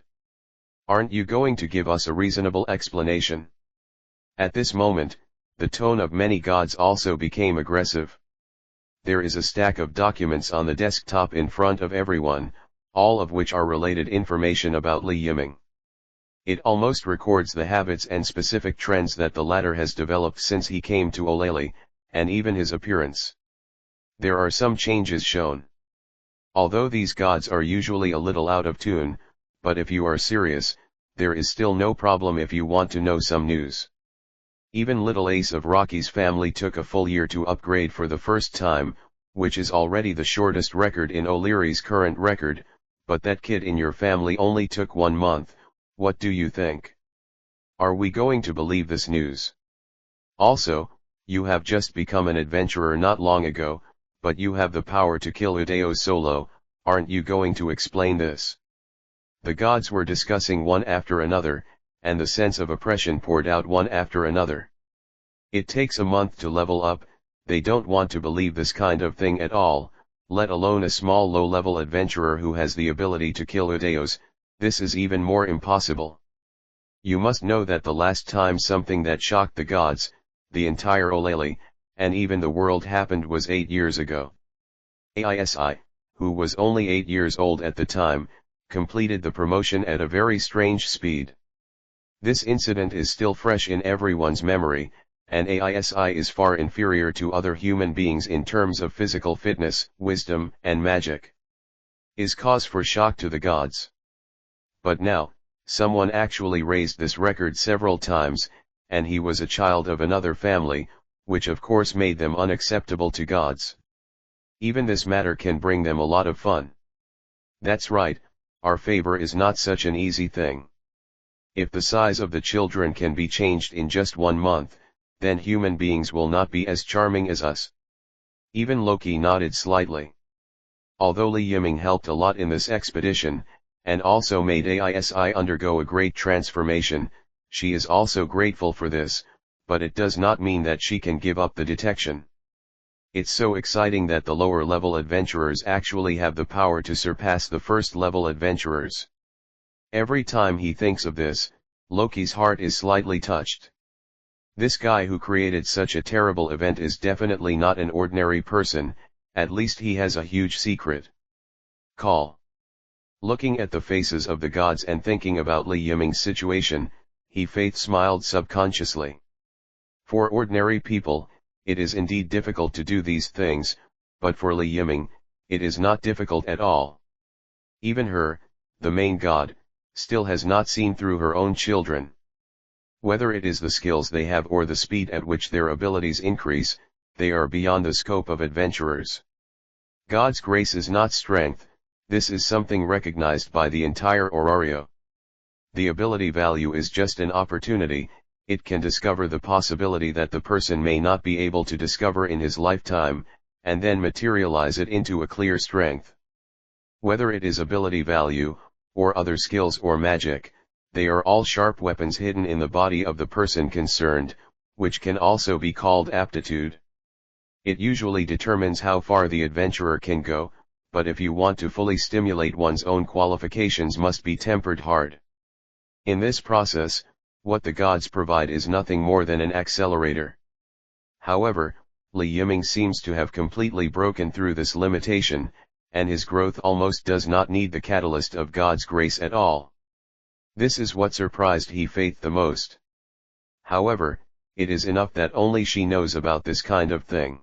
Aren't you going to give us a reasonable explanation? At this moment, the tone of many gods also became aggressive. There is a stack of documents on the desktop in front of everyone, all of which are related information about Li Yiming. It almost records the habits and specific trends that the latter has developed since he came to Olallie, and even his appearance. There are some changes shown. Although these gods are usually a little out of tune, but if you are serious, there is still no problem if you want to know some news. Even little Ace of Rocky's family took a full year to upgrade for the first time, which is already the shortest record in O'Leary's current record, but that kid in your family only took 1 month. What do you think? Are we going to believe this news? Also, you have just become an adventurer not long ago, but you have the power to kill Udeo solo. Aren't you going to explain this? The gods were discussing one after another, and the sense of oppression poured out one after another. It takes a month to level up. They don't want to believe this kind of thing at all, let alone a small low-level adventurer who has the ability to kill Udeos. This is even more impossible. You must know that the last time something that shocked the gods, the entire Olallie, and even the world happened was 8 years ago. Aisi, who was only 8 years old at the time, completed the promotion at a very strange speed. This incident is still fresh in everyone's memory, and Aisi is far inferior to other human beings in terms of physical fitness, wisdom, and magic. Is cause for shock to the gods. But now, someone actually raised this record several times, and he was a child of another family, which of course made them unacceptable to gods. Even this matter can bring them a lot of fun. That's right, our favor is not such an easy thing. If the size of the children can be changed in just 1 month, then human beings will not be as charming as us. Even Loki nodded slightly. Although Li Yiming helped a lot in this expedition, and also made Aisi undergo a great transformation, she is also grateful for this, but it does not mean that she can give up the detection. It's so exciting that the lower level adventurers actually have the power to surpass the first level adventurers. Every time he thinks of this, Loki's heart is slightly touched. This guy who created such a terrible event is definitely not an ordinary person, at least he has a huge secret. Call. Looking at the faces of the gods and thinking about Li Yiming's situation, Faith smiled subconsciously. For ordinary people, it is indeed difficult to do these things, but for Li Yiming, it is not difficult at all. Even her, the main god, still has not seen through her own children. Whether it is the skills they have or the speed at which their abilities increase, they are beyond the scope of adventurers. God's grace is not strength, this is something recognized by the entire Orario. The ability value is just an opportunity, it can discover the possibility that the person may not be able to discover in his lifetime, and then materialize it into a clear strength. Whether it is ability value, or other skills or magic, they are all sharp weapons hidden in the body of the person concerned, which can also be called aptitude. It usually determines how far the adventurer can go, but if you want to fully stimulate one's own qualifications must be tempered hard. In this process, what the gods provide is nothing more than an accelerator. However, Li Yiming seems to have completely broken through this limitation, and his growth almost does not need the catalyst of God's grace at all. This is what surprised Faith the most. However, it is enough that only she knows about this kind of thing.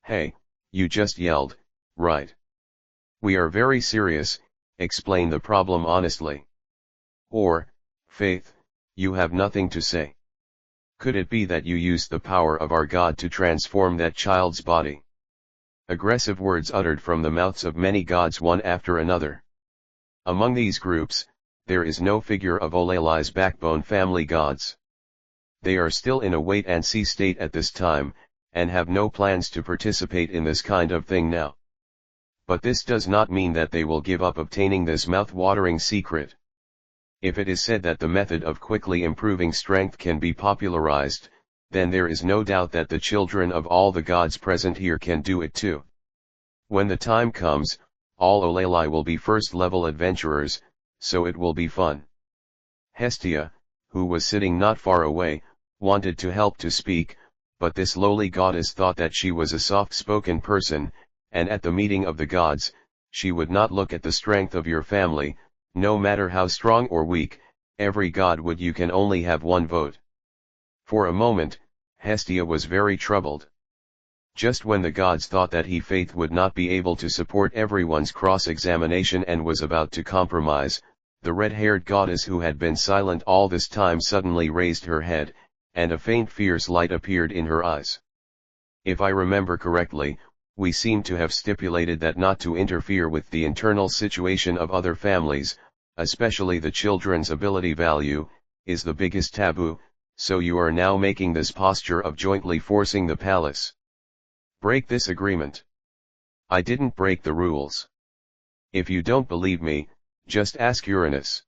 Hey, you just yelled, right? We are very serious, explain the problem honestly. Or, Faith, you have nothing to say. Could it be that you used the power of our God to transform that child's body? Aggressive words uttered from the mouths of many gods one after another. Among these groups, there is no figure of Oleli's backbone family gods. They are still in a wait-and-see state at this time, and have no plans to participate in this kind of thing now. But this does not mean that they will give up obtaining this mouth-watering secret. If it is said that the method of quickly improving strength can be popularized, then there is no doubt that the children of all the gods present here can do it too. When the time comes, all Oleli will be first-level adventurers, so it will be fun. Hestia, who was sitting not far away, wanted to help to speak, but this lowly goddess thought that she was a soft-spoken person, and at the meeting of the gods, she would not look at the strength of your family, no matter how strong or weak, every god would you can only have one vote. For a moment, Hestia was very troubled. Just when the gods thought that Faith would not be able to support everyone's cross-examination and was about to compromise, the red-haired goddess who had been silent all this time suddenly raised her head, and a faint fierce light appeared in her eyes. If I remember correctly, we seem to have stipulated that not to interfere with the internal situation of other families, especially the children's ability value, is the biggest taboo, so you are now making this posture of jointly forcing the palace. Break this agreement. I didn't break the rules. If you don't believe me, just ask Uranus.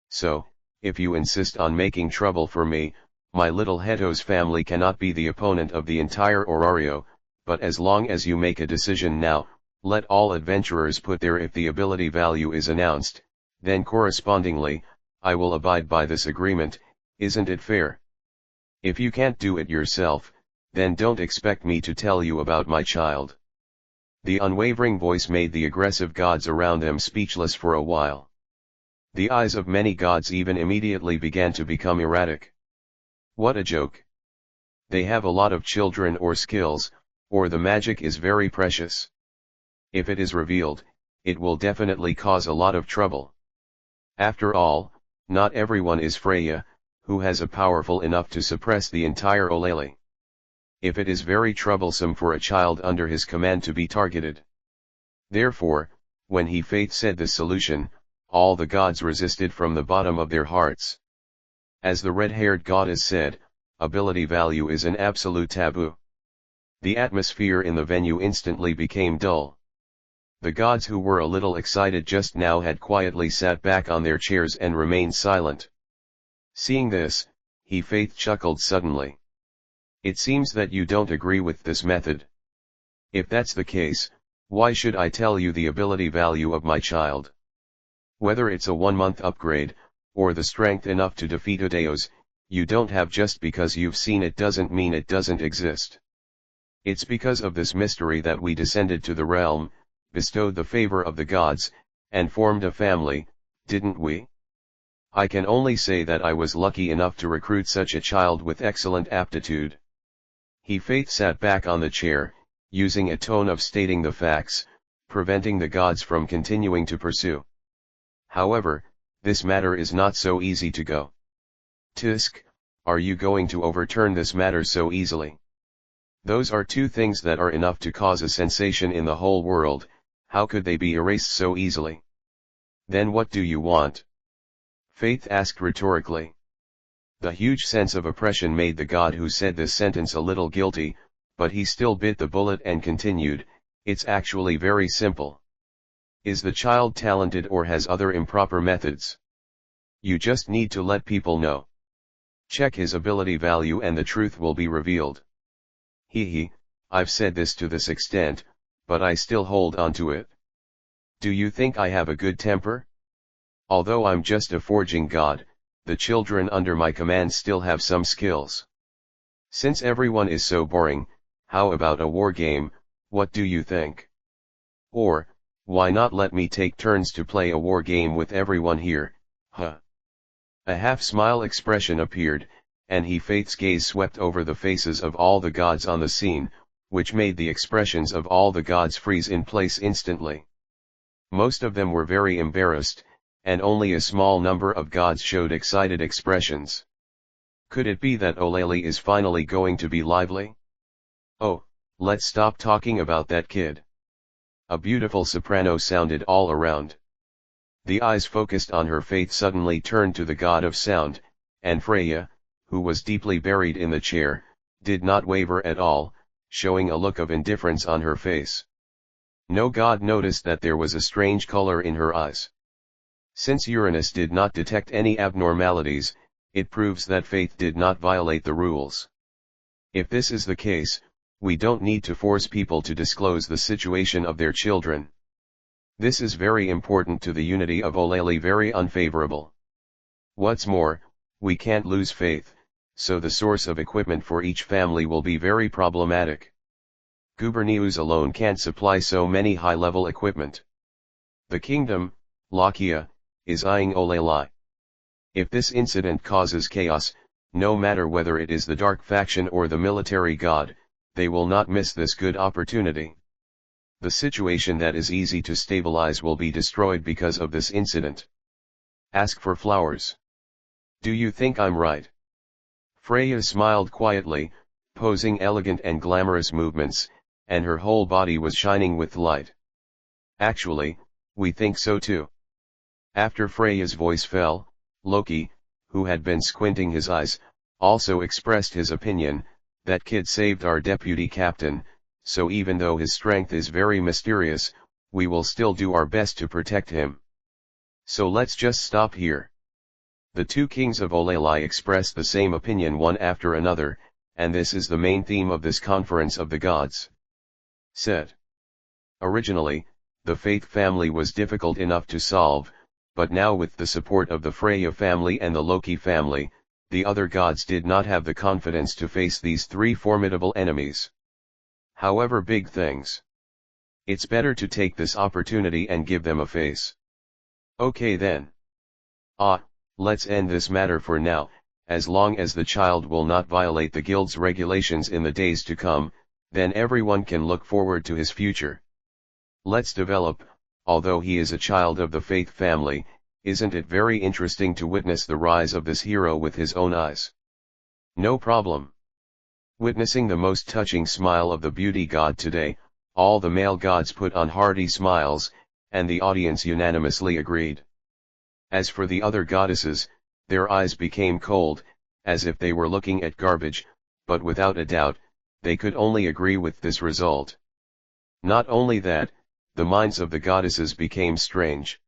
So, if you insist on making trouble for me, my little Heto's family cannot be the opponent of the entire Orario, but as long as you make a decision now, let all adventurers put there if the ability value is announced, then correspondingly, I will abide by this agreement, isn't it fair? If you can't do it yourself, then don't expect me to tell you about my child. The unwavering voice made the aggressive gods around them speechless for a while. The eyes of many gods even immediately began to become erratic. What a joke. They have a lot of children or skills, or the magic is very precious. If it is revealed, it will definitely cause a lot of trouble. After all, not everyone is Freya, who has a powerful enough to suppress the entire Oleli. If it is very troublesome for a child under his command to be targeted. Therefore, when Faith said this solution, all the gods resisted from the bottom of their hearts. As the red-haired goddess said, ability value is an absolute taboo. The atmosphere in the venue instantly became dull. The gods who were a little excited just now had quietly sat back on their chairs and remained silent. Seeing this, Faith chuckled suddenly. It seems that you don't agree with this method. If that's the case, why should I tell you the ability value of my child? Whether it's a 1-month upgrade, or the strength enough to defeat Udeos, you don't have just because you've seen it doesn't mean it doesn't exist. It's because of this mystery that we descended to the realm, bestowed the favor of the gods, and formed a family, didn't we? I can only say that I was lucky enough to recruit such a child with excellent aptitude. Faith sat back on the chair, using a tone of stating the facts, preventing the gods from continuing to pursue. However, this matter is not so easy to go. Tisk, are you going to overturn this matter so easily? Those are two things that are enough to cause a sensation in the whole world, how could they be erased so easily? Then what do you want? Faith asked rhetorically. The huge sense of oppression made the god who said this sentence a little guilty, but he still bit the bullet and continued, it's actually very simple. Is the child talented or has other improper methods? You just need to let people know. Check his ability value and the truth will be revealed. I've said this to this extent, but I still hold on to it. Do you think I have a good temper? Although I'm just a forging god, the children under my command still have some skills. Since everyone is so boring, how about a war game, what do you think? Or, why not let me take turns to play a war game with everyone here, huh? A half-smile expression appeared, and Faith's gaze swept over the faces of all the gods on the scene, which made the expressions of all the gods freeze in place instantly. Most of them were very embarrassed, and only a small number of gods showed excited expressions. Could it be that Oleli is finally going to be lively? Oh, let's stop talking about that kid. A beautiful soprano sounded all around. The eyes focused on her faith suddenly turned to the god of sound, and Freya, who was deeply buried in the chair, did not waver at all, showing a look of indifference on her face. No god noticed that there was a strange color in her eyes. Since Uranus did not detect any abnormalities, it proves that faith did not violate the rules. If this is the case, we don't need to force people to disclose the situation of their children. This is very important to the unity of Oleli, very unfavorable. What's more, we can't lose faith, so the source of equipment for each family will be very problematic. Gubernius alone can't supply so many high-level equipment. The kingdom, Lakia, is eyeing Oleli. If this incident causes chaos, no matter whether it is the dark faction or the military god, they will not miss this good opportunity. The situation that is easy to stabilize will be destroyed because of this incident. Ask for flowers. Do you think I'm right? Freya smiled quietly, posing elegant and glamorous movements, and her whole body was shining with light. Actually, we think so too. After Freya's voice fell, Loki, who had been squinting his eyes, also expressed his opinion, that kid saved our deputy captain, so even though his strength is very mysterious, we will still do our best to protect him. So let's just stop here. The two kings of Oleli expressed the same opinion one after another, and this is the main theme of this conference of the gods. Said. Originally, the Faith family was difficult enough to solve, but now with the support of the Freya family and the Loki family, the other gods did not have the confidence to face these three formidable enemies. However big things. It's better to take this opportunity and give them a face. Okay then. Let's end this matter for now, as long as the child will not violate the guild's regulations in the days to come, then everyone can look forward to his future. Let's develop, although he is a child of the Faith family, isn't it very interesting to witness the rise of this hero with his own eyes? No problem. Witnessing the most touching smile of the beauty god today, all the male gods put on hearty smiles, and the audience unanimously agreed. As for the other goddesses, their eyes became cold, as if they were looking at garbage, but without a doubt, they could only agree with this result. Not only that, the minds of the goddesses became strange.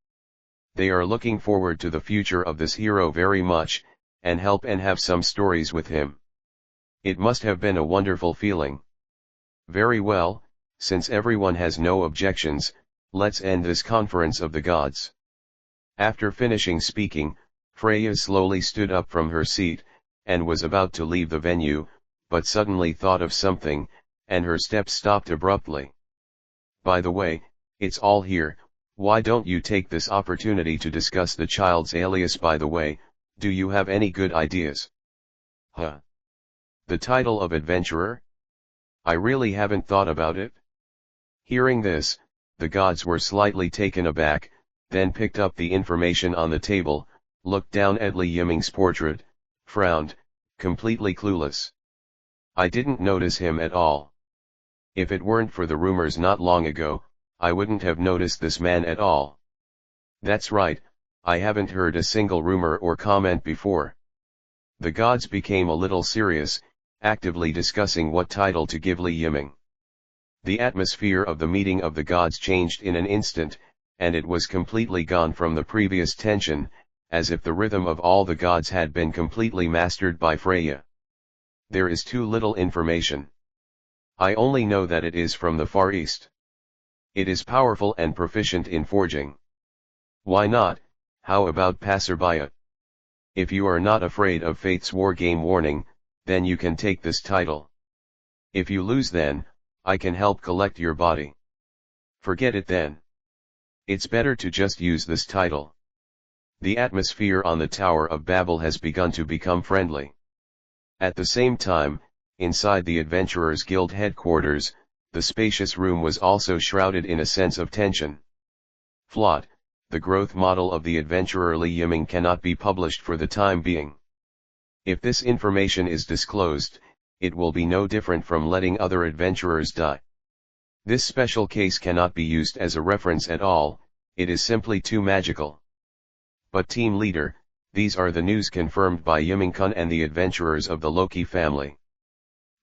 They are looking forward to the future of this hero very much, and help and have some stories with him. It must have been a wonderful feeling. Very well, since everyone has no objections, let's end this conference of the gods. After finishing speaking, Freya slowly stood up from her seat, and was about to leave the venue, but suddenly thought of something, and her steps stopped abruptly. By the way, it's all here, why don't you take this opportunity to discuss the child's alias? By the way, do you have any good ideas? Huh? The title of adventurer? I really haven't thought about it. Hearing this, the gods were slightly taken aback, then picked up the information on the table, looked down at Li Yiming's portrait, frowned, completely clueless. I didn't notice him at all. If it weren't for the rumors not long ago, I wouldn't have noticed this man at all. That's right, I haven't heard a single rumor or comment before. The gods became a little serious, actively discussing what title to give Li Yiming. The atmosphere of the meeting of the gods changed in an instant, and it was completely gone from the previous tension, as if the rhythm of all the gods had been completely mastered by Freya. There is too little information. I only know that it is from the Far East. It is powerful and proficient in forging. Why not? How about Passerbaya? If you are not afraid of Fate's wargame warning, then you can take this title. If you lose, then I can help collect your body. Forget it then. It's better to just use this title. The atmosphere on the Tower of Babel has begun to become friendly. At the same time, inside the Adventurers Guild headquarters, the spacious room was also shrouded in a sense of tension. Flawed, the growth model of the adventurer Li Yiming cannot be published for the time being. If this information is disclosed, it will be no different from letting other adventurers die. This special case cannot be used as a reference at all, it is simply too magical. But team leader, these are the news confirmed by Yiming-kun and the adventurers of the Loki family.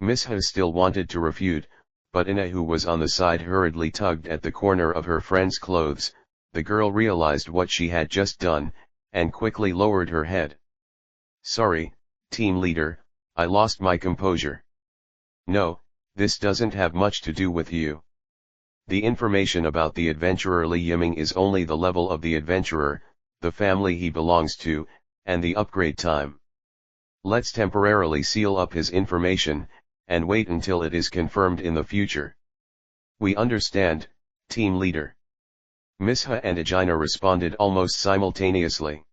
Miss He still wanted to refute, but Ina, who was on the side, hurriedly tugged at the corner of her friend's clothes. The girl realized what she had just done, and quickly lowered her head. Sorry, team leader, I lost my composure. No, this doesn't have much to do with you. The information about the adventurer Li Yiming is only the level of the adventurer, the family he belongs to, and the upgrade time. Let's temporarily seal up his information, and wait until it is confirmed in the future. We understand, team leader. Miss He and Agina responded almost simultaneously.